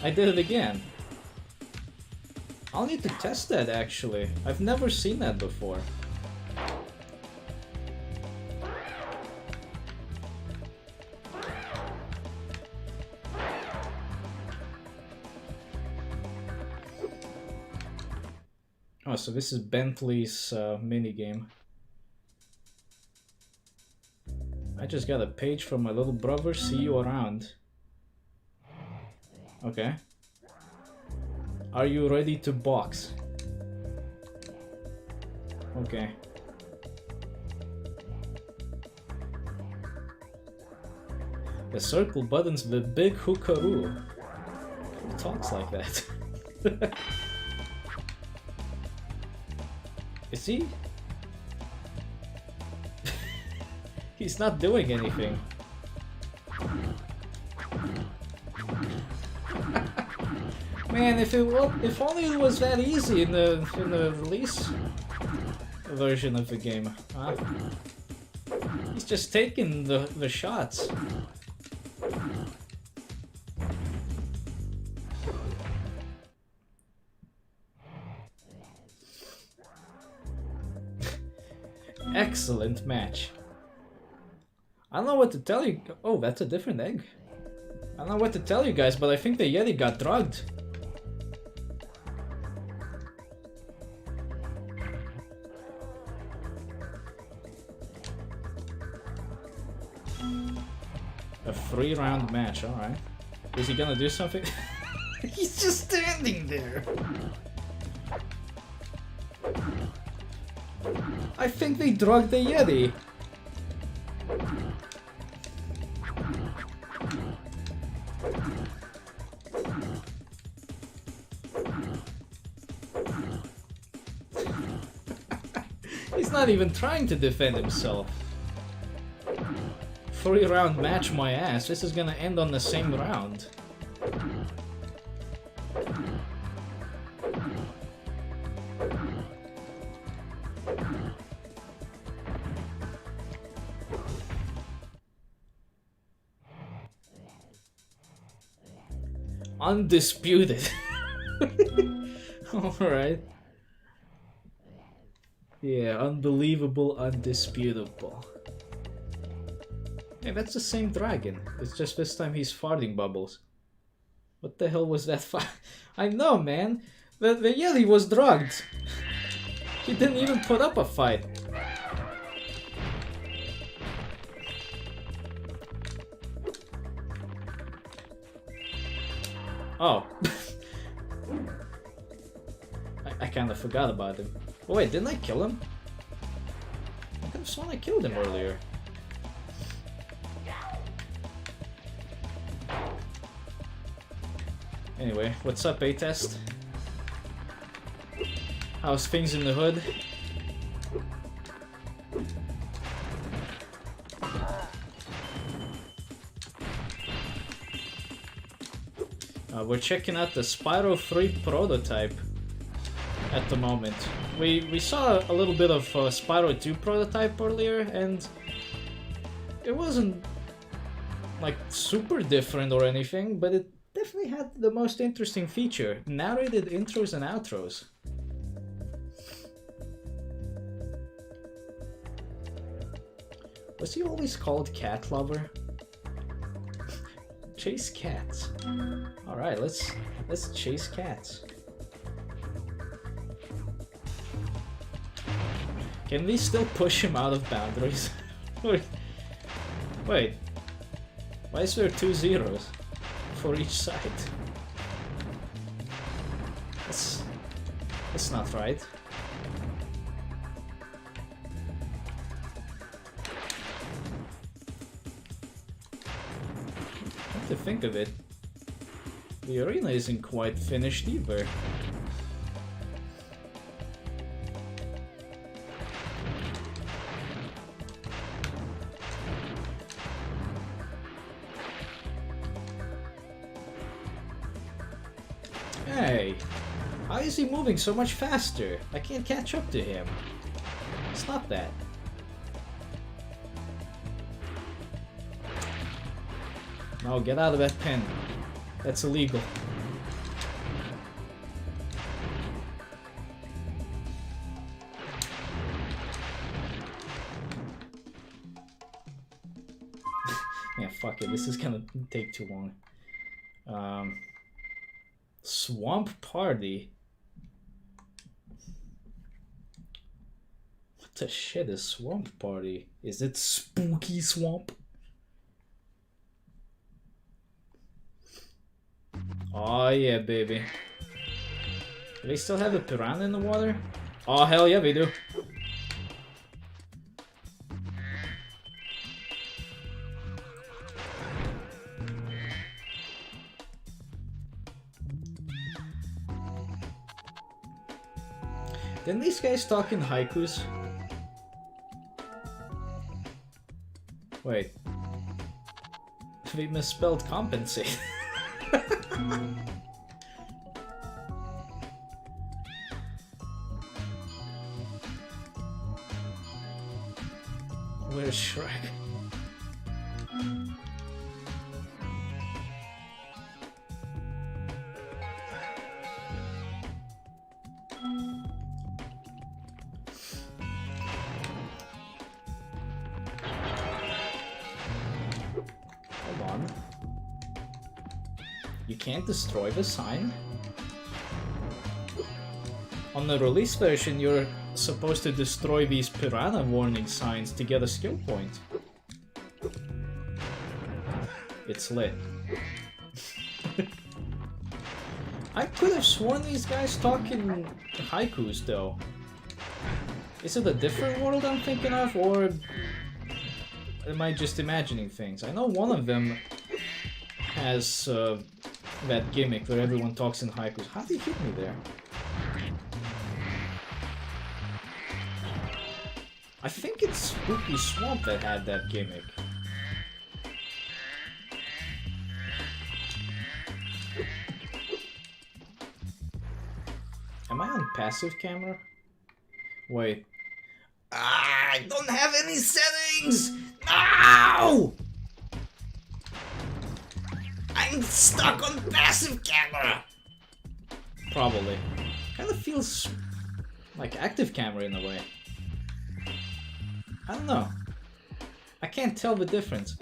I did it again. I'll need to test that actually. I've never seen that before. Oh, so this is Bentley's minigame. I just got a page from my little brother, see you around. Okay. Are you ready to box? Okay. The circle button's the big hookaroo. Who talks like that? Is he? He's not doing anything. Man, if only it was that easy in the release version of the game, huh? He's just taking the shots. Excellent match. I don't know what to tell you. Oh, that's a different egg. I don't know what to tell you guys, but I think the Yeti got drugged. A 3-round match, alright. Is he gonna do something? He's just standing there. I think they drugged the Yeti. He's not even trying to defend himself. 3-round match my ass. This is gonna end on the same round. Undisputed. Alright. Yeah, unbelievable, undisputable. Hey, that's the same dragon. It's just this time he's farting bubbles. What the hell was that fight? I know, man. The Yeti was drugged. He didn't even put up a fight. Oh. I kind of forgot about him. Oh wait, didn't I kill him? I could have sworn I killed him earlier. Anyway, what's up, A-Test? How's things in the hood? We're checking out the Spyro 3 prototype at the moment. We saw a little bit of Spyro 2 prototype earlier, and it wasn't like super different or anything, but it definitely had the most interesting feature: narrated intros and outros. Was he always called Cat Lover? Chase cats. All right, let's chase cats. Can we still push him out of boundaries? Wait, why is there 2 zeros for each side? That's not right. To think of it, the arena isn't quite finished either. Hey, how is he moving so much faster? I can't catch up to him. Stop that. No, get out of that pen. That's illegal. Yeah, fuck it. This is gonna take too long. Swamp Party? What the shit is Swamp Party? Is it Spooky Swamp? Oh yeah, baby. Do they still have a piranha in the water? Oh hell yeah, they do. Didn't these guys talk in haikus? Wait. They misspelled compensate. Where's Shrek? Hold on. You can't destroy the sign? On the release version, you're supposed to destroy these piranha warning signs to get a skill point. It's lit. I could have sworn these guys talk in haikus though. Is it a different world I'm thinking of, or am I just imagining things? I know one of them has that gimmick where everyone talks in haikus. How did he hit me there? I think it's Spooky Swamp that had that gimmick. Am I on passive camera? Wait. I don't have any settings! No! I'm stuck on passive camera! Probably. Kinda feels like active camera in a way. I don't know. I can't tell the difference.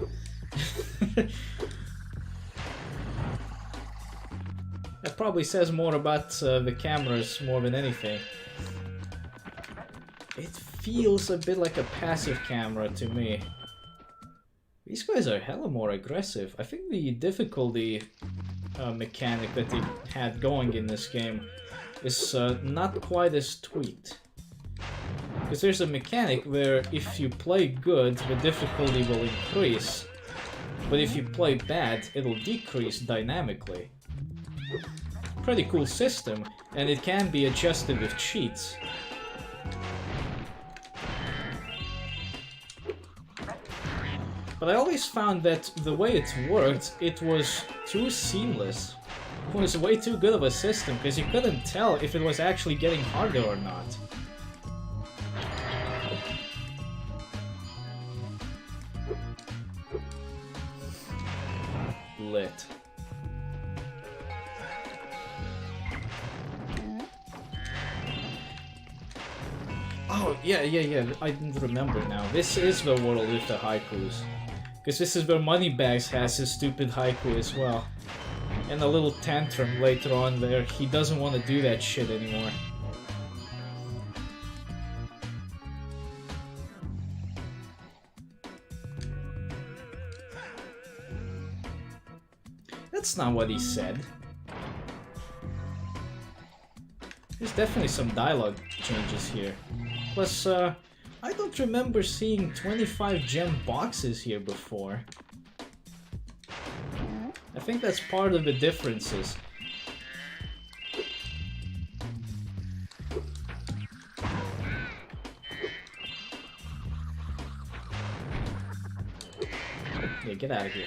That probably says more about the cameras more than anything. It feels a bit like a passive camera to me. These guys are hella more aggressive. I think the difficulty mechanic that they had going in this game is not quite as tweaked. Because there's a mechanic where if you play good, the difficulty will increase. But if you play bad, it'll decrease dynamically. Pretty cool system, and it can be adjusted with cheats. But I always found that the way it worked, it was too seamless. It was way too good of a system, because you couldn't tell if it was actually getting harder or not. Lit. Oh, yeah, I didn't remember now. This is the world with the haikus. Because this is where Moneybags has his stupid haiku as well. And a little tantrum later on there. He doesn't want to do that shit anymore. That's not what he said. There's definitely some dialogue changes here. Plus, I don't remember seeing 25 gem boxes here before. I think that's part of the differences. Yeah, get out of here.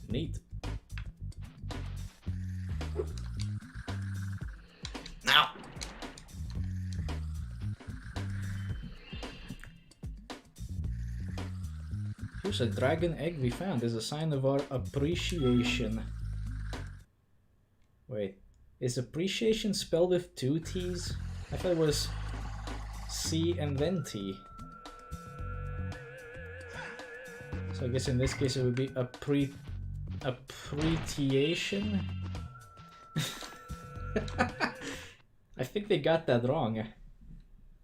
Neat. Now. Here's a dragon egg we found as a sign of our appreciation. Wait, is appreciation spelled with 2 T's? I thought it was C and then T. So I guess in this case it would be appreciation. I think they got that wrong.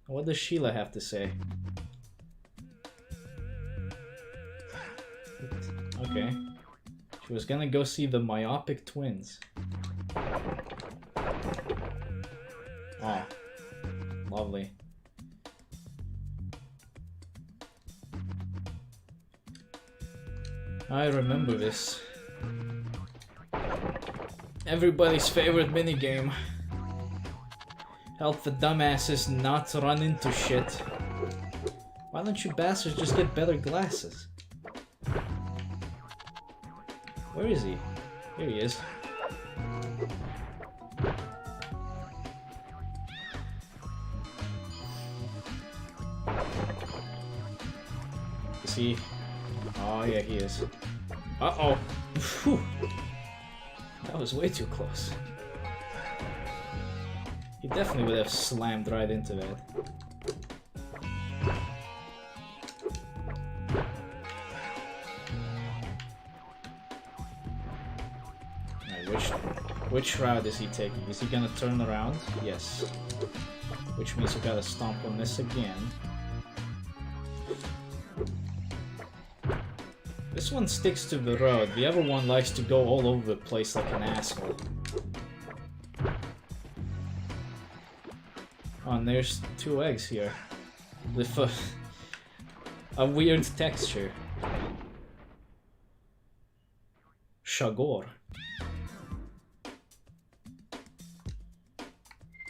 What does Sheila have to say? Okay. She was gonna go see the myopic twins. Oh. Lovely. I remember this. Everybody's favorite minigame. Help the dumbasses not run into shit. Why don't you bastards just get better glasses? Where is he? Here he is. Is he? Oh yeah, he is. Uh-oh! Whew. That was way too close. He definitely would have slammed right into that. Alright, which route is he taking? Is he gonna turn around? Yes. Which means we gotta stomp on this again. This one sticks to the road, the other one likes to go all over the place like an asshole. Oh, and there's 2 eggs here. With a weird texture. Shagor.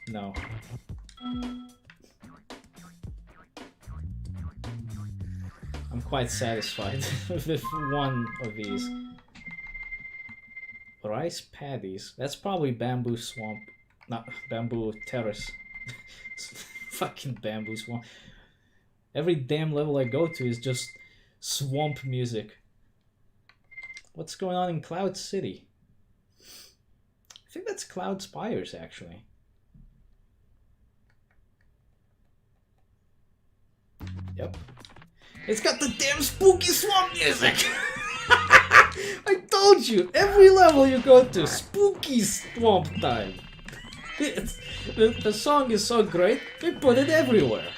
No. I'm quite satisfied with one of these. Rice paddies. That's probably bamboo swamp. Not bamboo terrace. Fucking bamboo swamp. Every damn level I go to is just swamp music. What's going on in Cloud City? I think that's Cloud Spires, actually. Yep. It's got the damn spooky swamp music! I told you, every level you go to, spooky swamp time. The song is so great, they put it everywhere.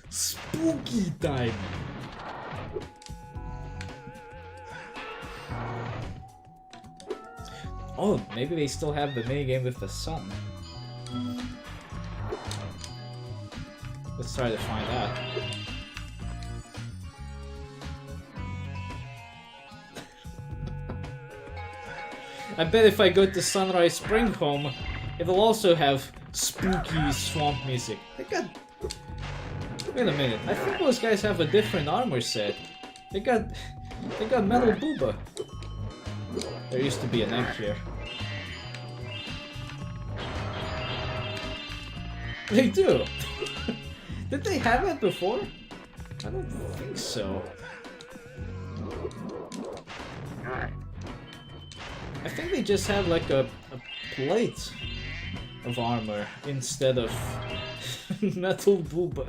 Spooky time. Oh, maybe they still have the minigame with the sun. Let's try to find out. I bet if I go to Sunrise Spring Home, it'll also have spooky swamp music. They got... Wait a minute, I think those guys have a different armor set. They got metal booba. There used to be an egg here. They do! Did they have it before? I don't think so. I think they just had like a plate of armor instead of metal booba.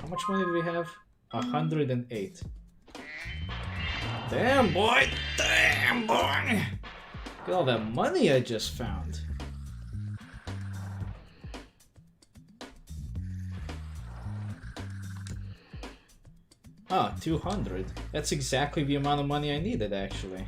How much money do we have? 108. Damn boy! Damn boy! Look at all that money I just found. Ah, 200. That's exactly the amount of money I needed, actually.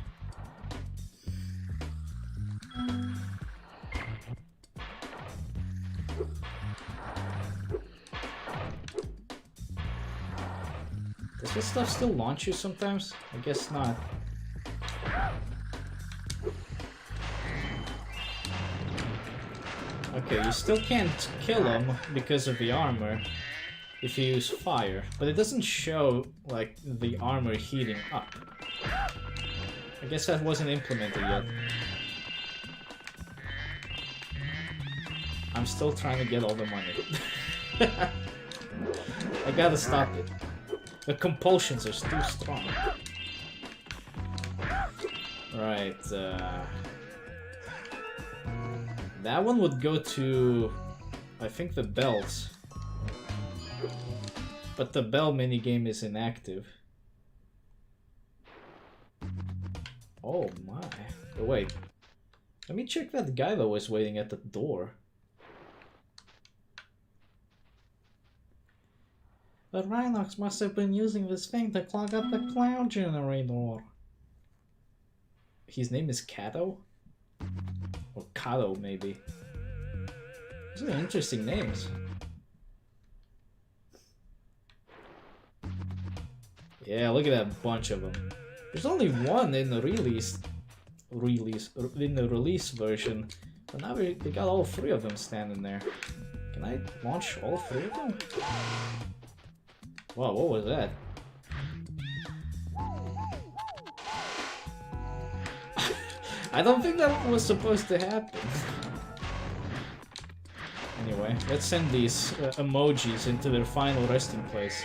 Does this stuff still launch you sometimes? I guess not. Okay, you still can't kill them because of the armor if you use fire, but it doesn't show, like, the armor heating up. I guess that wasn't implemented yet. I'm still trying to get all the money. I gotta stop it. The compulsions are too strong. Right, that one would go to, I think, the bells. But the bell minigame is inactive. Oh my. Oh, wait. Let me check that guy that was waiting at the door. The Rhinox must have been using this thing to clog up the cloud generator. His name is Kato? Or Kato, maybe. Those are interesting names. Yeah, look at that bunch of them. There's only one in the release version, but now we got all three of them standing there. Can I launch all three of them? Wow, what was that? I don't think that was supposed to happen. Anyway, let's send these emojis into their final resting place.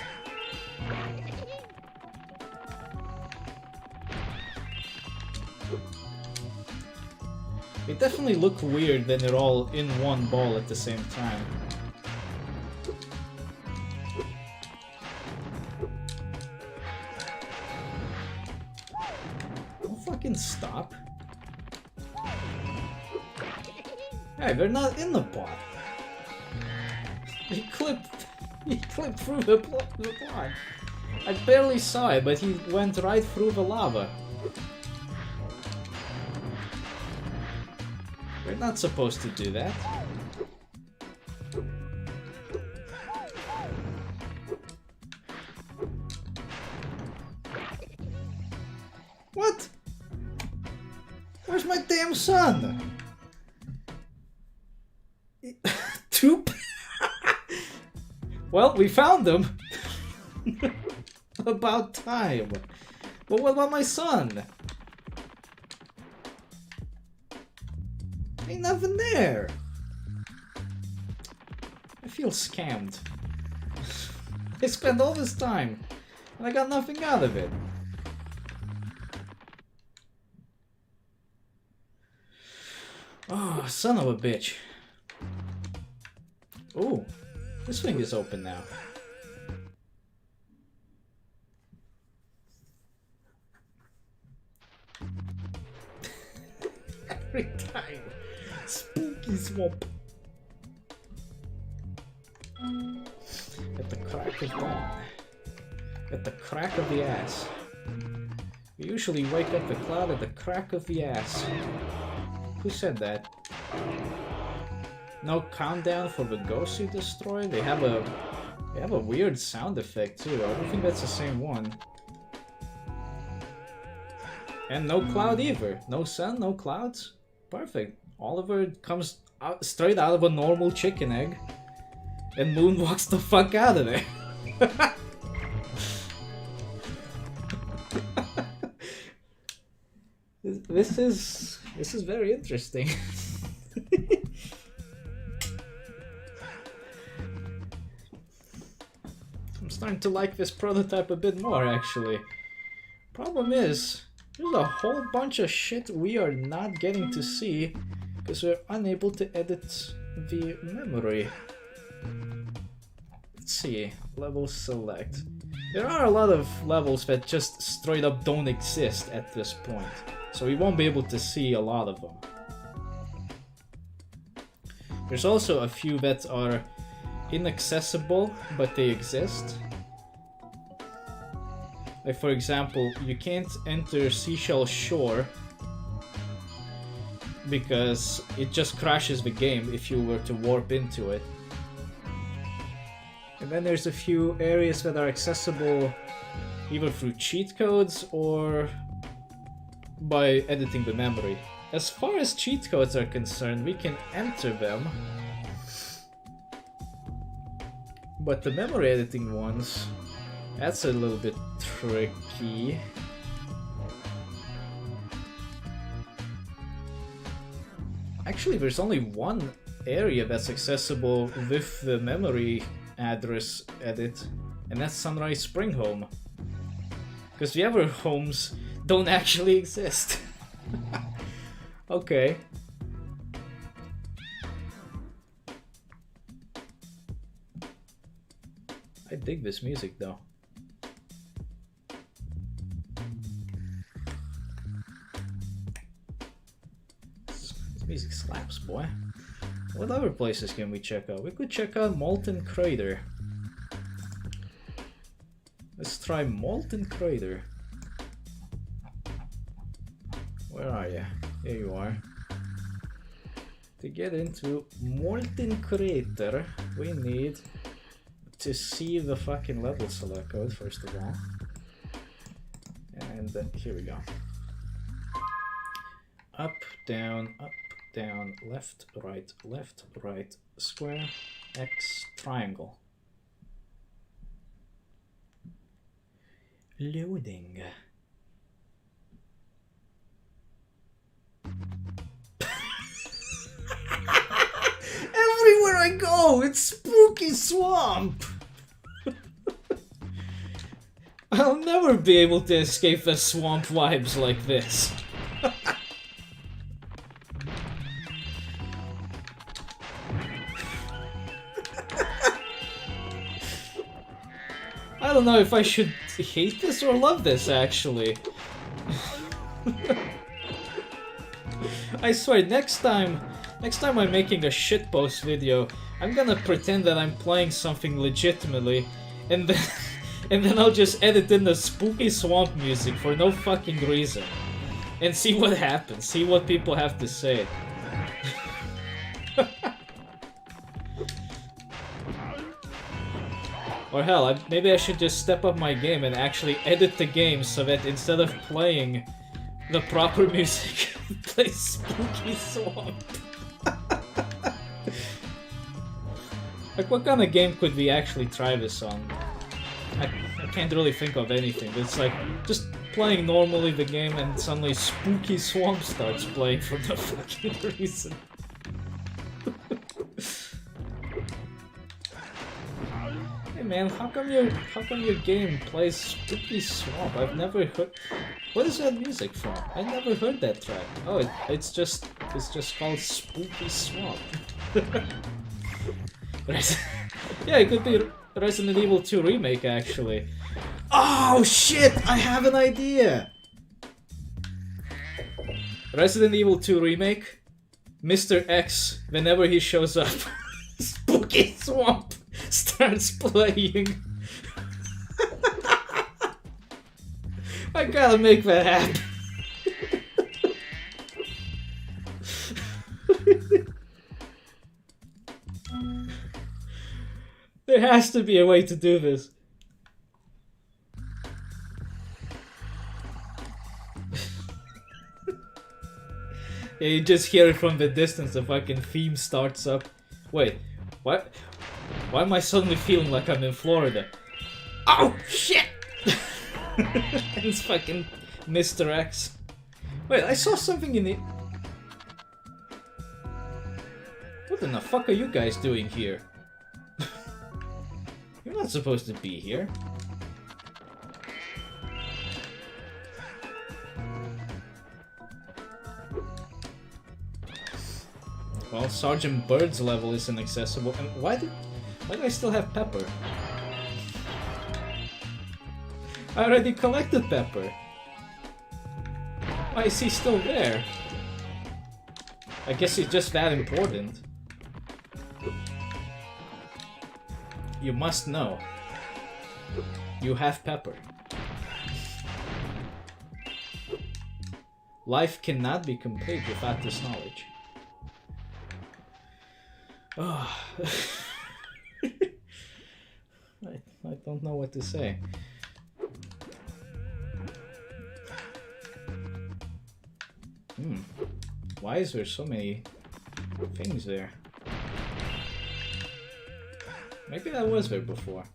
They definitely look weird when they're all in one ball at the same time. Don't fucking stop. Hey, they're not in the pot. He clipped through the pot. I barely saw it, but he went right through the lava. We're not supposed to do that. What? Where's my damn son? Toop. Well, we found him. About time. But what about my son? Ain't nothing there. I feel scammed. I spent all this time, and I got nothing out of it. Oh, son of a bitch. Oh, this thing is open now. Every time. Spooky swamp. At the crack of dawn. At the crack of the ass. We usually wake up the cloud at the crack of the ass. Who said that? No countdown for the ghosts you destroy? They have a weird sound effect too. I don't think that's the same one. And no cloud either. No sun, no clouds. Perfect. Oliver comes out straight out of a normal chicken egg. And moonwalks the fuck out of there. This is very interesting. I'm starting to like this prototype a bit more, actually. Problem is, there's a whole bunch of shit we are not getting to see because we're unable to edit the memory. Let's see, level select. There are a lot of levels that just straight up don't exist at this point, so we won't be able to see a lot of them. There's also a few that are inaccessible, but they exist. Like for example, you can't enter Seashell Shore because it just crashes the game if you were to warp into it. And then there's a few areas that are accessible either through cheat codes or by editing the memory. As far as cheat codes are concerned, we can enter them, but the memory editing ones, that's a little bit tricky. Actually, there's only one area that's accessible with the memory address edit, and that's Sunrise Spring Home. Because the other homes don't actually exist. Okay. I dig this music though. This music slaps, boy. What other places can we check out? We could check out Molten Crater. Let's try Molten Crater. Where are you? Here you are. To get into Molten Crater, we need to see the fucking level select code first of all. And here we go. Up, down, left, right, square, X, triangle. Loading. Everywhere I go, it's spooky swamp. I'll never be able to escape the swamp vibes like this. I don't know if I should hate this or love this, actually. I swear, next time I'm making a shitpost video, I'm gonna pretend that I'm playing something legitimately, and then I'll just edit in the spooky swamp music for no fucking reason, and see what happens, see what people have to say. Or hell, maybe I should just step up my game and actually edit the game so that instead of playing the proper music, play spooky swamp. Like, what kind of game could we actually try this on? I can't really think of anything. It's like just playing normally the game and suddenly spooky swamp starts playing for no fucking reason. man, how come your game plays Spooky Swamp? I've never heard. What is that music from? I never heard that track. Oh, it's just called Spooky Swamp. Yeah, it could be Resident Evil 2 remake actually. Oh shit! I have an idea. Resident Evil 2 remake. Mr. X, whenever he shows up, Spooky Swamp starts playing. I gotta make that happen. There has to be a way to do this. Yeah, you just hear it from the distance, the fucking theme starts up. Wait, what? Why am I suddenly feeling like I'm in Florida? Oh, shit! It's fucking Mr. X. Wait, I saw something in the... What in the fuck are you guys doing here? You're not supposed to be here. Well, Sergeant Bird's level is inaccessible, and why do I still have Pepper? I already collected Pepper. Why is he still there? I guess he's just that important. You must know. You have Pepper. Life cannot be complete without this knowledge. Oh. I don't know what to say. Why is there so many things there? Maybe that was there before.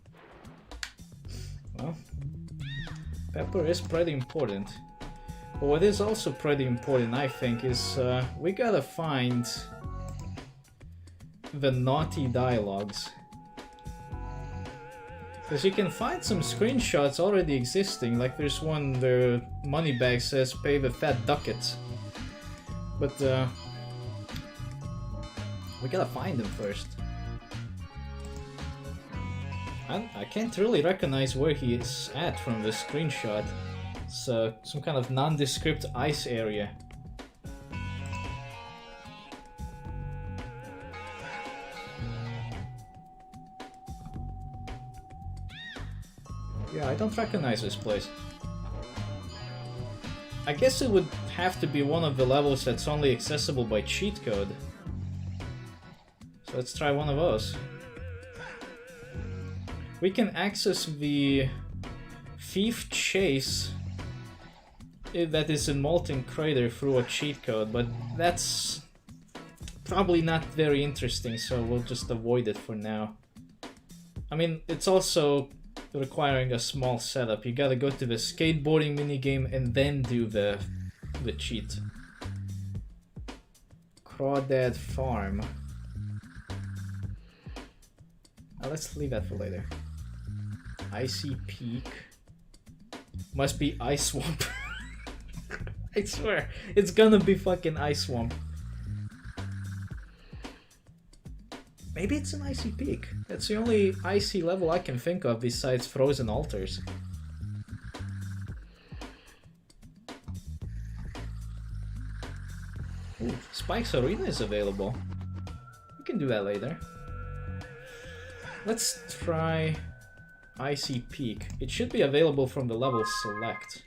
Well, Pepper is pretty important. But what is also pretty important, I think, is we gotta find the naughty dialogues. Because you can find some screenshots already existing, like there's one where Moneybag says pay the fat ducats. But we gotta find them first. I can't really recognize where he is at from the screenshot. It's some kind of nondescript ice area. Yeah, I don't recognize this place. I guess it would have to be one of the levels that's only accessible by cheat code. So let's try one of those. We can access the Thief Chase that is in Molten Crater through a cheat code, but that's probably not very interesting, so we'll just avoid it for now. I mean, it's also requiring a small setup. You gotta go to the skateboarding minigame and then do the cheat. Crawdad Farm. Let's leave that for later. Icy Peak. Must be Ice Swamp. I swear, it's gonna be fucking Ice Swamp. Maybe it's an Icy Peak. That's the only icy level I can think of besides Frozen Altars. Ooh, Spike's Arena is available. We can do that later. Let's try Icy Peak. It should be available from the level select.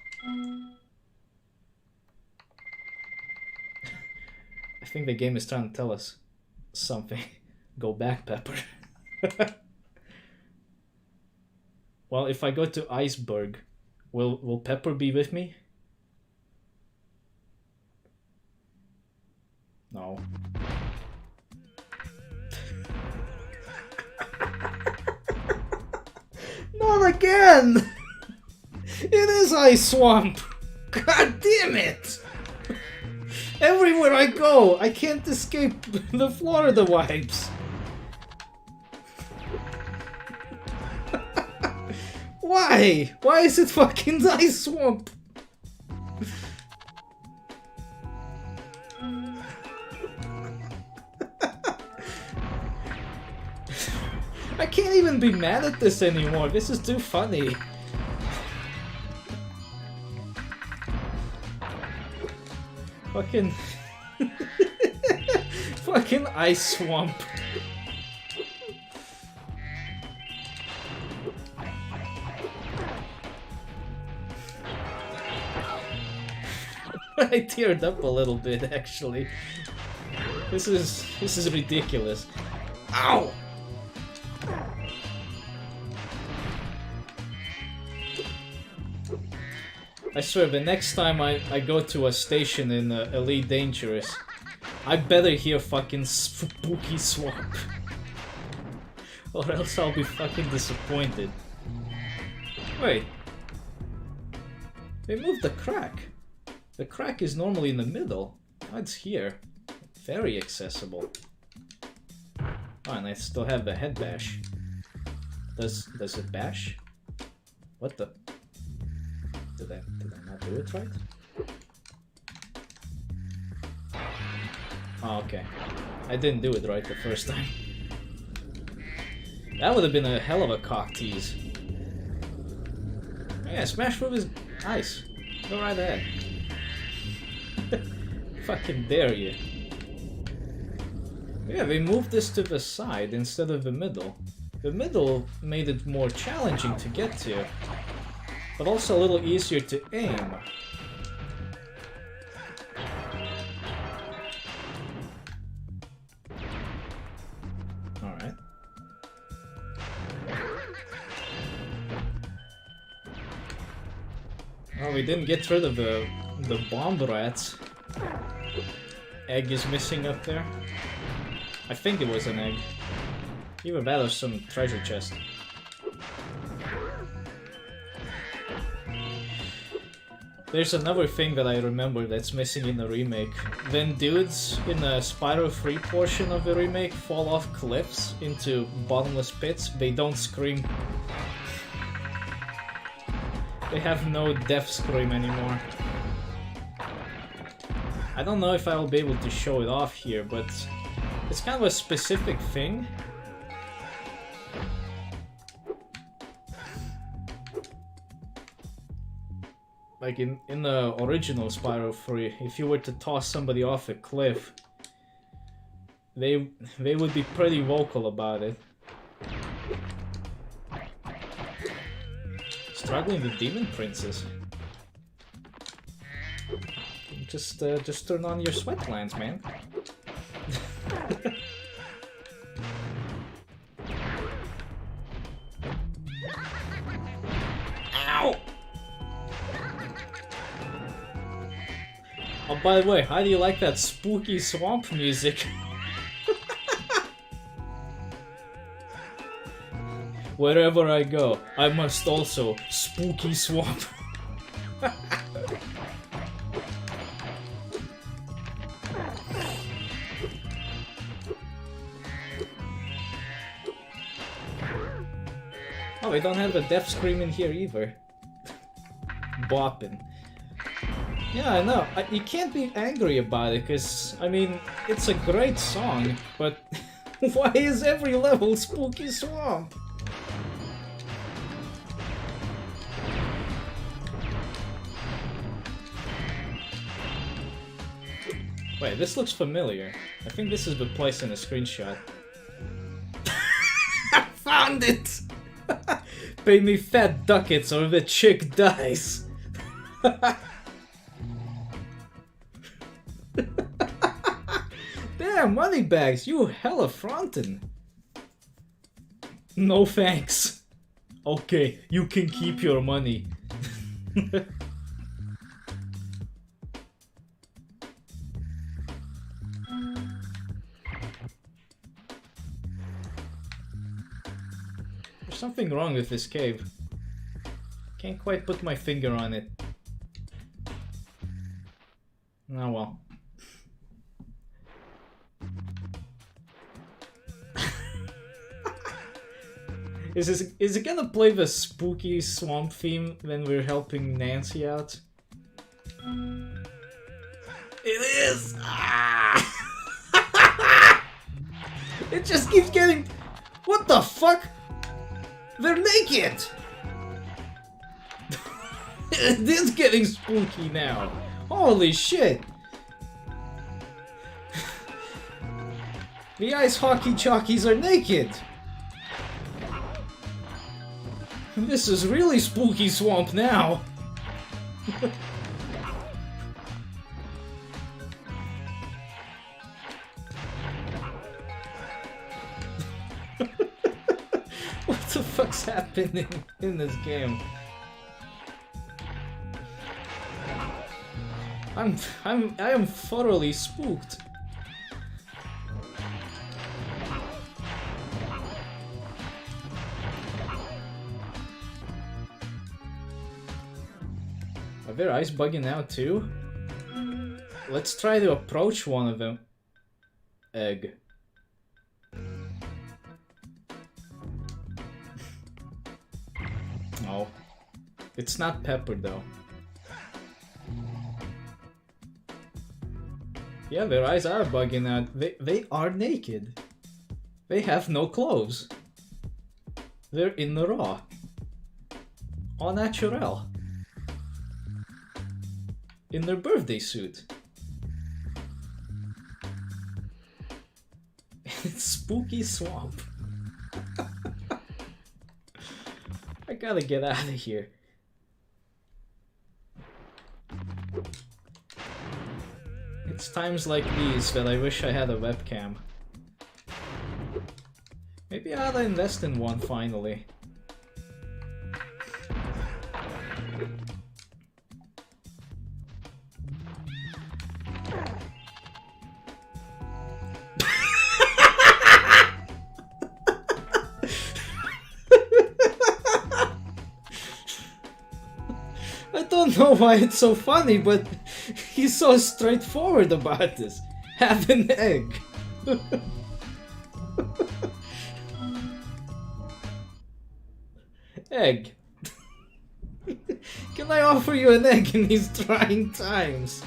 I think the game is trying to tell us something. Go back, Pepper. Well, if I go to Iceberg, will Pepper be with me? No. Not again! It is Ice Swamp! God damn it! Everywhere I go, I can't escape the Florida vibes. Why? Why is it fucking Ice Swamp? I can't even be mad at this anymore. This is too funny. Fucking... fucking Ice Swamp. I teared up a little bit, actually. This is ridiculous. Ow! I swear, the next time I go to a station in Elite Dangerous, I better hear fucking Spooky Swamp. Or else I'll be fucking disappointed. Wait. They moved the crack. The crack is normally in the middle. Now it's here. Very accessible. Oh, and I still have the head bash. Does it bash? What the? Did I not do it right? Oh, okay. I didn't do it right the first time. That would have been a hell of a cock tease. Yeah, smash through is nice. Go right ahead. Fucking dare you. Yeah, they moved this to the side instead of the middle. The middle made it more challenging to get to, but also a little easier to aim. Alright. Oh, we didn't get rid of the bomb rats. Egg is missing up there. I think it was an egg. Either that or some treasure chest. There's another thing that I remember that's missing in the remake. When dudes in the Spyro 3 portion of the remake fall off cliffs into bottomless pits, they don't scream. They have no death scream anymore. I don't know if I will be able to show it off here, but it's kind of a specific thing. Like in the original Spyro 3, if you were to toss somebody off a cliff, they would be pretty vocal about it. Struggling with Demon Princess. Just turn on your sweat glands, man. Ow! Oh, by the way, how do you like that spooky swamp music? Wherever I go, I must also spooky swamp. Oh, we don't have the death scream in here either. Bopping. Yeah, I know. You can't be angry about it, because, I mean, it's a great song, but why is every level Spooky Swamp? Wait, this looks familiar. I think this is the place in a screenshot. I found it! Pay me fat ducats or the chick dies. Damn, moneybags, you hella frontin'. No thanks. Okay, you can keep your money. There's something wrong with this cave. Can't quite put my finger on it. Oh well. Is it gonna play the spooky swamp theme when we're helping Nancy out? It is! Ah! It just keeps getting... What the fuck? They're naked! It is getting spooky now. Holy shit! The ice hockey jockeys are naked! This is really spooky swamp now! What the fuck's happening in this game? I am thoroughly spooked. Are their eyes bugging out too? Let's try to approach one of them. Egg. No. It's not Pepper though. Yeah, their eyes are bugging out. They are naked. They have no clothes. They're in the raw. Au naturel. In their birthday suit. It's spooky swamp. I gotta get out of here. It's times like these that I wish I had a webcam. Maybe I ought to invest in one finally. I don't know why it's so funny, but he's so straightforward about this. Have an egg. Egg. Can I offer you an egg in these trying times?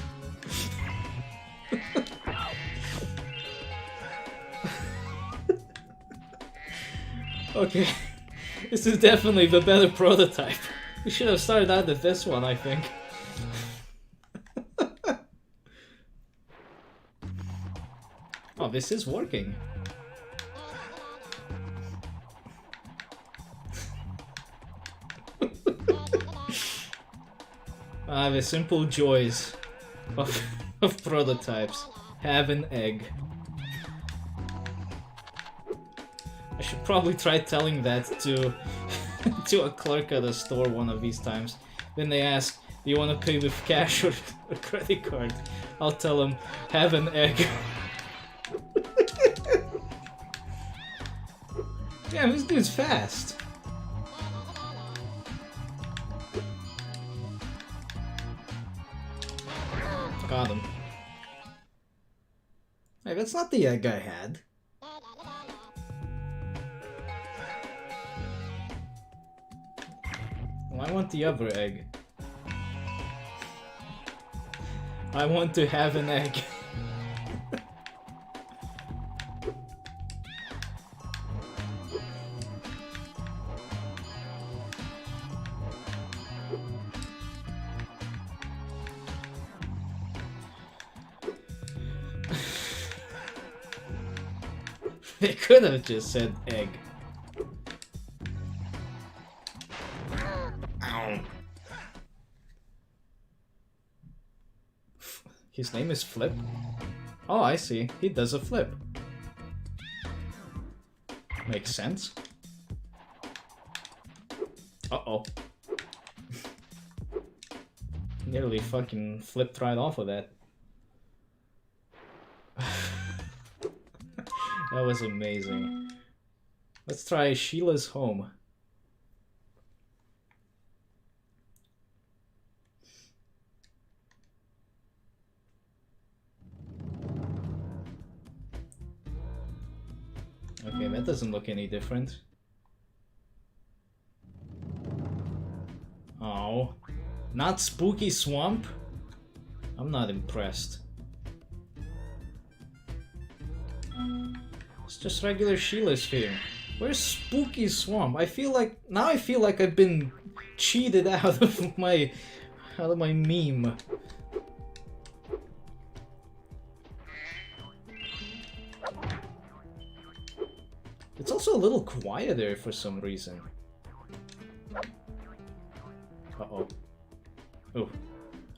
Okay, this is definitely the better prototype. We should have started out with this one, I think. Oh, this is working. The simple joys of prototypes. Have an egg. I should probably try telling that to to a clerk at a store one of these times. Then they ask, do you want to pay with cash or a credit card? I'll tell them, have an egg. Damn, this dude's fast. Got him. Hey, that's not the egg I had. Well, I want the other egg. I want to have an egg. They could have just said egg. Ow. His name is Flip? Oh, I see. He does a flip. Makes sense. Uh-oh. Nearly fucking flipped right off of that. That was amazing. Let's try Sheila's home. Okay, that doesn't look any different. Not Spooky Swamp? I'm not impressed. It's just regular Sheila's theme. Where's Spooky Swamp? I feel like I've been cheated out of my meme. It's also a little quieter for some reason. Uh-oh. Oh,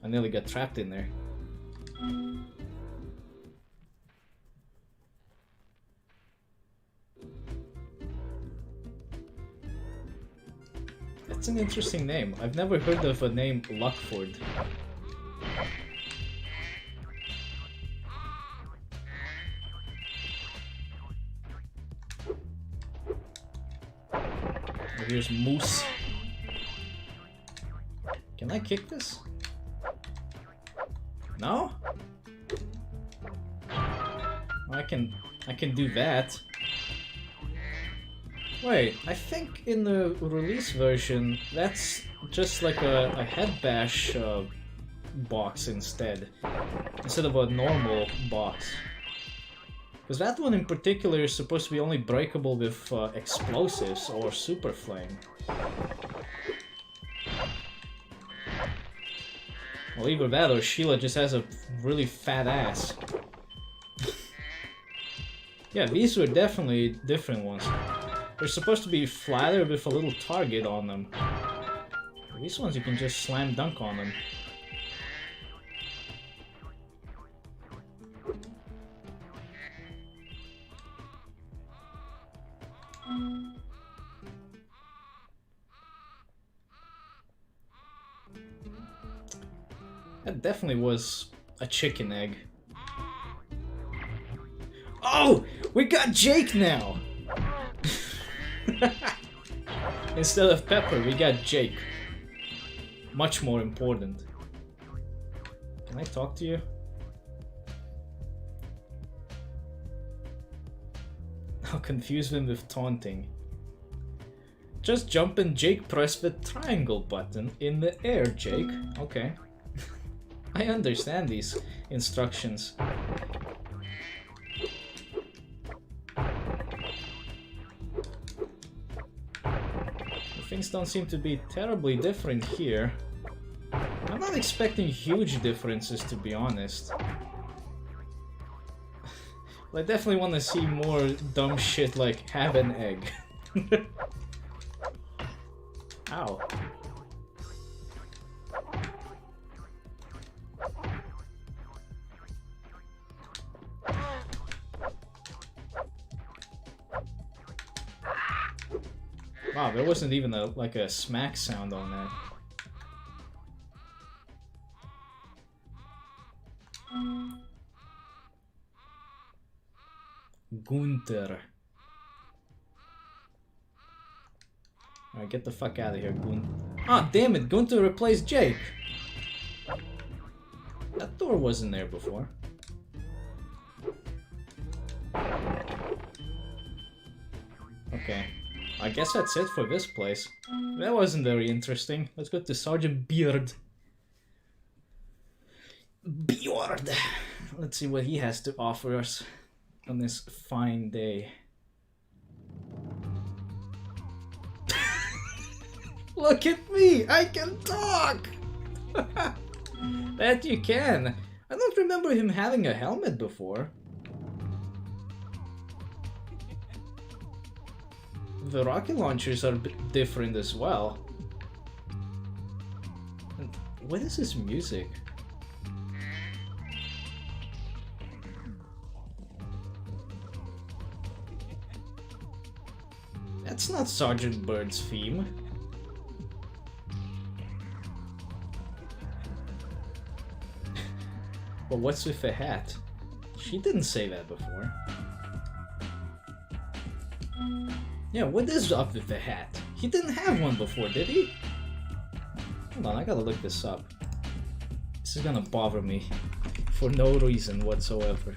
I nearly got trapped in there. That's an interesting name. I've never heard of a name Luckford. Oh, here's Moose. Can I kick this? No? I can do that. Wait, I think in the release version, that's just like a head bash box instead of a normal box. Because that one in particular is supposed to be only breakable with explosives or super flame. Well, either that or Sheila just has a really fat ass. Yeah, these were definitely different ones. They're supposed to be flatter with a little target on them. These ones you can just slam dunk on them. That definitely was a chicken egg. Oh! We got Jake now! Instead of Pepper, we got Jake. Much more important. Can I talk to you? I'll confuse them with taunting. Just jump and Jake press the triangle button in the air, Jake. Okay. I understand these instructions. Things don't seem to be terribly different here. I'm not expecting huge differences, to be honest. But I definitely want to see more dumb shit like have an egg. Ow. Wow, there wasn't even like a smack sound on that. Gunther. Alright, get the fuck out of here, Gunther. Ah, damn it, Gunther replaced Jake! That door wasn't there before. Okay. I guess that's it for this place. That wasn't very interesting. Let's go to Sergeant Beard. Beard! Let's see what he has to offer us on this fine day. Look at me! I can talk! That you can! I don't remember him having a helmet before. The rocket launchers are a bit different as well. And what is this music? That's not Sergeant Bird's theme. But what's with the hat? She didn't say that before. Yeah, what is up with the hat? He didn't have one before, did he? Hold on, I gotta look this up. This is gonna bother me for no reason whatsoever.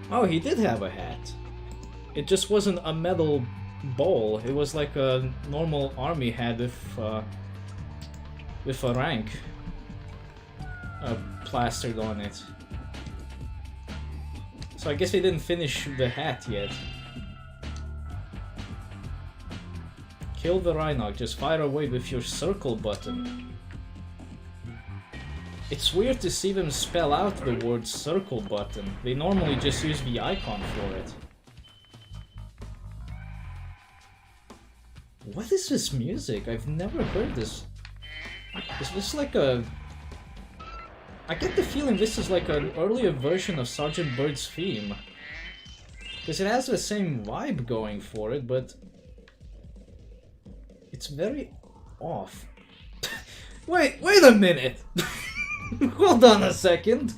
Oh, he did have a hat. It just wasn't a metal bowl. It was like a normal army had with a rank plastered on it. So I guess they didn't finish the hat yet. Kill the Rhinoc, just fire away with your circle button. It's weird to see them spell out the word circle button. They normally just use the icon for it. What is this music? I've never heard this. Is this like a... I get the feeling this is like an earlier version of Sergeant Bird's theme. Because it has the same vibe going for it, but... it's very off. Wait a minute! Hold on a second!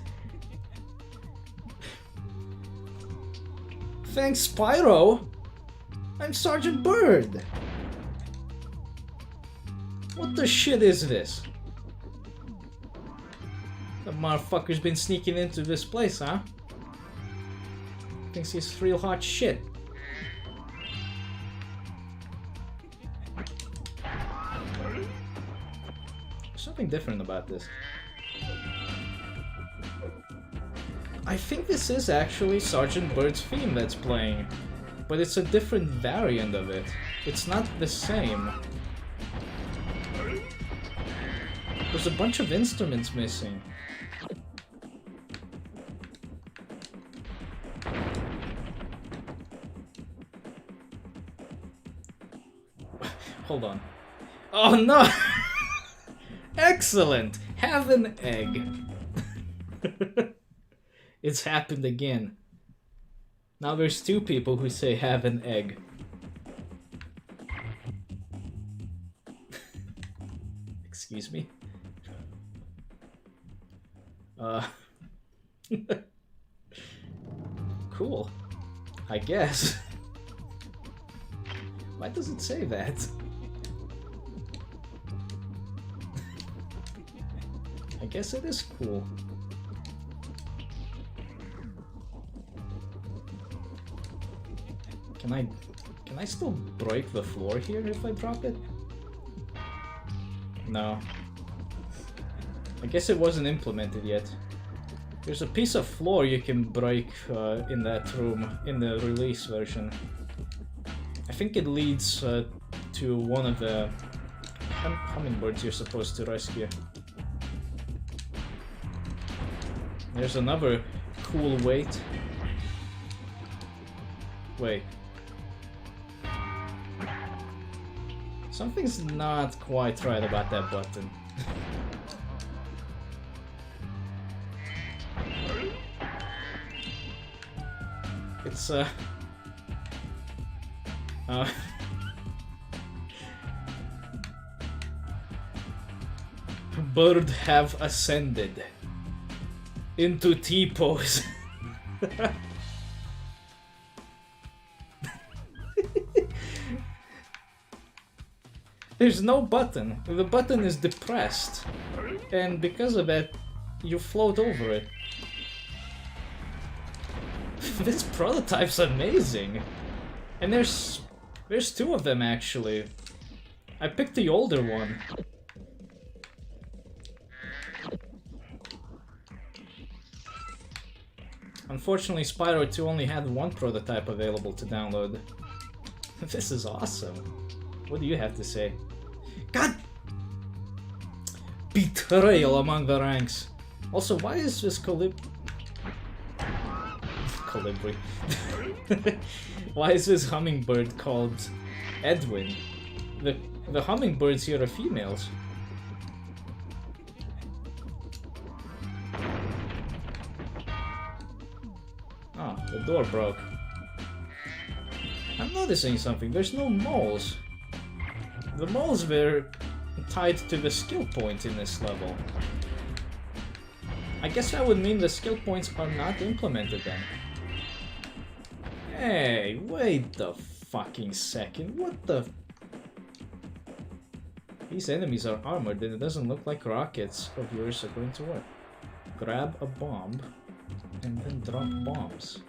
Thanks, Spyro! I'm Sergeant Bird! What the shit is this? The motherfucker's been sneaking into this place, huh? Thinks he's real hot shit. There's something different about this. I think this is actually Sergeant Bird's theme that's playing, but it's a different variant of it. It's not the same. There's a bunch of instruments missing. Hold on. Oh no! Excellent! Have an egg. It's happened again. Now there's two people who say have an egg. Excuse me? Cool. I guess. Why does it say that? I guess it is cool. Can I still break the floor here if I drop it? No. I guess it wasn't implemented yet. There's a piece of floor you can break in that room, in the release version. I think it leads to one of the hummingbirds you're supposed to rescue. There's another cool weight. Wait. Something's not quite right about that button. It's bird have ascended into T-pose. There's no button. The button is depressed, and because of that, you float over it. This prototype's amazing, and there's two of them actually. I picked the older one. Unfortunately, Spyro 2 only had one prototype available to download. This is awesome. What do you have to say? God! Betrayal among the ranks. Also, why is this Colibri? Why is this hummingbird called Edwin? The hummingbirds here are females. Oh, the door broke. I'm noticing something. There's no moles. The moles were tied to the skill point in this level. I guess that would mean the skill points are not implemented then. Hey, wait the fucking second. What the... These enemies are armored and it doesn't look like rockets of yours are going to work. Grab a bomb and then drop bombs.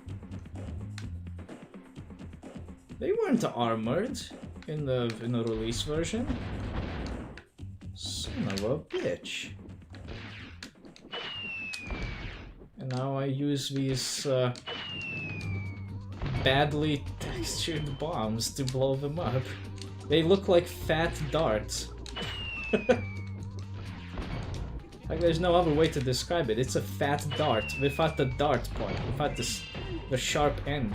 They weren't armored in the release version. Son of a bitch. And now I use these badly textured bombs to blow them up. They look like fat darts. Like there's no other way to describe it. It's a fat dart without the dart part, without the sharp end.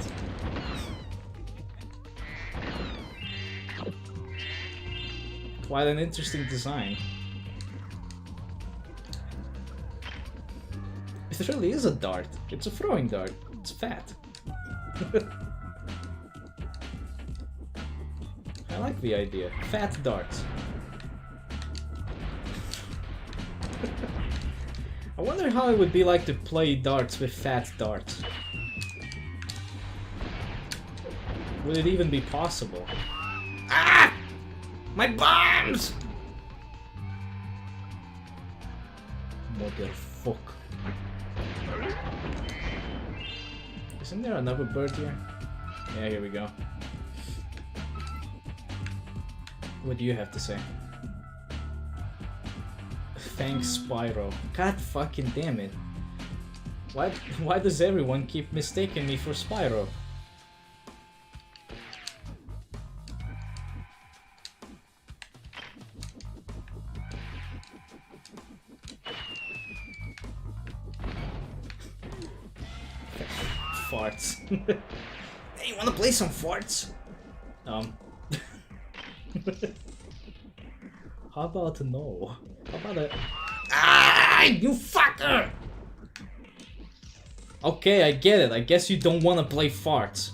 Quite an interesting design. It really is a dart. It's a throwing dart. It's fat. I like the idea. Fat darts. I wonder how it would be like to play darts with fat darts. Would it even be possible? Ah! My bombs! Motherfuck. Isn't there another bird here? Yeah, here we go. What do you have to say? Thanks, Spyro. God fucking damn it. Why does everyone keep mistaking me for Spyro? Farts. Hey, you wanna play some farts? How about no? How about a... Ah, you fucker! Okay, I get it. I guess you don't wanna play farts.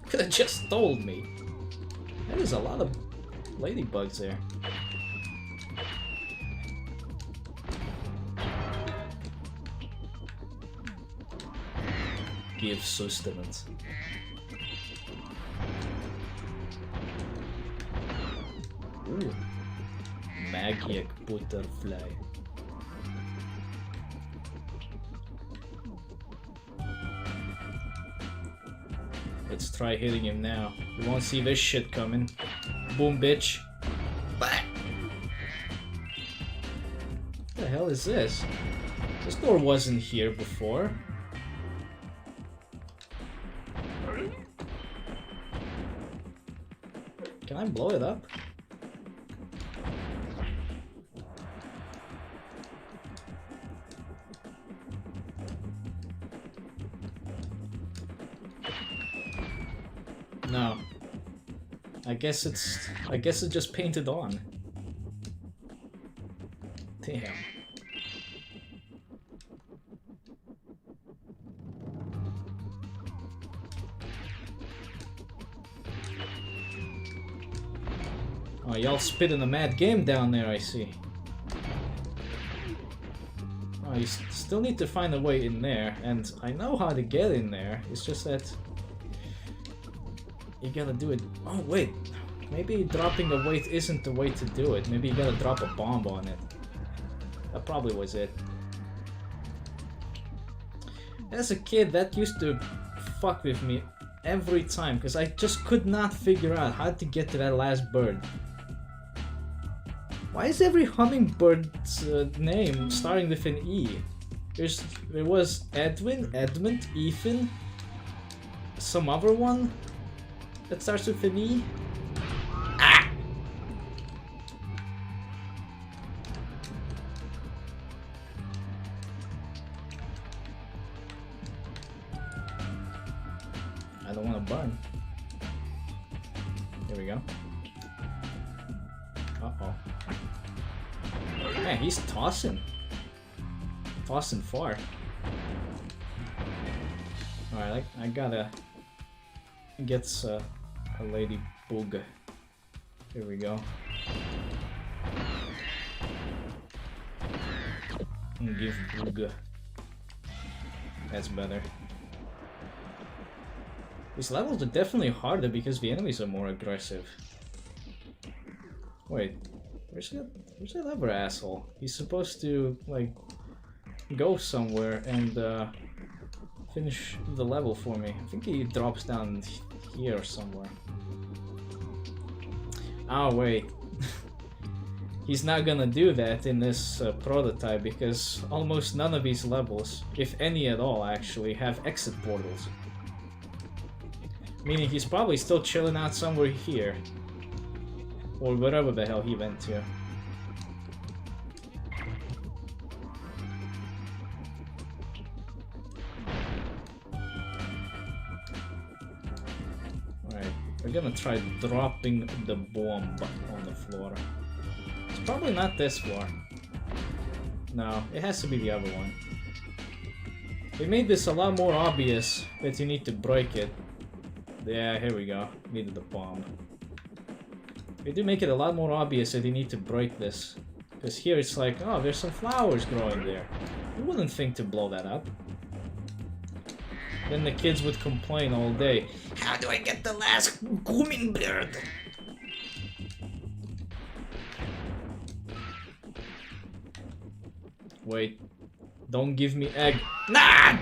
Could've just told me. There's a lot of ladybugs there. Give sustenance. Ooh. Magic butterfly. Let's try hitting him now. You won't see this shit coming. Boom, bitch. What the hell is this? This door wasn't here before. Can I blow it up? No. I guess it's just painted on. Damn. Oh, y'all spitting a mad game down there, I see. Oh, you still need to find a way in there, and I know how to get in there, it's just that you gotta do it. Oh, wait. Maybe dropping a weight isn't the way to do it. Maybe you gotta drop a bomb on it. That probably was it. As a kid, that used to fuck with me every time, because I just could not figure out how to get to that last bird. Why is every hummingbird's name starting with an E? There was Edwin, Edmund, Ethan, some other one that starts with an E. Ah! I don't want to burn. Here we go. Uh-oh. Man, he's tossing. Tossing far. Alright, I gotta get a lady bug. Here we go. And give bug. That's better. These levels are definitely harder because the enemies are more aggressive. Wait, where's that other asshole? He's supposed to, like, go somewhere and finish the level for me. I think he drops down here somewhere. Oh wait, he's not gonna do that in this prototype because almost none of these levels, if any at all actually, have exit portals. Meaning he's probably still chilling out somewhere here. Or wherever the hell he went to. Alright, we're gonna try dropping the bomb on the floor. It's probably not this floor. No, it has to be the other one. They made this a lot more obvious that you need to break it. Yeah, here we go. Needed the bomb. They do make it a lot more obvious that you need to break this. Because here it's like, oh, there's some flowers growing there. You wouldn't think to blow that up. Then the kids would complain all day. How do I get the last hummingbird? Wait. Don't give me egg. Nah!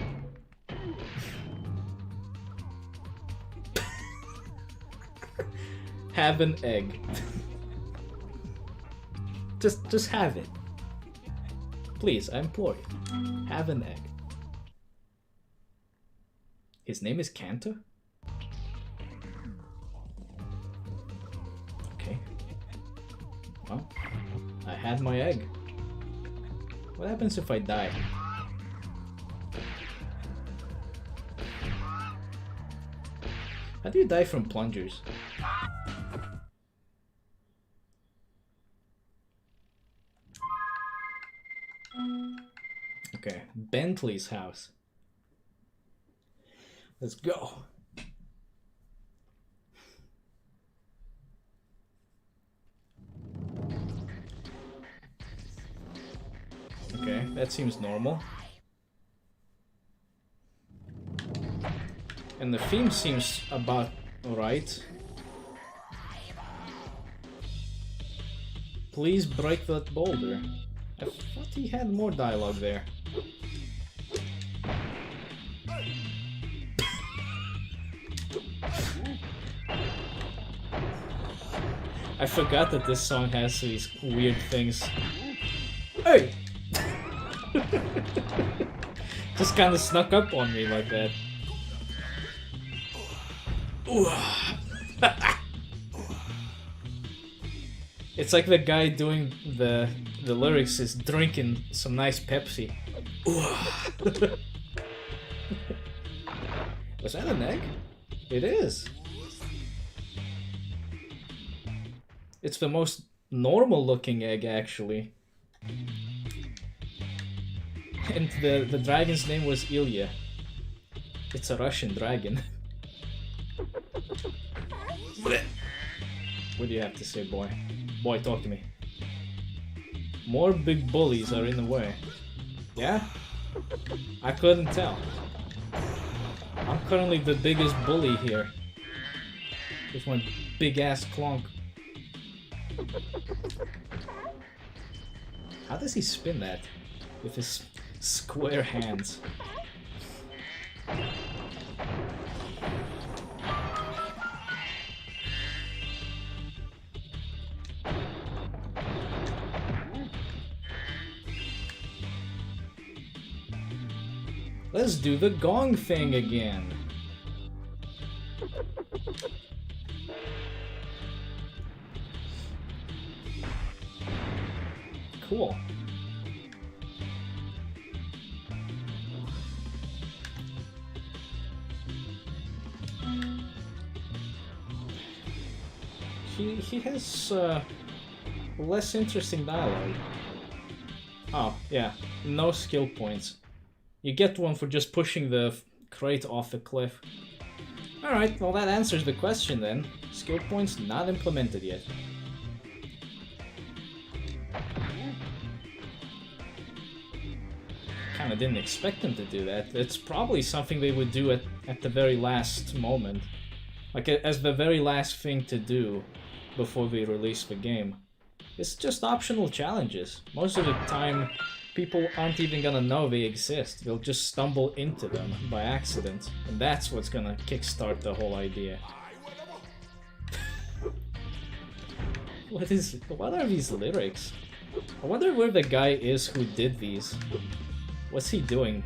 Have an egg. just have it. Please, I implore you. Have an egg. His name is Cantor? Okay. Well, I had my egg. What happens if I die? How do you die from plungers? Okay, Bentley's house. Let's go. Okay, that seems normal. And the theme seems about right. Please break that boulder. I thought he had more dialogue there. I forgot that this song has these weird things. Hey! Just kind of snuck up on me like that. It's like the guy doing the lyrics is drinking some nice Pepsi. Was that an egg? It is. It's the most normal looking egg, actually. And the dragon's name was Ilya. It's a Russian dragon. What do you have to say, boy? Boy, talk to me. More big bullies are in the way. Yeah? I couldn't tell. I'm currently the biggest bully here. With my big ass clonk. How does he spin that? With his square hands. Let's do the gong thing again. Cool. He has less interesting dialogue. Oh, yeah. No skill points. You get one for just pushing the crate off the cliff. Alright, well that answers the question then. Skill points not implemented yet. Kinda didn't expect them to do that. It's probably something they would do at the very last moment. Like as the very last thing to do before they release the game. It's just optional challenges. Most of the time people aren't even gonna know they exist. They'll just stumble into them by accident. And that's what's gonna kickstart the whole idea. What are these lyrics? I wonder where the guy is who did these. What's he doing?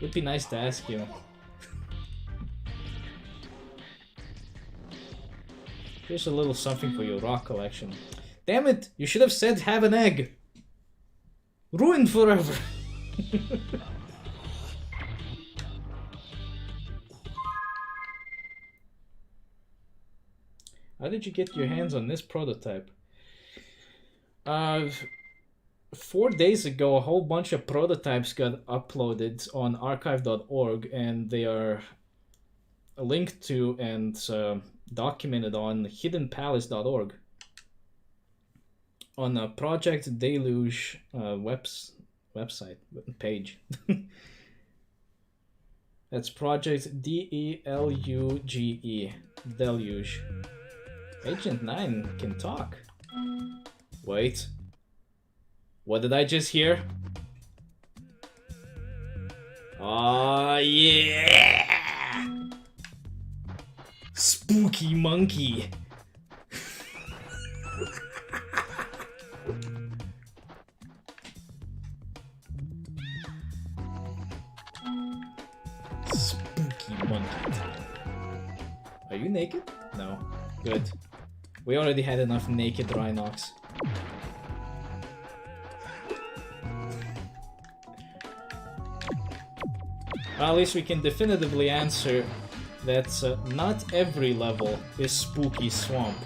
Would be nice to ask him. Here's a little something for your rock collection. Damn it! You should have said have an egg! Ruined forever! How did you get your hands on this prototype? 4 days ago, a whole bunch of prototypes got uploaded on archive.org, and they are linked to and documented on hiddenpalace.org on a Project Deluge website page. That's Project DELUGE. Deluge. Agent 9 can talk. Wait. What did I just hear? Oh yeah! Spooky monkey. Spooky monkey. Are you naked? No. Good. We already had enough naked Rhinox. Well, at least we can definitively answer that not every level is Spooky Swamp.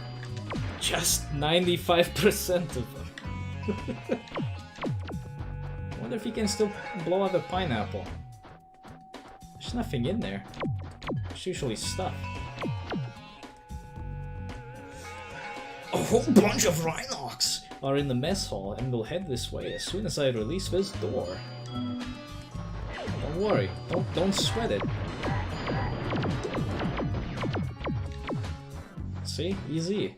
Just 95% of them. I wonder if you can still blow up a pineapple. There's nothing in there. There's usually stuff. A whole bunch of Rhinox are in the mess hall and will head this way as soon as I release this door. Don't worry, don't sweat it. See? Easy.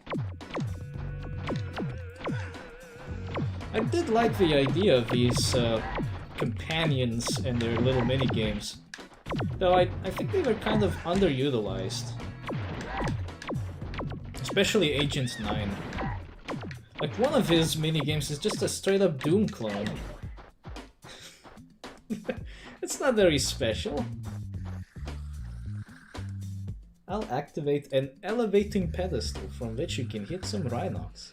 I did like the idea of these companions and their little mini-games. Though I think they were kind of underutilized. Especially Agent 9. Like, one of his mini-games is just a straight-up Doom clone. It's not very special. I'll activate an elevating pedestal from which you can hit some Rhinox.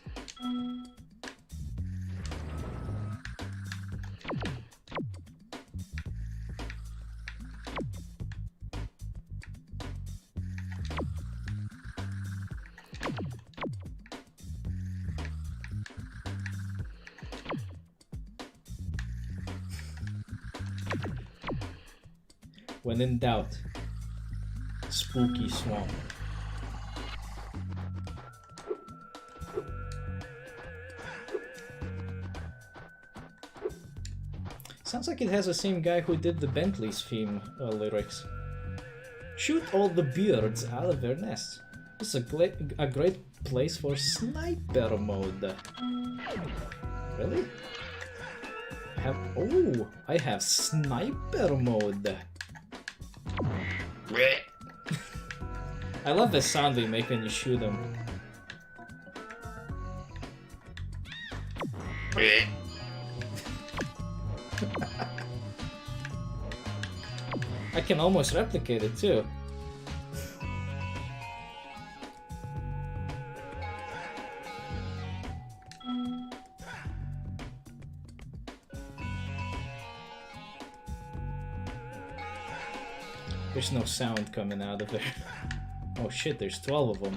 When in doubt, Spooky Swamp. Sounds like it has the same guy who did the Bentley's theme lyrics. Shoot all the birds out of their nests. It's a great place for sniper mode. Really? I have sniper mode. I love the sound they make when you shoot them. I can almost replicate it too. There's no sound coming out of there. Oh shit, there's 12 of them.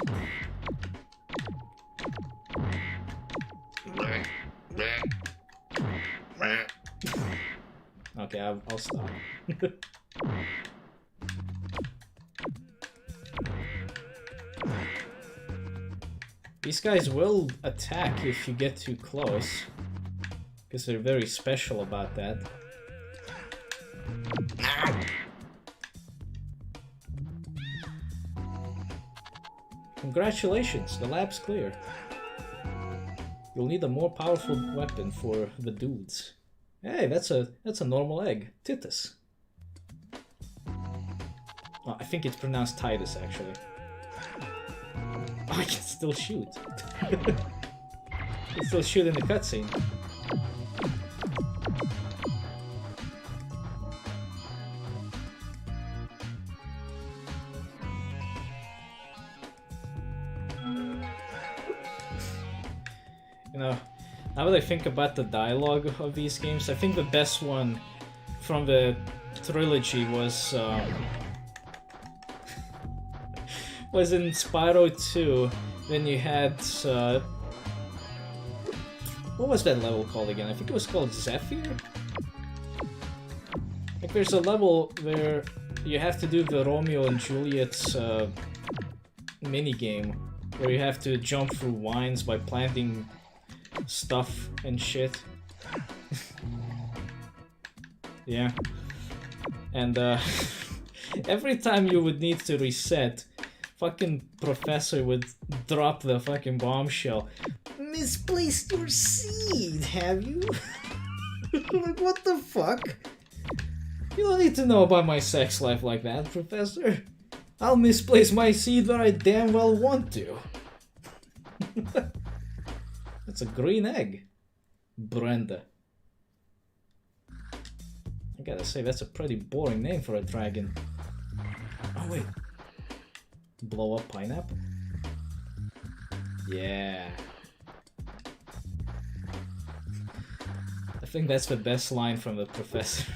Okay, I'll stop. These guys will attack if you get too close, because they're very special about that. Congratulations, the lab's clear. You'll need a more powerful weapon for the dudes. Hey, that's a normal egg. Titus. Oh, I think it's pronounced Titus, actually. Oh, I can still shoot. I can still shoot in the cutscene. You know, now that I think about the dialogue of these games, I think the best one from the trilogy was in Spyro 2, when you had what was that level called again? I think it was called Zephyr? Like there's a level where you have to do the Romeo and Juliet minigame, where you have to jump through vines by planting stuff and shit. Yeah. And every time you would need to reset, fucking professor would drop the fucking bombshell. Misplaced your seed, have you? Like, what the fuck? You don't need to know about my sex life like that, professor. I'll misplace my seed where I damn well want to. That's a green egg. Brenda. I gotta say, that's a pretty boring name for a dragon. Oh wait. Blow up pineapple? Yeah. I think that's the best line from the professor.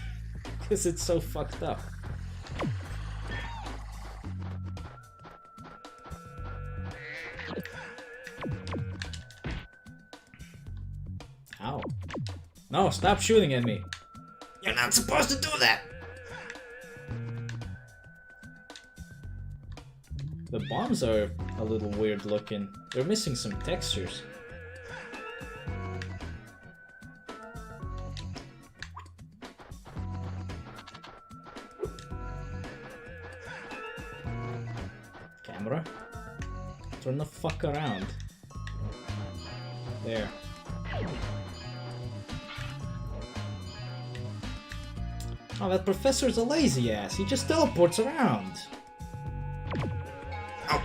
Because it's so fucked up. Ow. No, stop shooting at me. You're not supposed to do that! The bombs are a little weird looking. They're missing some textures. Camera? Turn the fuck around. There. Oh, that professor's a lazy ass. He just teleports around. Ow.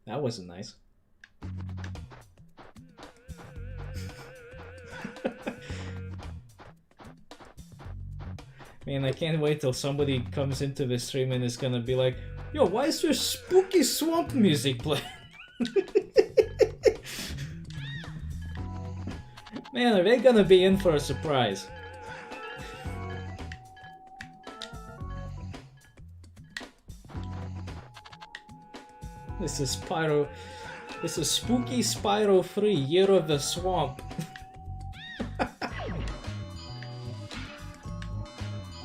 That wasn't nice. Man, I can't wait till somebody comes into the stream and is gonna be like, yo, why is there spooky swamp music playing? Man, are they gonna be in for a surprise? This is Spyro. This is Spooky Spyro 3, Year of the Swamp. I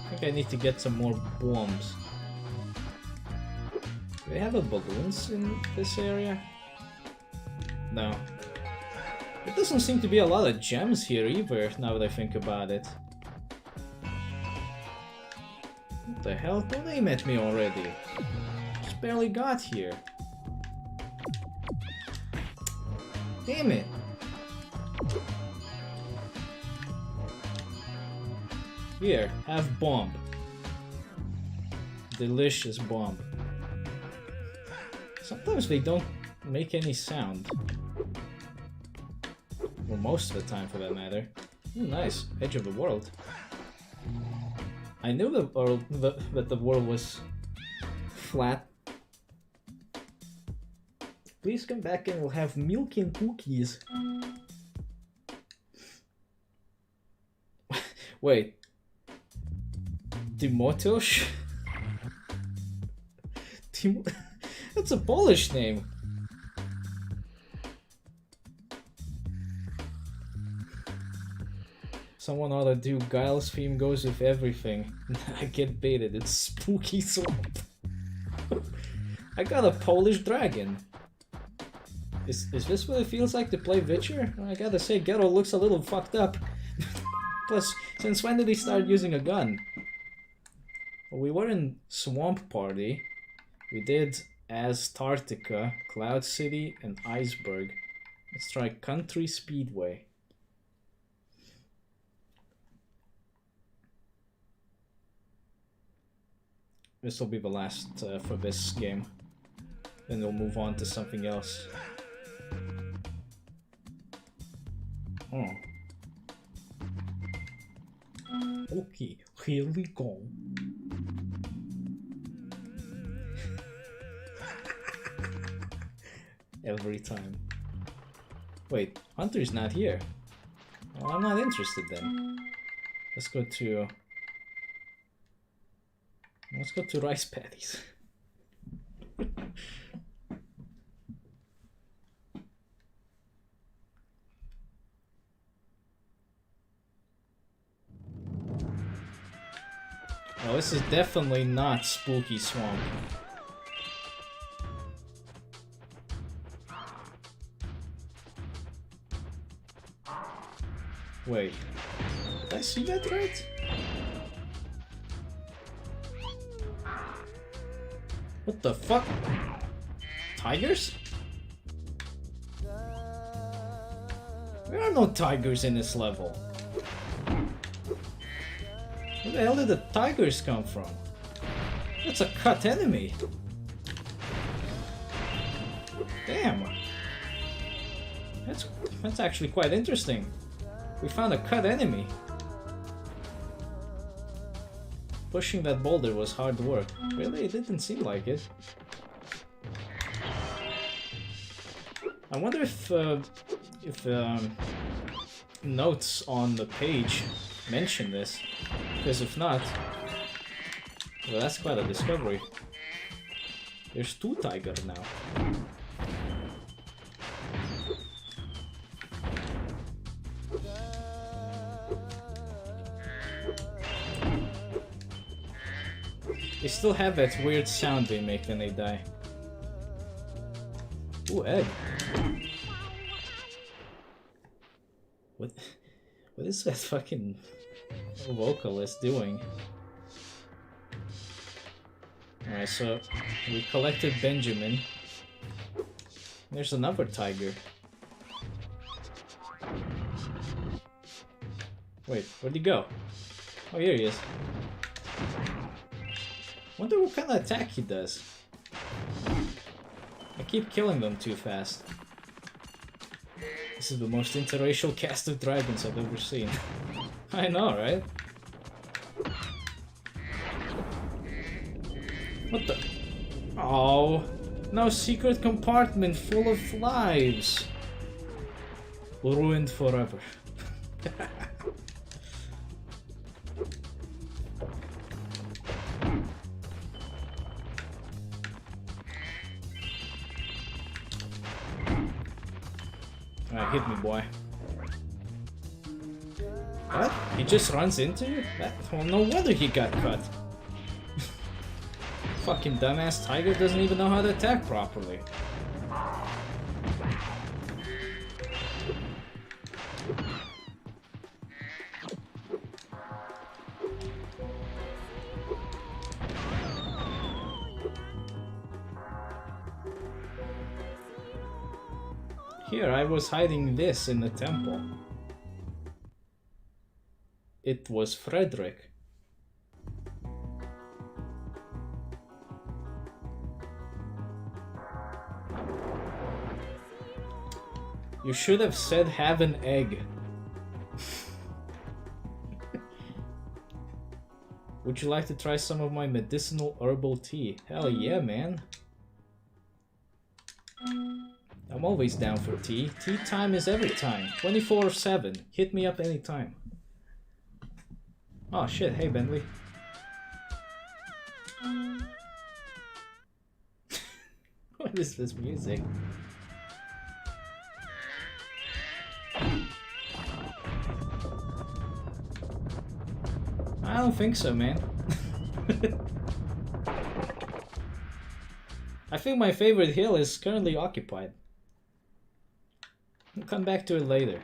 think I need to get some more bombs. Do they have a balloons in this area? No. There doesn't seem to be a lot of gems here either, now that I think about it. What the hell? Don't aim at me already. Just barely got here. Damn it! Here, have bomb. Delicious bomb. Sometimes they don't make any sound. Or most of the time, for that matter. Ooh, nice. Edge of the world. I knew that the world was flat. Please come back and we'll have milk and cookies. Wait. Timotosh? That's a Polish name. Someone ought to do Guile's theme goes with everything. I get baited, it's Spooky Swamp. I got a Polish dragon. Is this what it feels like to play Witcher? I gotta say, Ghetto looks a little fucked up. Plus, since when did he start using a gun? Well, we were in Swamp Party. We did Astartica, Cloud City, and Iceberg. Let's try Country Speedway. This will be the last for this game. Then we'll move on to something else. Oh. Okay, here we go. Every time. Wait, Hunter's not here. Well, I'm not interested then. Let's go to rice paddies. Oh, this is definitely not Spooky Swamp. Wait, did I see that right? What the fuck? Tigers? There are no tigers in this level. Where the hell did the tigers come from? That's a cut enemy. Damn. That's actually quite interesting. We found a cut enemy. Pushing that boulder was hard work. Really? It didn't seem like it. I wonder if notes on the page mention this. Because if not, well, that's quite a discovery. There's 2 tigers now. They still have that weird sound they make when they die. Ooh, Ed. What is that fucking vocalist doing? Alright, so we collected Benjamin. There's another tiger. Wait, where'd he go? Oh, here he is. Wonder what kind of attack he does. I keep killing them too fast. This is the most interracial cast of dragons I've ever seen. I know, right? What the? Oh, no secret compartment full of lives. Ruined forever. Hit me, boy. What? He just runs into you? Well, no wonder he got cut. Fucking dumbass tiger doesn't even know how to attack properly. Here, I was hiding this in the temple. It was Frederick. You should have said have an egg. Would you like to try some of my medicinal herbal tea? Hell yeah, man. I'm always down for tea. Tea time is every time. 24/7. Hit me up anytime. Oh shit, hey Bentley. What is this music? I don't think so, man. I think my favorite hill is currently occupied. We'll come back to it later.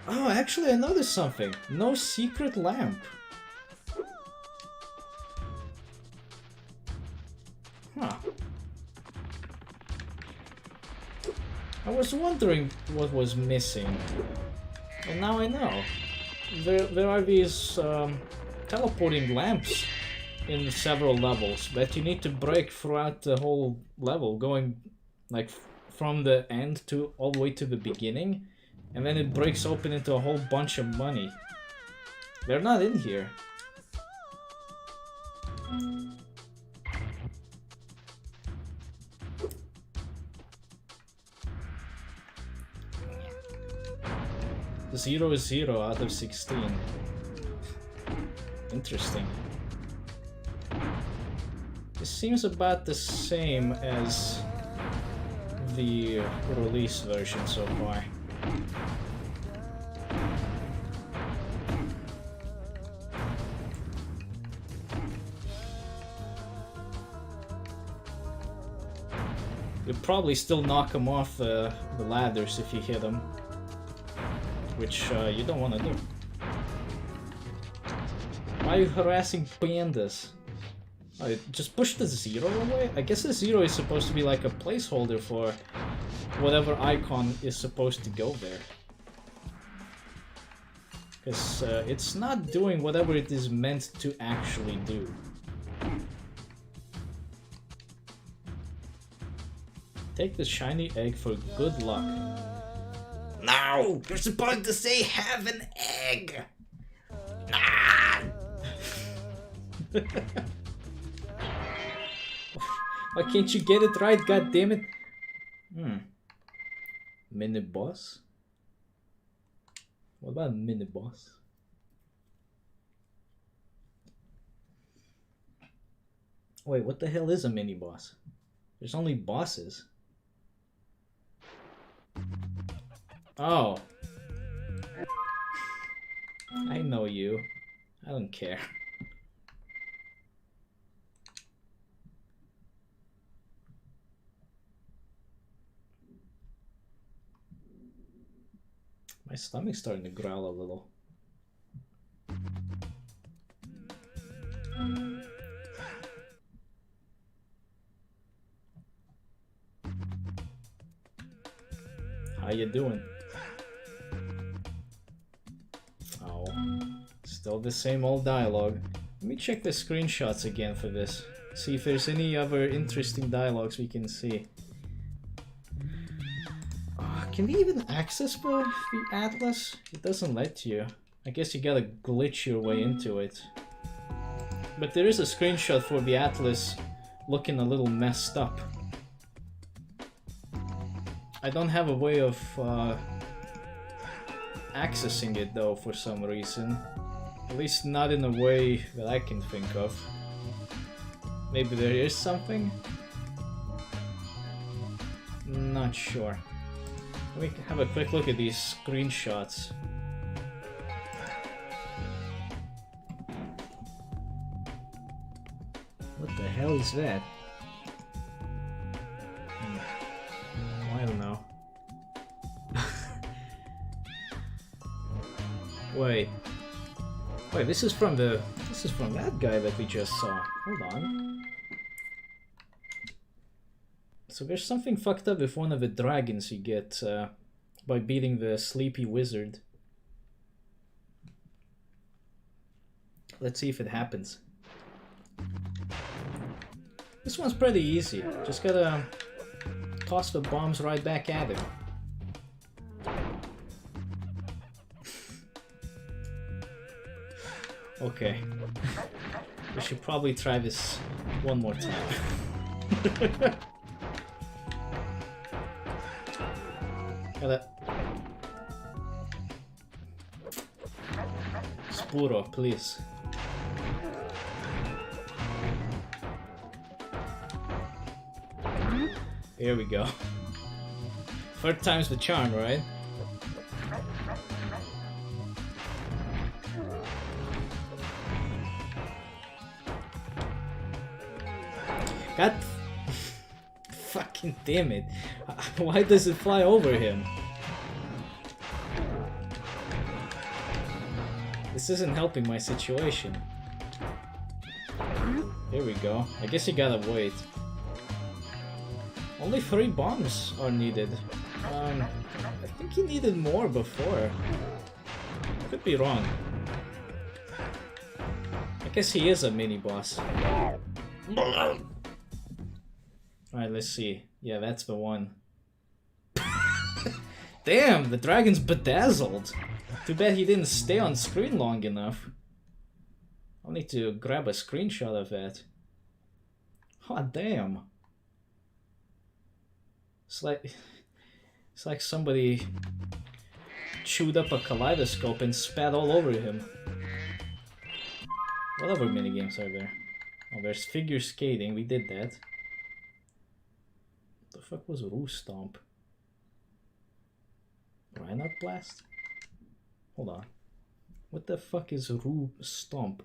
Oh, actually I noticed something. No secret lamp. Huh. I was wondering what was missing, and now I know. There are these teleporting lamps in several levels that you need to break throughout the whole level, going like from the end to all the way to the beginning, and then it breaks open into a whole bunch of money. They're not in here. The 0 is 0 out of 16. Interesting. This seems about the same as the release version so far. You'll probably still knock them off the ladders if you hit them, which you don't want to do. Why are you harassing pandas? Oh, just push the 0 away? I guess the 0 is supposed to be like a placeholder for whatever icon is supposed to go there. Because it's not doing whatever it is meant to actually do. Take the shiny egg for good luck. No! You're supposed to say have an egg! Ah! Why can't you get it right, goddammit? Mini boss? What about mini boss? Wait, what the hell is a mini boss? There's only bosses. Oh. I know you. I don't care. My stomach's starting to growl a little. How you doing? Oh, still the same old dialogue. Let me check the screenshots again for this. See if there's any other interesting dialogues we can see. Can we even access the atlas? It doesn't let you. I guess you gotta glitch your way into it. But there is a screenshot for the atlas looking a little messed up. I don't have a way of accessing it though for some reason. At least not in a way that I can think of. Maybe there is something? Not sure. Let me have a quick look at these screenshots. What the hell is that? I don't know. Wait, this is from that guy that we just saw. Hold on. So there's something fucked up with one of the dragons you get by beating the sleepy wizard. Let's see if it happens. This one's pretty easy. Just gotta toss the bombs right back at him. Okay. We should probably try this one more time. Spuro, please. Here we go. Third time's the charm, right? God fucking damn it. Why does it fly over him? This isn't helping my situation. Here we go. I guess you gotta wait. Only 3 bombs are needed. I think he needed more before. Could be wrong. I guess he is a mini boss. Alright, let's see. Yeah, that's the one. Damn, the dragon's bedazzled. Too bad he didn't stay on screen long enough. I'll need to grab a screenshot of that. Oh, damn. It's like somebody chewed up a kaleidoscope and spat all over him. What other minigames are there? Oh, there's figure skating. We did that. What the fuck was Roo Stomp? Rhinout Blast? Hold on. What the fuck is Roo Stomp?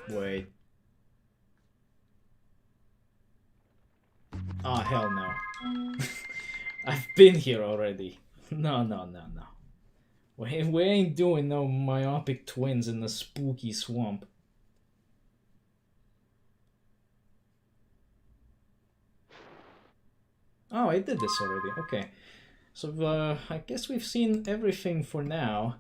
Wait. Oh, hell no. I've been here already. No. We ain't doing no myopic twins in the spooky swamp. Oh, I did this already. Okay. So, I guess we've seen everything for now.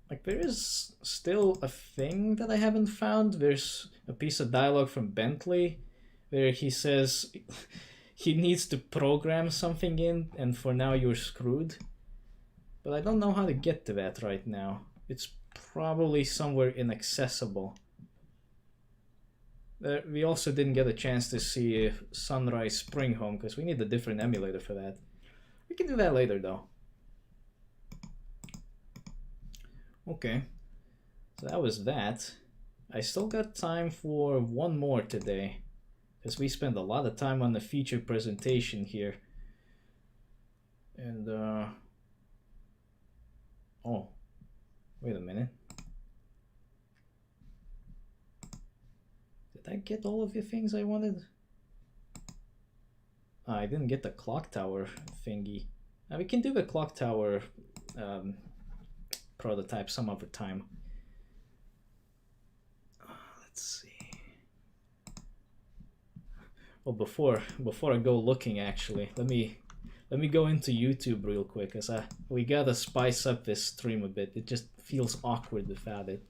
Like, there is still a thing that I haven't found. There's a piece of dialogue from Bentley where he says he needs to program something in, and for now you're screwed. But I don't know how to get to that right now. It's probably somewhere inaccessible. We also didn't get a chance to see Sunrise Spring Home because we need a different emulator for that. We can do that later though. Okay, so that was that. I still got time for one more today because we spent a lot of time on the feature presentation here. And oh, wait a minute. Did I get all of the things I wanted? I didn't get the clock tower thingy. Now we can do the clock tower prototype some other time. Let's see. Well, before I go looking, actually, let me go into YouTube real quick, cause we gotta spice up this stream a bit. It just feels awkward without it.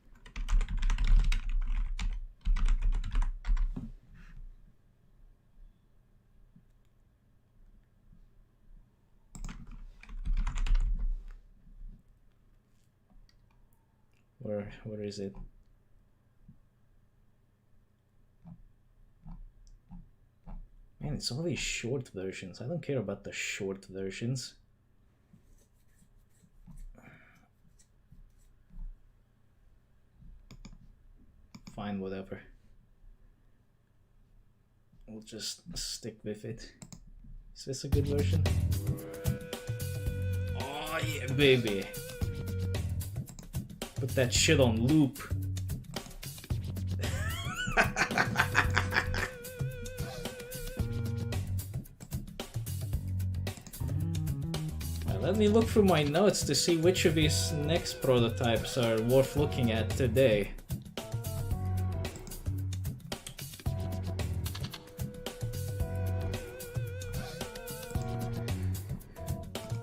Where is it? Man, it's all these short versions. I don't care about the short versions. Fine, whatever. We'll just stick with it. Is this a good version? Oh yeah, baby. Put that shit on loop. Let me look through my notes to see which of these next prototypes are worth looking at today.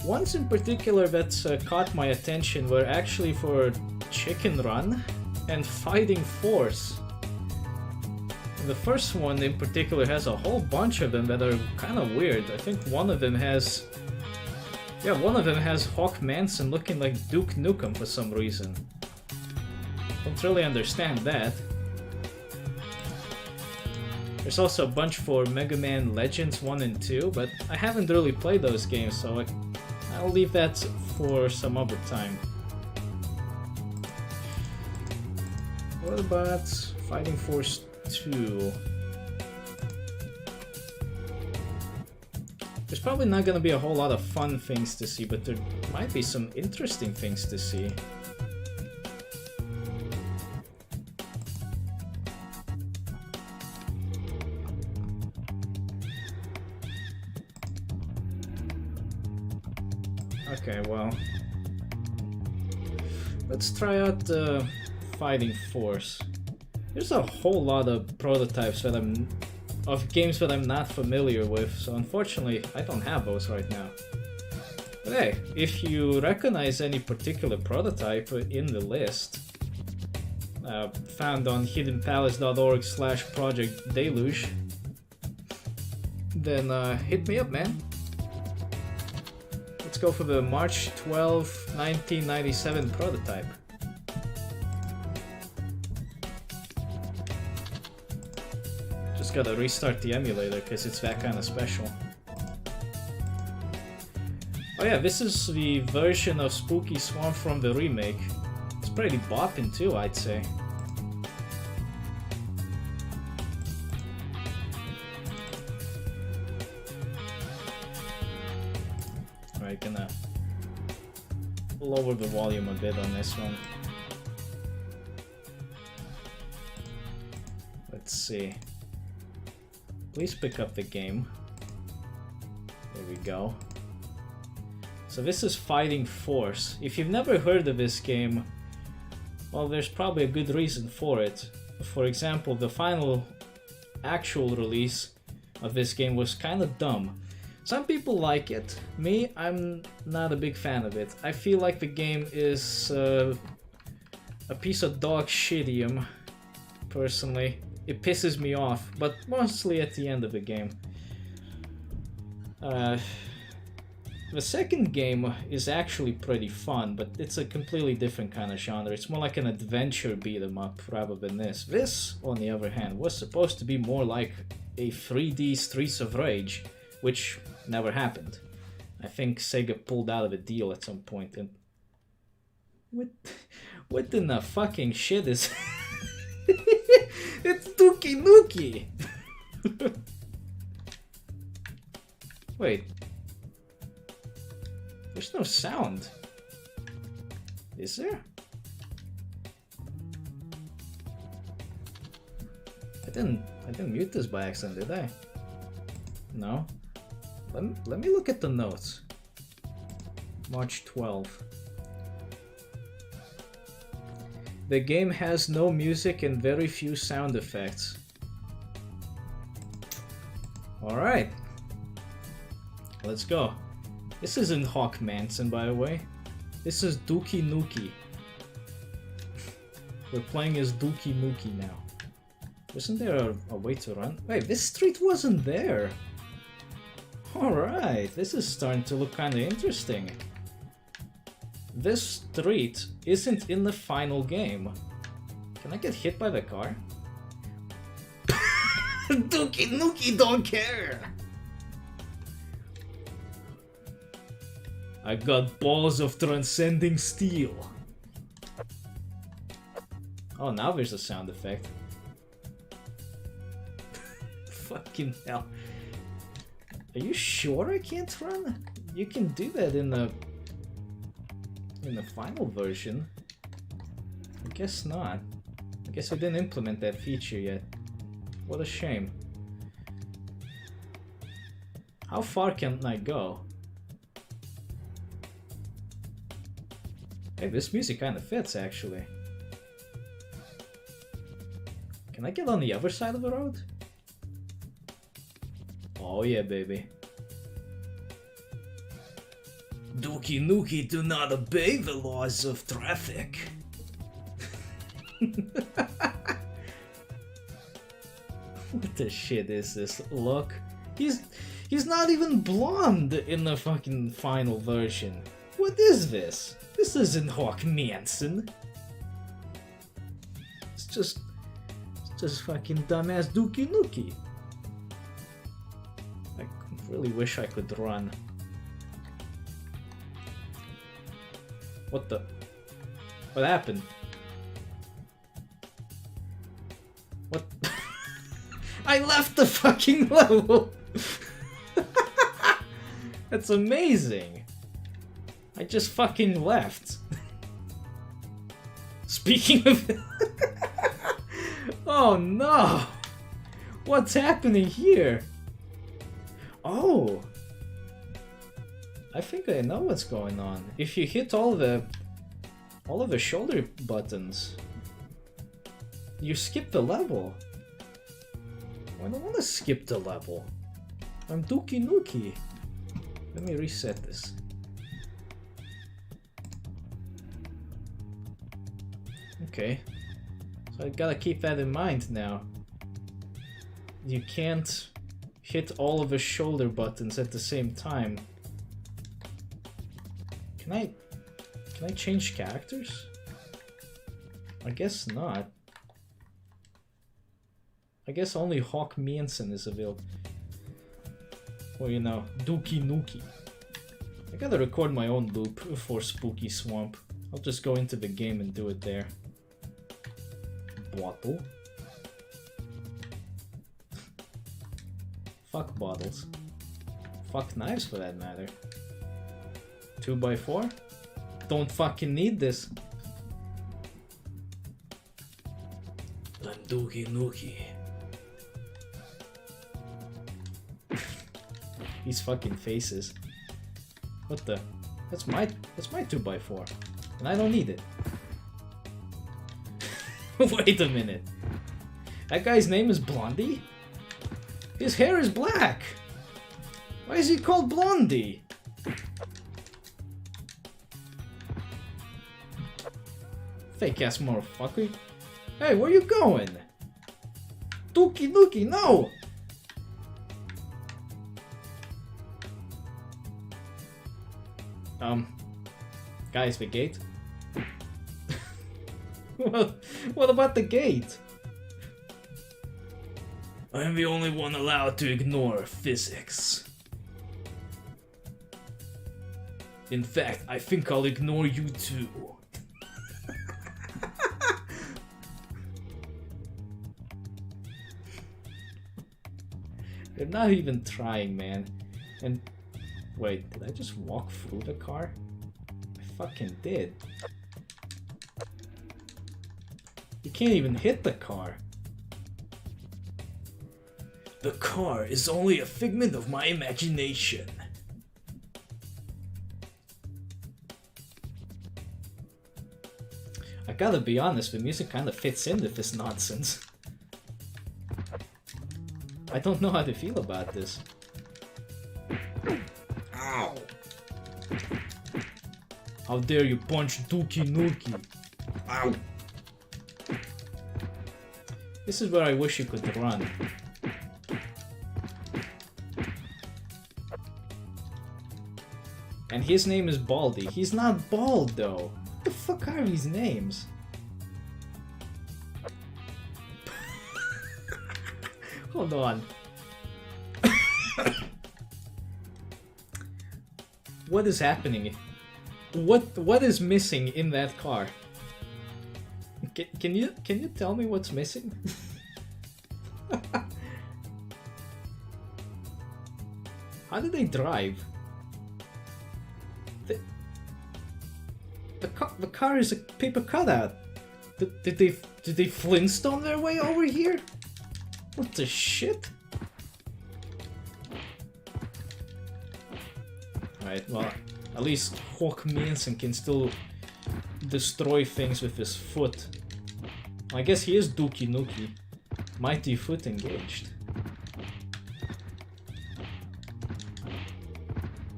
Ones in particular that caught my attention were actually for Chicken Run and Fighting Force. And the first one in particular has a whole bunch of them that are kind of weird. I think one of them has... yeah, one of them has Hawk Manson looking like Duke Nukem for some reason. Don't really understand that. There's also a bunch for Mega Man Legends 1 and 2, but I haven't really played those games, so I'll leave that for some other time. What about Fighting Force 2? There's probably not gonna be a whole lot of fun things to see, but there might be some interesting things to see. Okay, well, let's try out the Fighting Force. There's a whole lot of prototypes that of games that I'm not familiar with, so unfortunately I don't have those right now. But hey, if you recognize any particular prototype in the list, found on hiddenpalace.org/project Deluge, then hit me up, man. Let's go for the March 12, 1997 prototype. Just gotta restart the emulator because it's that kind of special. Oh yeah, this is the version of Spooky Swamp from the remake. It's pretty bopping too, I'd say. Alright, gonna lower the volume a bit on this one. Let's see. Please pick up the game. There we go. So this is Fighting Force. If you've never heard of this game, well, there's probably a good reason for it. For example, the final actual release of this game was kind of dumb. Some people like it. Me, I'm not a big fan of it. I feel like the game is a piece of dog shitium, personally. It pisses me off, but mostly at the end of the game. The second game is actually pretty fun, but it's a completely different kind of genre. It's more like an adventure beat-em-up rather than this. This, on the other hand, was supposed to be more like a 3D Streets of Rage, which never happened. I think Sega pulled out of a deal at some point. And what in the fucking shit is... It's Dookie Nuki! Wait. There's no sound. Is there? I didn't mute this by accident, did I? No. Let me look at the notes. March 12. The game has no music and very few sound effects. Alright. Let's go. This isn't Hawk Manson, by the way. This is Dookie Nuki. We're playing as Dookie Nuki now. Isn't there a way to run? Wait, this street wasn't there. Alright, this is starting to look kind of interesting. This street isn't in the final game. Can I get hit by the car? Dookie Nuki don't care! I got balls of transcending steel. Oh, now there's a sound effect. Fucking hell. Are you sure I can't run? You can do that in the final version. I guess not. I guess I didn't implement that feature yet. What a shame. How far can I go? Hey, this music kind of fits, actually. Can I get on the other side of the road? Oh yeah, baby. Dookie Nuki do not obey the laws of traffic. What the shit is this? Look, he's not even blonde in the fucking final version. What is this? This isn't Hawk Manson. It's just fucking dumbass Dookie Nuki. I really wish I could run. What the? What happened? What? I left the fucking level! That's amazing! I just fucking left. Speaking of... Oh no! What's happening here? Oh! I think I know what's going on. If you hit all of the shoulder buttons, you skip the level. I don't want to skip the level. I'm Dookie Nookie. Let me reset this. Okay. So I gotta keep that in mind now. You can't hit all of the shoulder buttons at the same time. Can I change characters? I guess not. I guess only Hawk Miensen is available. Or, you know, Dookie Nookie. I gotta record my own loop for Spooky Swamp. I'll just go into the game and do it there. Bottle. Fuck bottles. Fuck knives for that matter. 2x4? Don't fucking need this. I'm Dookie Nookie. These fucking faces. What the? That's my 2x4. And I don't need it. Wait a minute. That guy's name is Blondie? His hair is black! Why is he called Blondie? Fake ass motherfucker. Hey, where you going? Dookie Nookie, no! Guys, the gate? What about the gate? I'm the only one allowed to ignore physics. In fact, I think I'll ignore you too. They're not even trying, man. And wait, did I just walk through the car? I fucking did. You can't even hit the car. The car is only a figment of my imagination. I gotta be honest, the music kinda fits in with this nonsense. I don't know how to feel about this. Ow! How dare you punch Dookie Nookie? Ow! This is where I wish you could run. And his name is Baldy. He's not bald though. What the fuck are these names? Hold on. What is happening? What is missing in that car? Can you tell me what's missing? How do they drive? The car is a paper cutout. Did they Flintstone their way over here? What the shit? Alright, well, at least Hawk Miensen can still destroy things with his foot. I guess he is Dookie Nookie. Mighty foot engaged.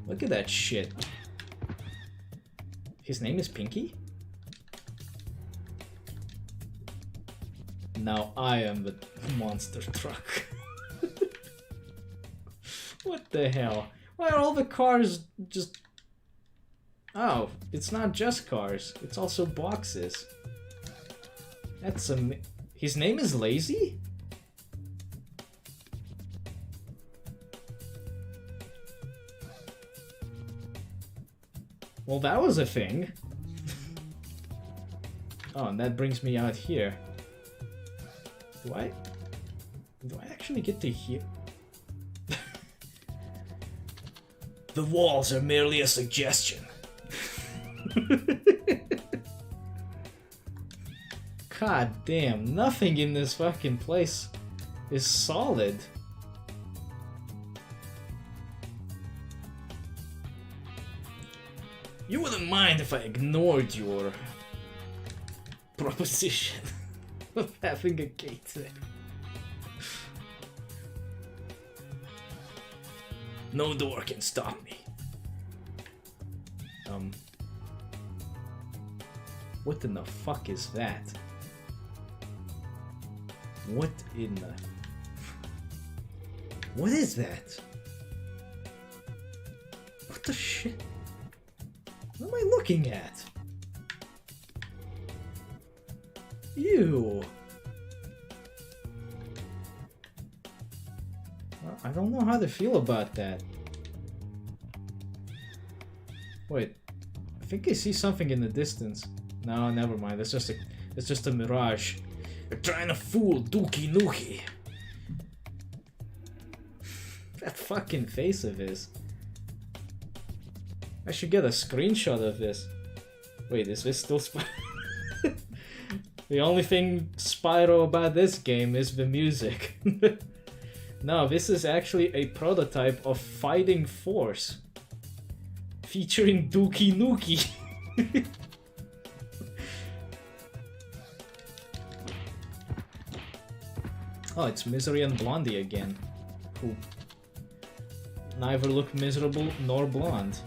Look at that shit. His name is Pinky? Now I am the monster truck. What the hell? Why are all the cars just... Oh, it's not just cars. It's also boxes. That's his name is Lazy? Well, that was a thing. Oh, and that brings me out here. Do I actually get to hear? The walls are merely a suggestion. God damn, nothing in this fucking place is solid. You wouldn't mind if I ignored your proposition of having a gate there. No door can stop me. What in the fuck is that? What in the... What is that? What the shit? What am I looking at? Ew. Well, I don't know how to feel about that. Wait, I think I see something in the distance. No, never mind. It's just a mirage. You're trying to fool Dookie Nookie. That fucking face of his. I should get a screenshot of this. Wait, is this still Spyro? The only thing Spyro about this game is the music. No, this is actually a prototype of Fighting Force. Featuring Dookie Nookie. Oh, it's Misery and Blondie again. Who neither look miserable nor blonde.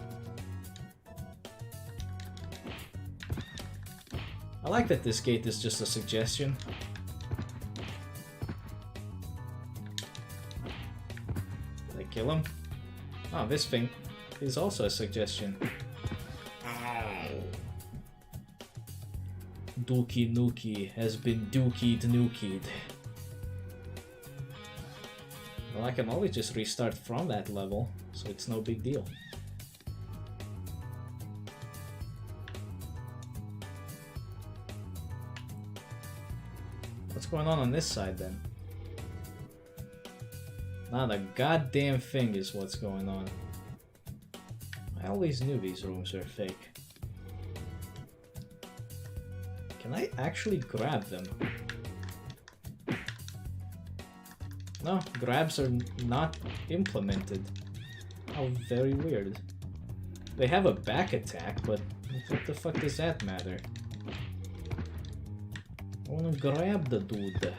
I like that this gate is just a suggestion. Did I kill him? Oh, this thing is also a suggestion. Ow. Dookie Nookie has been dookied nookied. Well, I can always just restart from that level, so it's no big deal. What's going on this side then? Not a goddamn thing is what's going on. I always knew these rooms were fake. Can I actually grab them? No, grabs are not implemented. How very weird. They have a back attack, but what the fuck does that matter? I wanna grab the dude.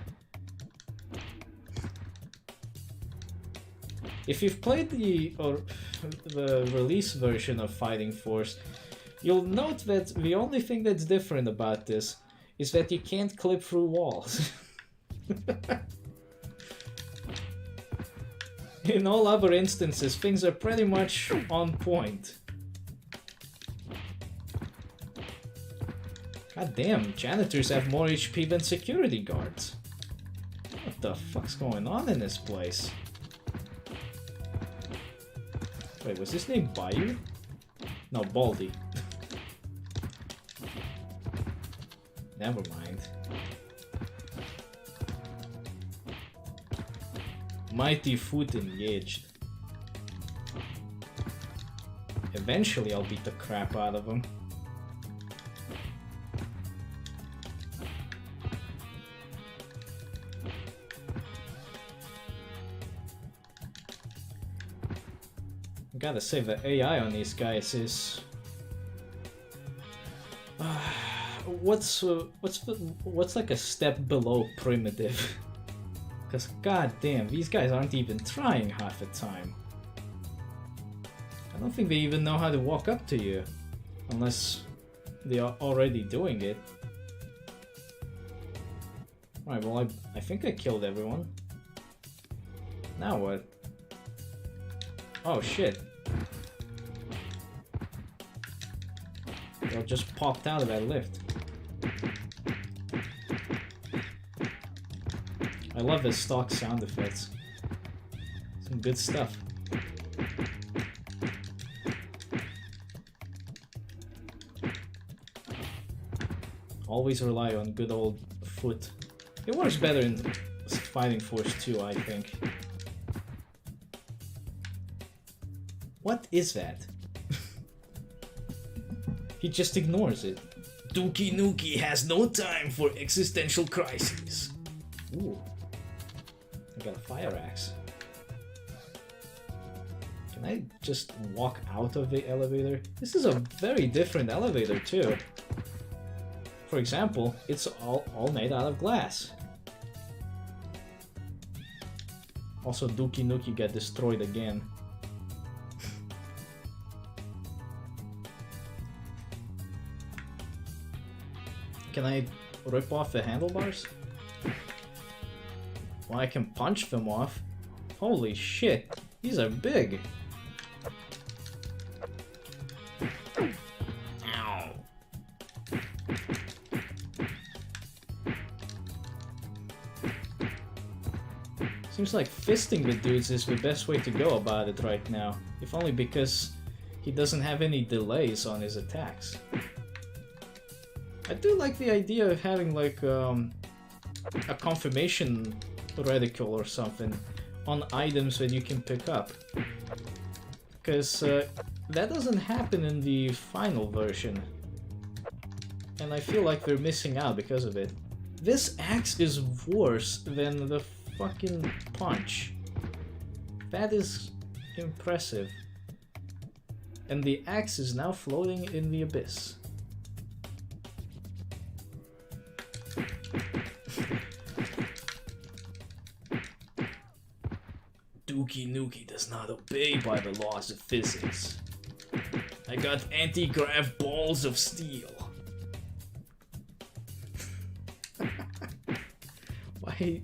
If you've played the release version of Fighting Force, you'll note that the only thing that's different about this is that you can't clip through walls. In all other instances, things are pretty much on point. God damn, janitors have more HP than security guards. What the fuck's going on in this place? Wait, was his name Bayou? No, Baldy. Never mind. Mighty Foot engaged. Eventually I'll beat the crap out of him. Gotta say, the AI on these guys is... what's like a step below primitive? Because goddamn, these guys aren't even trying half the time. I don't think they even know how to walk up to you. Unless they are already doing it. Alright, well I think I killed everyone. Now what? Oh shit. They just popped out of that lift. I love the stock sound effects. Some good stuff. Always rely on good old foot. It works better in Fighting Force 2, I think. What is that? He just ignores it. Dookie Nookie has no time for existential crises. Ooh. I got a fire axe. Can I just walk out of the elevator? This is a very different elevator too. For example, it's all made out of glass. Also, Dookie Nukie got destroyed again. Can I rip off the handlebars? Well, I can punch them off. Holy shit, these are big. Ow. Seems like fisting the dudes is the best way to go about it right now. If only because he doesn't have any delays on his attacks. I do like the idea of having like a confirmation reticle or something on items that you can pick up. Because that doesn't happen in the final version. And I feel like they're missing out because of it. This axe is worse than the fucking punch. That is impressive. And the axe is now floating in the abyss. Dookie Nukie does not obey by the laws of physics. I got anti-grav balls of steel.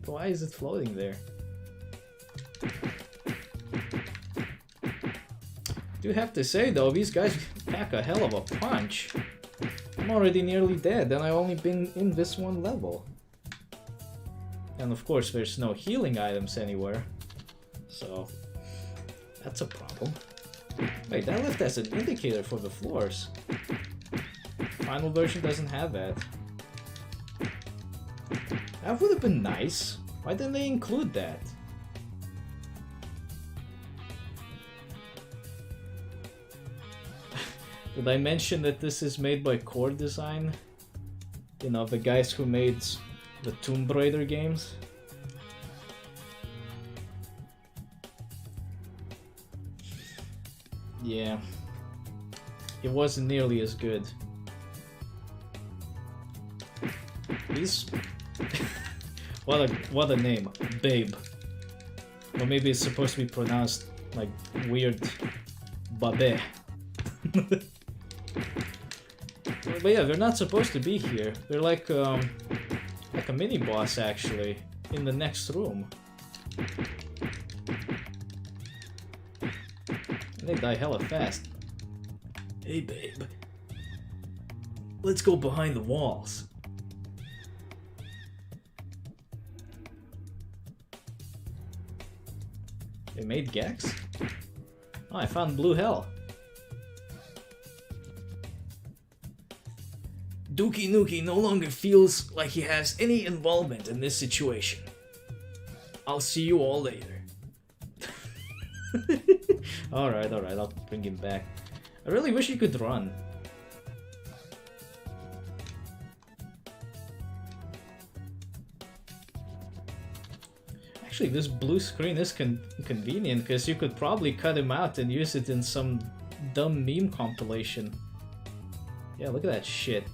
Why is it floating there? Do have to say though, these guys pack a hell of a punch. I'm already nearly dead and I've only been in this one level. And of course there's no healing items anywhere. So, that's a problem. Wait, that left as an indicator for the floors. Final version doesn't have that. That would have been nice. Why didn't they include that? Did I mention that this is made by Core Design? You know, the guys who made the Tomb Raider games? Yeah, it wasn't nearly as good. These... what a name, Babe. Or maybe it's supposed to be pronounced like weird, Babe. But yeah, they're not supposed to be here. They're like a mini boss actually in the next room. They die hella fast. Hey babe, let's go behind the walls. They made Gex? Oh, I found Blue Hell. Dookie Nukie no longer feels like he has any involvement in this situation. I'll see you all later. Alright, I'll bring him back. I really wish he could run. Actually, this blue screen is convenient because you could probably cut him out and use it in some dumb meme compilation. Yeah, look at that shit.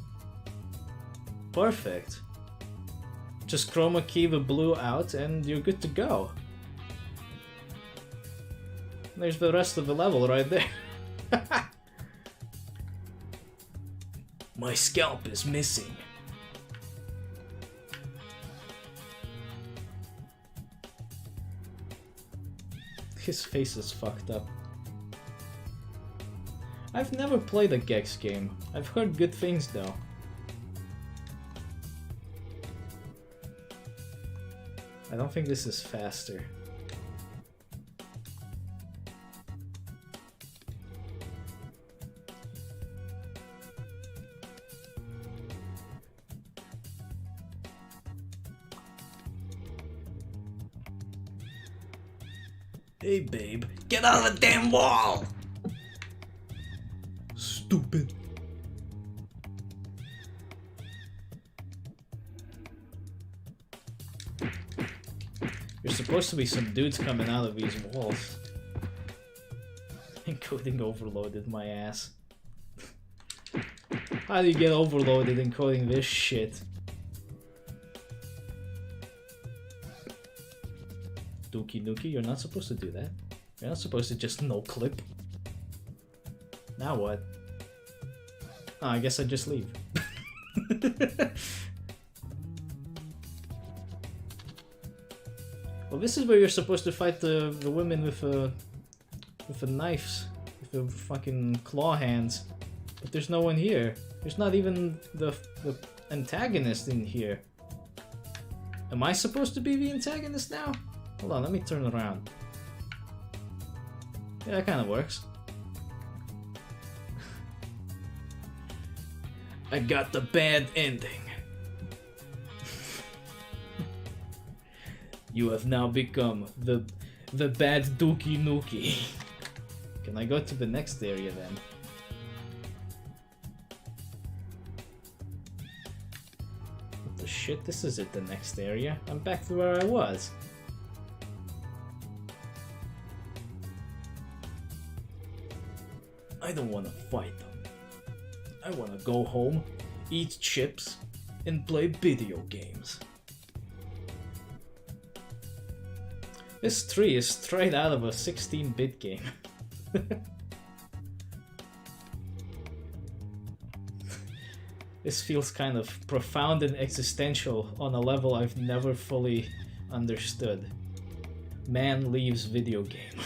Perfect. Just chroma key the blue out and you're good to go. There's the rest of the level right there. My scalp is missing. His face is fucked up. I've never played a Gex game. I've heard good things though. I don't think this is faster. Hey babe, get out of the damn wall! Stupid. There's supposed to be some dudes coming out of these walls. Encoding overloaded my ass. How do you get overloaded encoding this shit? Dookie Nukie, you're not supposed to do that. You're not supposed to just no clip. Now what? Oh, I guess I just leave. Well, this is where you're supposed to fight the women with the knives, with the fucking claw hands. But there's no one here. There's not even the antagonist in here. Am I supposed to be the antagonist now? Hold on, let me turn around. Yeah, that kind of works. I got the bad ending. You have now become the bad Dookie Nukie. Can I go to the next area then? What the shit? This isn't the next area. I'm back to where I was. I don't want to fight them. I want to go home, eat chips, and play video games. This tree is straight out of a 16-bit game. This feels kind of profound and existential on a level I've never fully understood. Man leaves video game.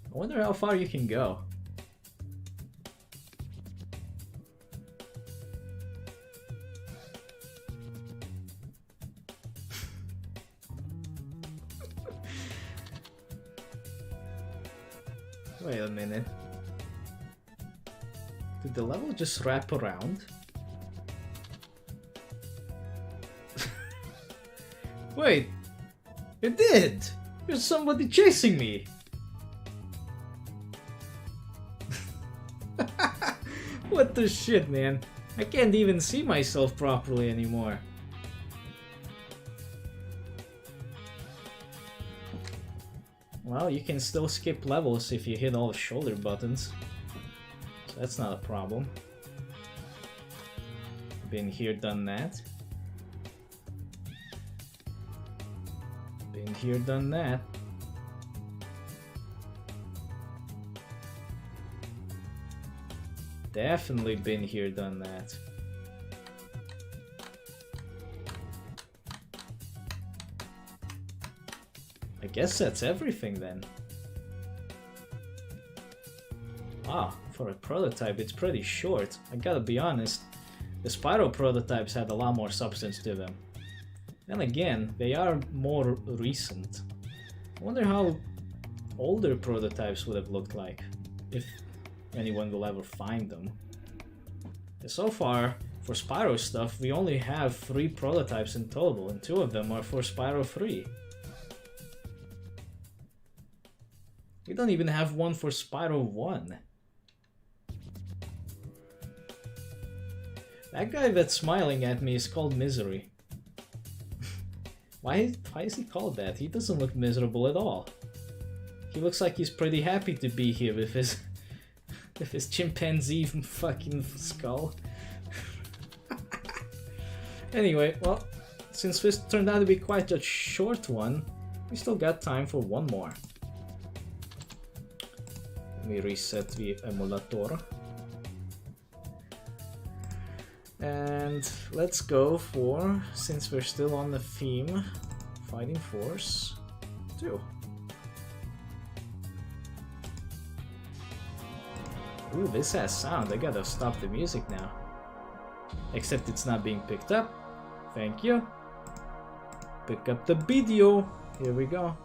I wonder how far you can go. Wait a minute. Did the level just wrap around? Wait! It did! There's somebody chasing me! What the shit, man? I can't even see myself properly anymore. Well, you can still skip levels if you hit all the shoulder buttons. So that's not a problem. Been here, done that. Been here, done that. Definitely been here, done that. I guess that's everything then. Ah, for a prototype it's pretty short. I gotta be honest, the Spyro prototypes had a lot more substance to them. Then again, they are more recent. I wonder how older prototypes would have looked like, if anyone will ever find them. So far, for Spyro stuff, we only have 3 prototypes in total, and 2 of them are for Spyro 3. We don't even have one for Spyro 1. That guy that's smiling at me is called Misery. Why is he called that? He doesn't look miserable at all. He looks like he's pretty happy to be here with his chimpanzee fucking skull. Anyway, well, since this turned out to be quite a short one, we still got time for one more. Let me reset the emulator. And let's go for, since we're still on the theme, Fighting Force 2. Ooh, this has sound. I gotta stop the music now. Except it's not being picked up. Thank you. Pick up the video. Here we go.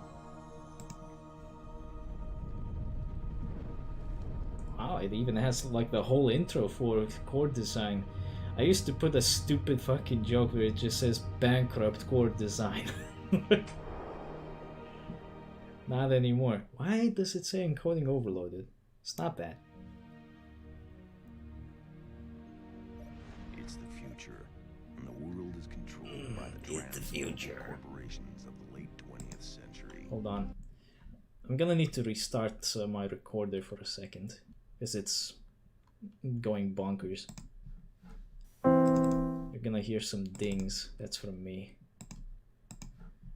Wow, it even has like the whole intro for chord design. I used to put a stupid fucking joke where it just says bankrupt chord design. Not anymore. Why does it say encoding overloaded? Stop that. It's the It's the future. Corporations of the late 20th century. Hold on. I'm gonna need to restart my recorder for a second, because it's going bonkers. You're gonna hear some dings. That's from me.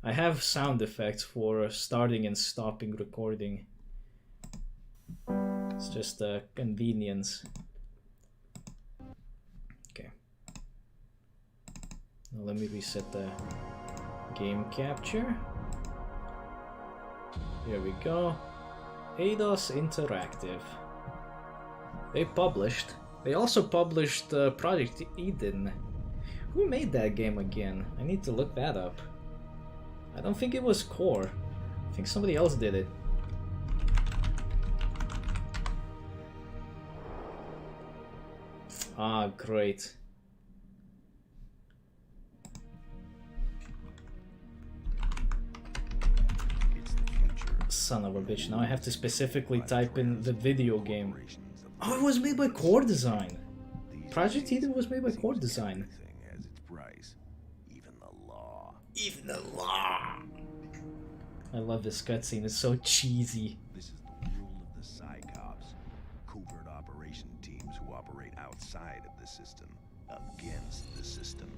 I have sound effects for starting and stopping recording. It's just a convenience. Okay. Now let me reset the game capture. Here we go. Eidos Interactive. They also published Project Eden. Who made that game again? I need to look that up. I don't think it was Core. I think somebody else did it. Ah, great. Son of a bitch, now I have to specifically type in the video game. Oh, it was made by Core Design! Project Eden was made by Core Design. Even the law! I love this cutscene, it's so cheesy. This is the rule of the Psychops, covert operation teams who operate outside of the system, against the system,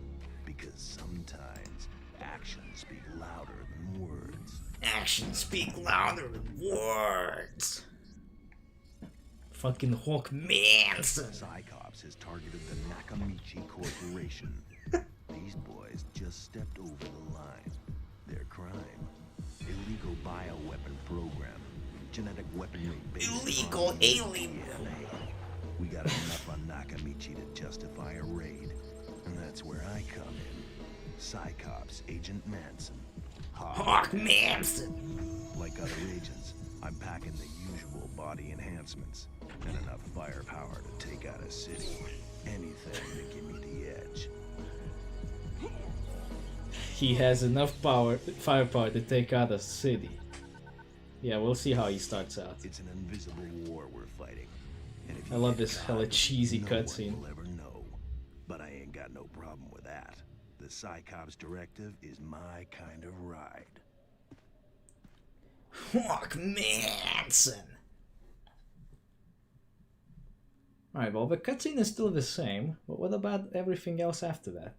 because sometimes actions speak louder than words. Actions speak louder than words. Fucking Hawk Manson. Psychops has targeted the Nakamichi Corporation. These boys just stepped over the line. Their crime: illegal bioweapon program, genetic weaponry based illegal on alien. DNA. We got enough on Nakamichi to justify a raid, and that's where I come in. Psychops Agent Manson. Hawk Manson. Like other agents, I'm packing the usual body enhancements and enough firepower to take out a city. Anything to give me the edge. He has enough firepower to take out a city. Yeah, we'll see how he starts out. It's an invisible war we're fighting. And if I love this hella cheesy cutscene. Will ever know, but I ain't got no problem with that. The Psychops directive is my kind of ride. Hawk Manson. Alright, well the cutscene is still the same, but what about everything else after that?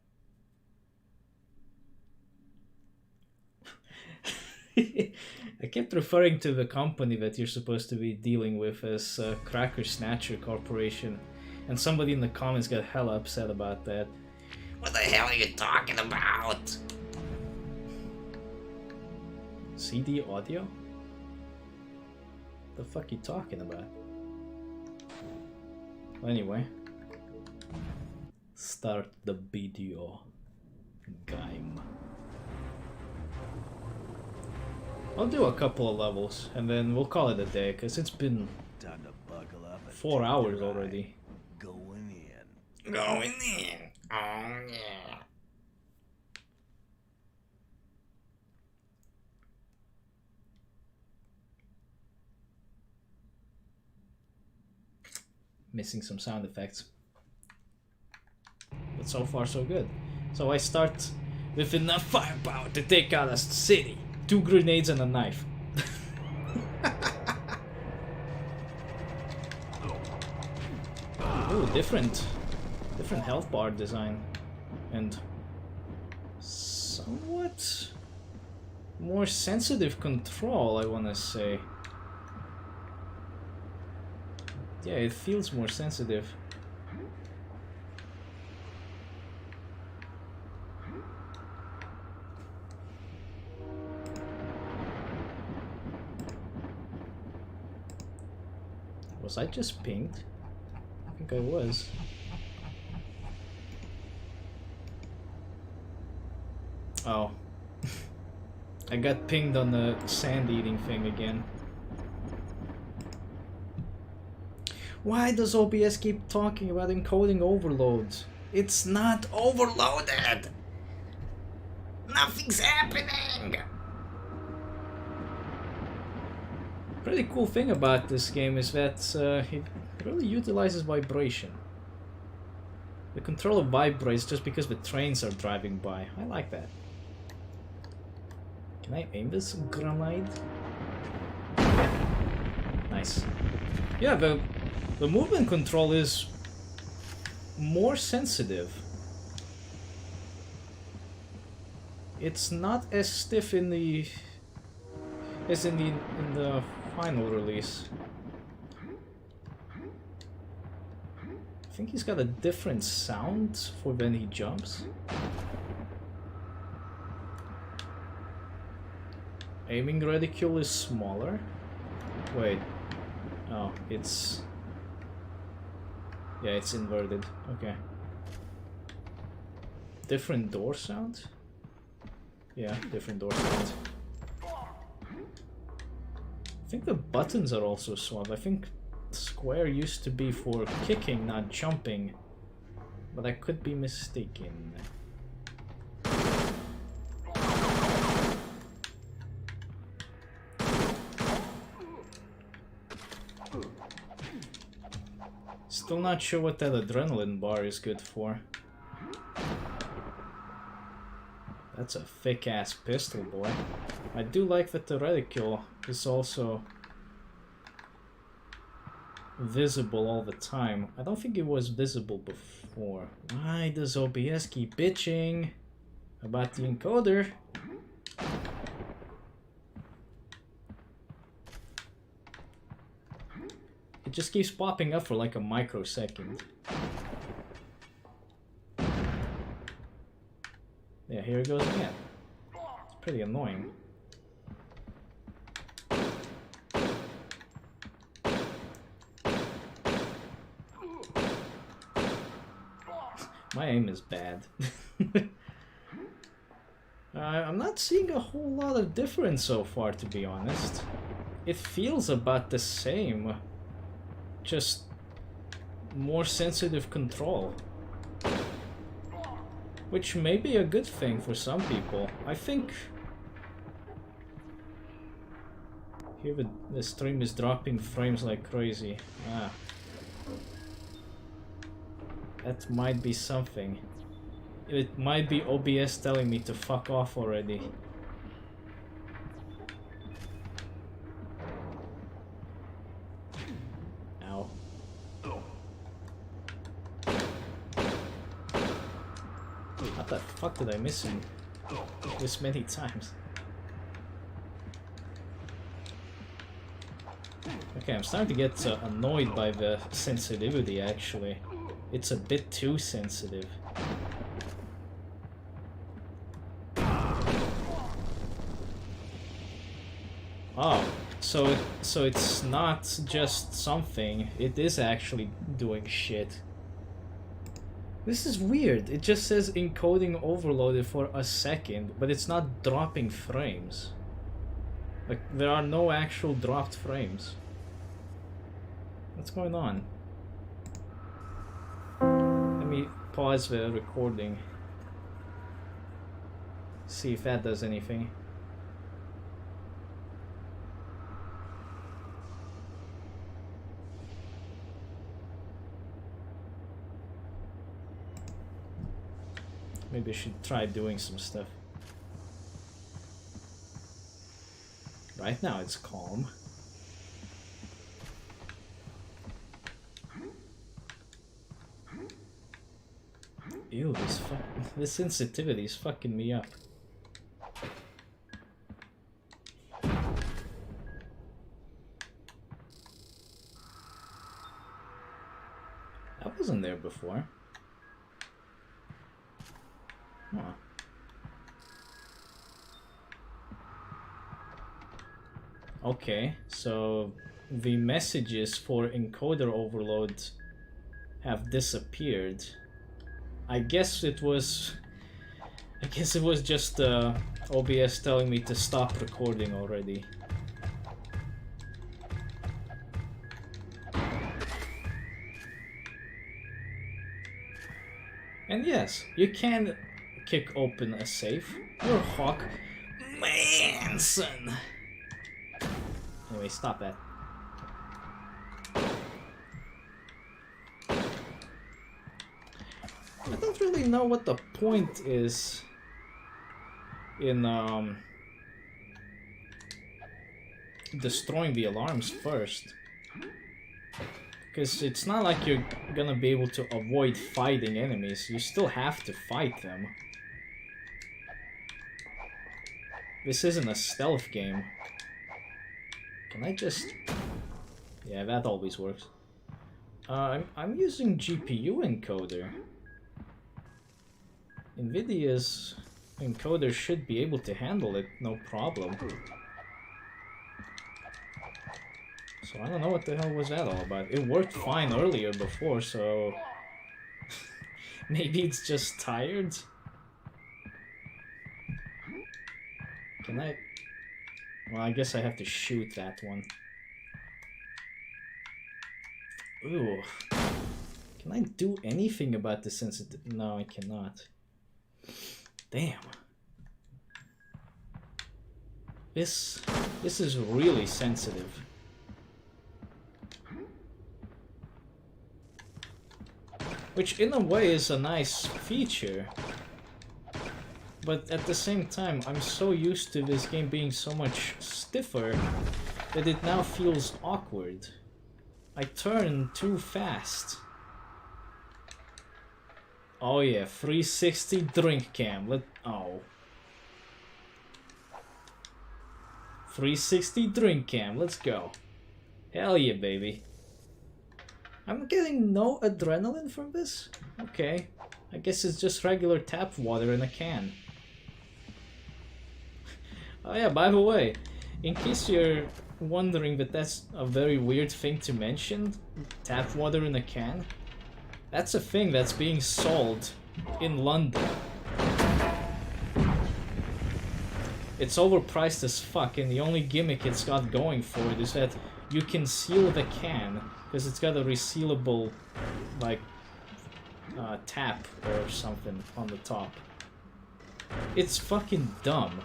I kept referring to the company that you're supposed to be dealing with as Cracker Snatcher Corporation, and somebody in the comments got hella upset about that. What the hell are you talking about? CD audio? The fuck you talking about? Well, anyway, start the video game. I'll do a couple of levels and then we'll call it a day, because it's been 4 hours already. Going in. Going in. Oh yeah. Missing some sound effects. But so far so good. So I start with enough firepower to take out a city. 2 grenades and a knife. Ooh, different health bar design. And somewhat more sensitive control, I wanna say. Yeah, it feels more sensitive. Was I just pinged? I think I was. Oh. I got pinged on the sand eating thing again. Why does OBS keep talking about encoding overloads? It's not overloaded! Nothing's happening! Pretty cool thing about this game is that it really utilizes vibration. The controller vibrates just because the trains are driving by. I like that. Can I aim this grenade? Nice. Yeah, the movement control is more sensitive. It's not as stiff in the as in the final release. I think he's got a different sound for when he jumps. Aiming reticule is smaller. Wait. Oh, it's... yeah, it's inverted. Okay. Different door sound? Yeah, different door sound. I think the buttons are also swapped. I think square used to be for kicking, not jumping. But I could be mistaken. Still not sure what that adrenaline bar is good for. That's a thick-ass pistol, boy. I do like that the reticule is also visible all the time. I don't think it was visible before. Why does OBS keep bitching about the encoder? It just keeps popping up for like a microsecond. Yeah, here it goes again. It's pretty annoying. My aim is bad. I'm not seeing a whole lot of difference so far, to be honest. It feels about the same. Just more sensitive control. Which may be a good thing for some people. I think... here the stream is dropping frames like crazy. Ah. That might be something. It might be OBS telling me to fuck off already. Ow. How the fuck did I miss him this many times? Okay, I'm starting to get annoyed by the sensitivity, actually. It's a bit too sensitive. Oh, so it's not just something, it is actually doing shit. This is weird. It just says encoding overloaded for a second, but it's not dropping frames. Like, there are no actual dropped frames. What's going on? Let me pause the recording. See if that does anything. Maybe I should try doing some stuff. Right now it's calm. Ew, this sensitivity is fucking me up. That wasn't there before. Huh. Okay, so the messages for encoder overload have disappeared. I guess it was just OBS telling me to stop recording already. And yes, you can kick open a safe. You're Hawk Manson. Anyway, stop that. I don't really know what the point is in destroying the alarms first. Because it's not like you're gonna be able to avoid fighting enemies. You still have to fight them. This isn't a stealth game. Can I just... Yeah, that always works. I'm using GPU encoder. NVIDIA's encoder should be able to handle it, no problem. So I don't know what the hell was that all about. It worked fine earlier before, so... Maybe it's just tired? Can I... Well, I guess I have to shoot that one. Ooh. Can I do anything about the sensitivity? No, I cannot. Damn. This is really sensitive. Which in a way is a nice feature. But at the same time, I'm so used to this game being so much stiffer that it now feels awkward. I turn too fast. Oh yeah, 360 drink cam. Oh. 360 drink cam, let's go. Hell yeah, baby. I'm getting no adrenaline from this? Okay. I guess it's just regular tap water in a can. Oh yeah, by the way, in case you're wondering that that's a very weird thing to mention, tap water in a can, that's a thing that's being sold in London. It's overpriced as fuck, and the only gimmick it's got going for it is that you can seal the can, because it's got a resealable, like, tap or something on the top. It's fucking dumb.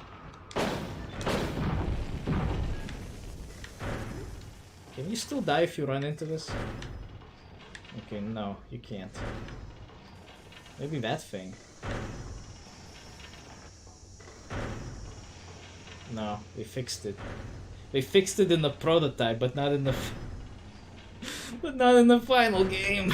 Can you still die if you run into this? Okay, no, you can't. Maybe that thing. No, they fixed it. They fixed it in the prototype, but not in the but not in the final game.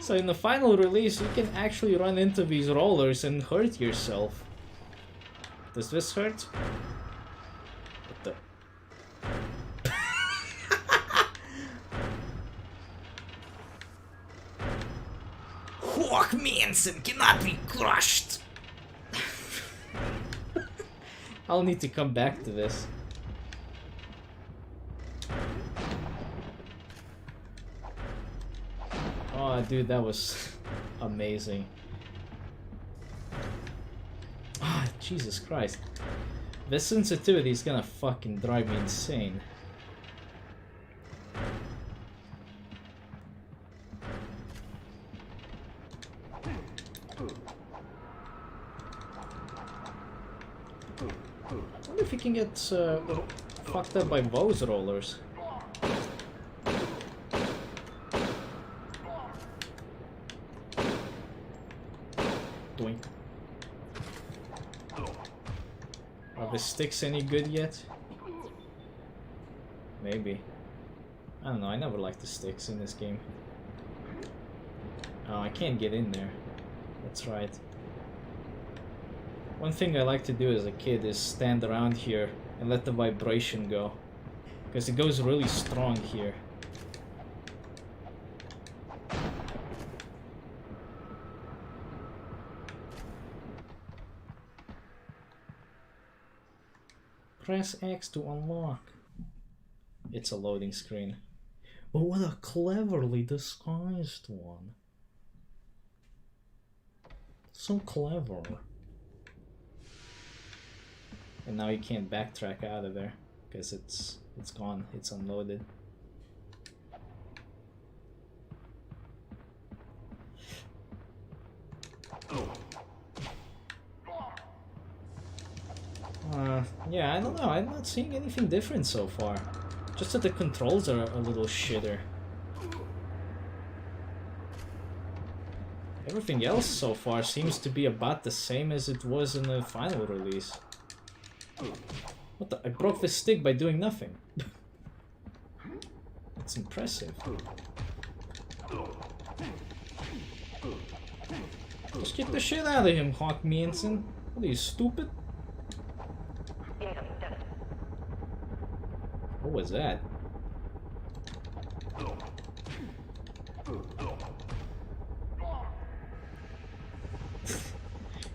So in the final release, you can actually run into these rollers and hurt yourself. Does this hurt? What the? Hawk Manson cannot be crushed! I'll need to come back to this. Oh, dude, that was amazing. Ah, Jesus Christ. This sensitivity is gonna fucking drive me insane. I wonder if you can get fucked up by those rollers. Doink. Are the sticks any good yet? Maybe. I don't know, I never liked the sticks in this game. Oh, I can't get in there. That's right. One thing I like to do as a kid is stand around here and let the vibration go. Because it goes really strong here. Press X to unlock. It's a loading screen. But what a cleverly disguised one. So clever. And now you can't backtrack out of there because it's gone. It's unloaded. Yeah, I don't know. I'm not seeing anything different so far. Just that the controls are a little shitter. Everything else so far seems to be about the same as it was in the final release. What the? I broke the stick by doing nothing. That's impressive. Just get the shit out of him, Hawk Manson. What are you, stupid? What was that?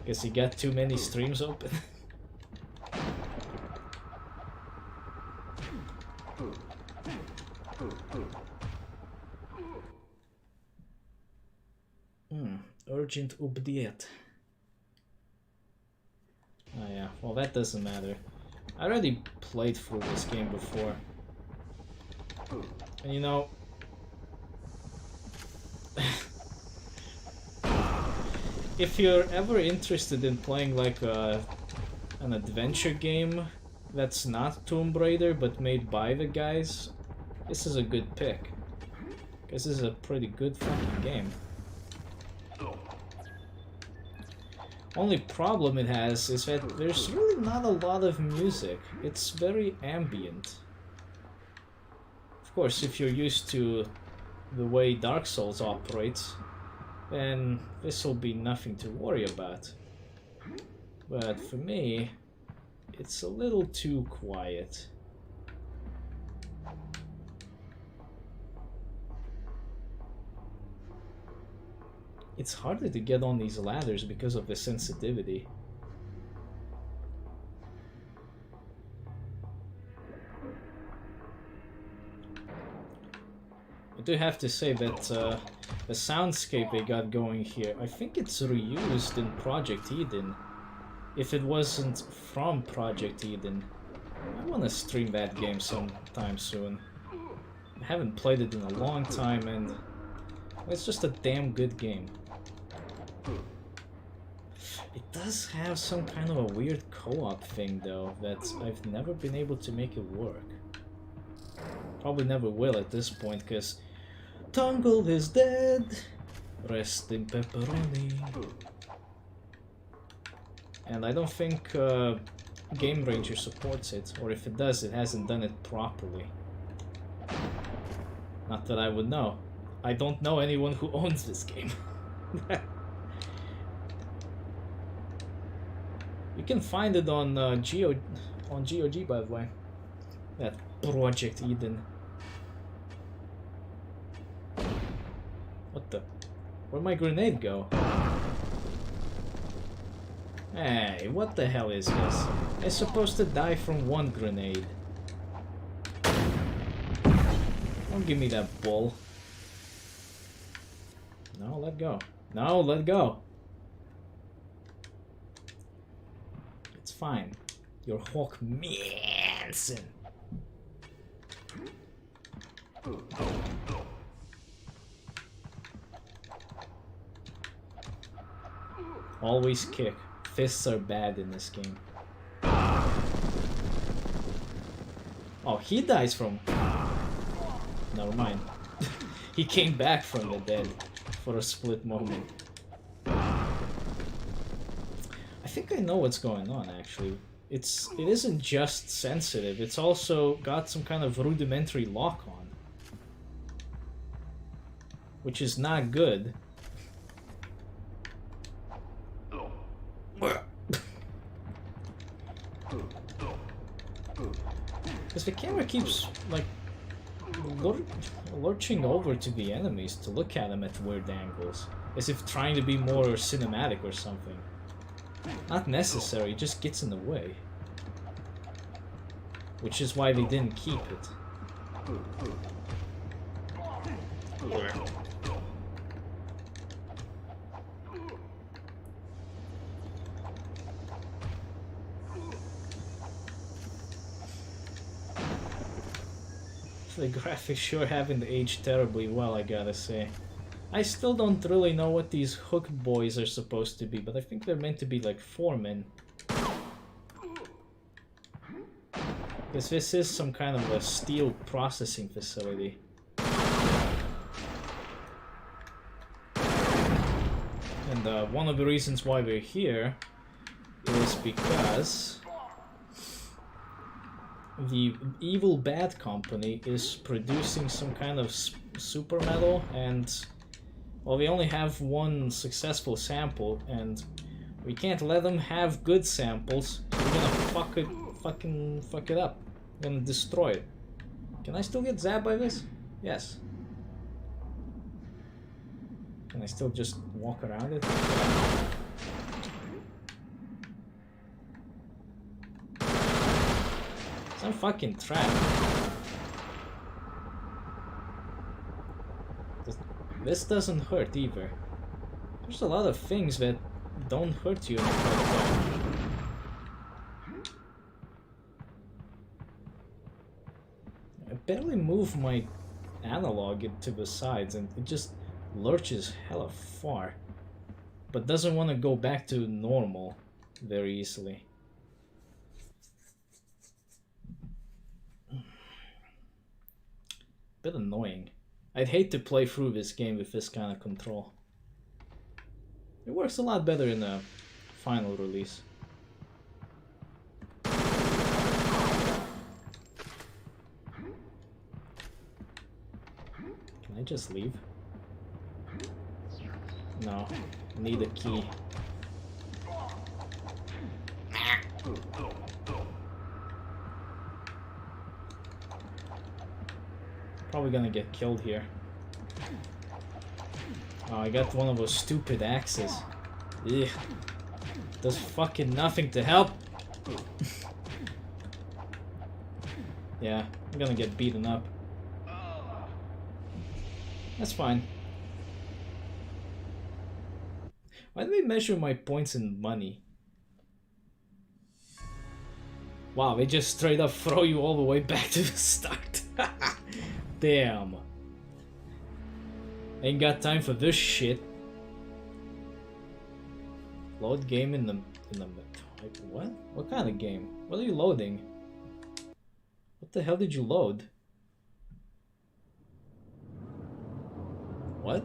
Guess he got too many streams open. Urgent update. Oh yeah, well that doesn't matter. I already played through this game before. And you know... if you're ever interested in playing like an adventure game that's not Tomb Raider but made by the guys, this is a good pick. Because this is a pretty good fucking game. Only problem it has is that there's really not a lot of music. It's very ambient. Of course, if you're used to the way Dark Souls operates, then this will be nothing to worry about. But for me, it's a little too quiet. It's harder to get on these ladders because of the sensitivity. I do have to say that the soundscape they got going here, I think it's reused in Project Eden. If it wasn't from Project Eden, I want to stream that game sometime soon. I haven't played it in a long time and it's just a damn good game. It does have some kind of a weird co-op thing though, that I've never been able to make it work. Probably never will at this point, because Tungle is dead. Rest in pepperoni. And I don't think Game Ranger supports it, or if it does, it hasn't done it properly. Not that I would know. I don't know anyone who owns this game. You can find it on GOG, by the way. That Project Eden. What the? Where'd my grenade go? Hey, what the hell is this? I'm supposed to die from one grenade. Don't give me that bull. No, let go. No, let go. It's fine. You're Hawk Manson. Always kick. Fists are bad in this game. Oh, he dies from... Never mind. He came back from the dead for a split moment. I think I know what's going on, actually. It isn't just sensitive, it's also got some kind of rudimentary lock on. Which is not good. Because the camera keeps, like, lurching over to the enemies to look at them at weird angles. As if trying to be more cinematic or something. Not necessary, it just gets in the way. Which is why they didn't keep it. The graphics sure haven't aged terribly well, I gotta say. I still don't really know what these hook boys are supposed to be, but I think they're meant to be like foremen. Because this is some kind of a steel processing facility. And one of the reasons why we're here is because the evil bad company is producing some kind of super metal, and well, we only have one successful sample, and we can't let them have good samples. So we're gonna fuck it up. We're gonna destroy it. Can I still get zapped by this? Yes. Can I still just walk around it? Some fucking trap. This doesn't hurt either. There's a lot of things that don't hurt you in the prototype. I barely move my analog to the sides and it just lurches hella far. But doesn't want to go back to normal very easily. Bit annoying. I'd hate to play through this game with this kind of control. It works a lot better in the final release. Can I just leave? No, need a key. Probably gonna get killed here. Oh, I got one of those stupid axes. Ugh. Does fucking nothing to help. Yeah, I'm gonna get beaten up. That's fine. Why do they measure my points in money? Wow, they just straight up throw you all the way back to the start. Damn. Ain't got time for this shit. Load game in the what? What kind of game? What are you loading? What the hell did you load? What?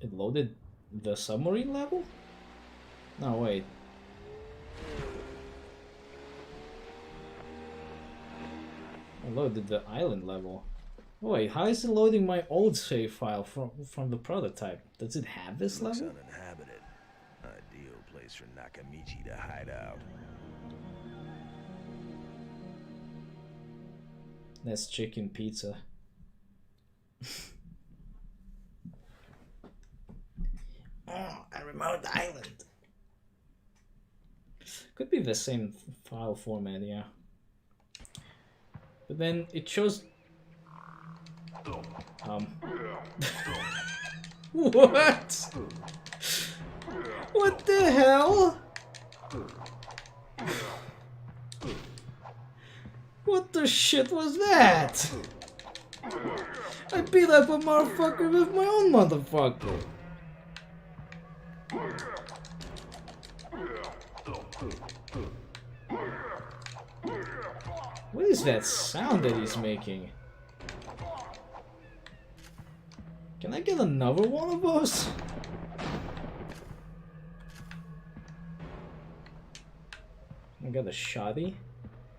It loaded the submarine level? No, wait. I loaded the island level. Wait, how is it loading my old save file from the prototype? Does it have this level? Looks uninhabited. Ideal place for Nakamichi to hide out. That's chicken pizza. Oh, a remote island. Could be the same file format, yeah. But then it shows... What? What the hell? What the shit was that? I beat up a motherfucker with my own motherfucker. What is that sound that he's making? Can I get another one of those? I got a shoddy.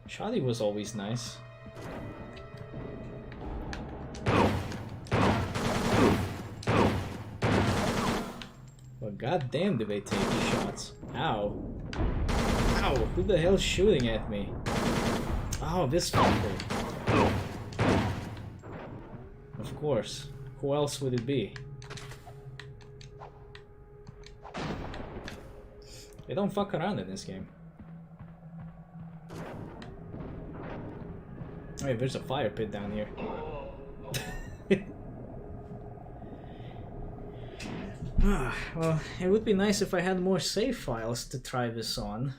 Shoddy was always nice. Well, goddamn, do they take the shots? Ow. Ow, who the hell's shooting at me? Oh, this fucker. Of course. Who else would it be? They don't fuck around in this game. Wait, there's a fire pit down here. Well, it would be nice if I had more save files to try this on.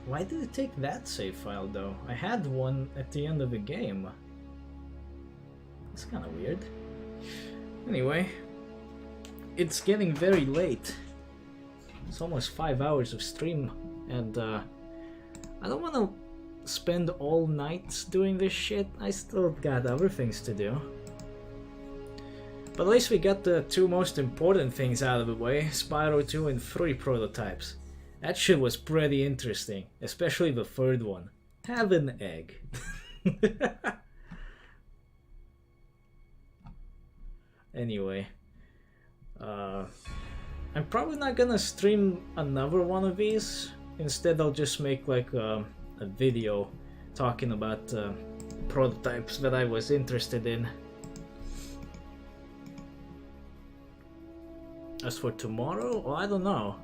Why did it take that save file though? I had one at the end of the game. It's kind of weird. Anyway, it's getting very late. It's almost 5 hours of stream, and I don't want to spend all night doing this shit. I still got other things to do. But at least we got the two most important things out of the way, Spyro 2 and 3 prototypes. That shit was pretty interesting, especially the third one. Have an egg. Anyway, I'm probably not gonna stream another one of these. Instead, I'll just make like a video talking about prototypes that I was interested in. As for tomorrow, well, I don't know.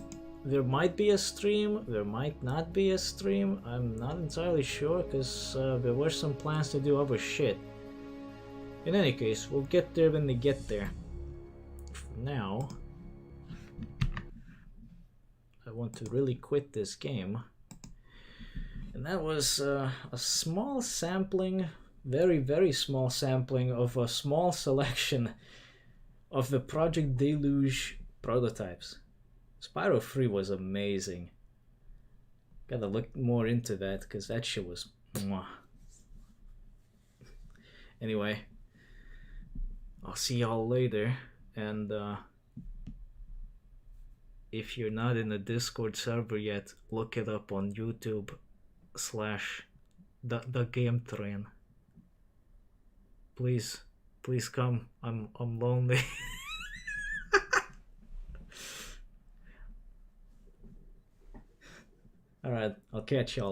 There might be a stream, there might not be a stream. I'm not entirely sure because there were some plans to do other shit. In any case, we'll get there when we get there. For now, I want to really quit this game. And that was a small sampling, very, very small sampling of a small selection of the Project Deluge prototypes. Spyro 3 was amazing. Gotta look more into that because that shit was mwah. Anyway, I'll see y'all later, and if you're not in the Discord server yet, look it up on YouTube / the Game Train. Please come. I'm lonely. Alright, I'll catch y'all.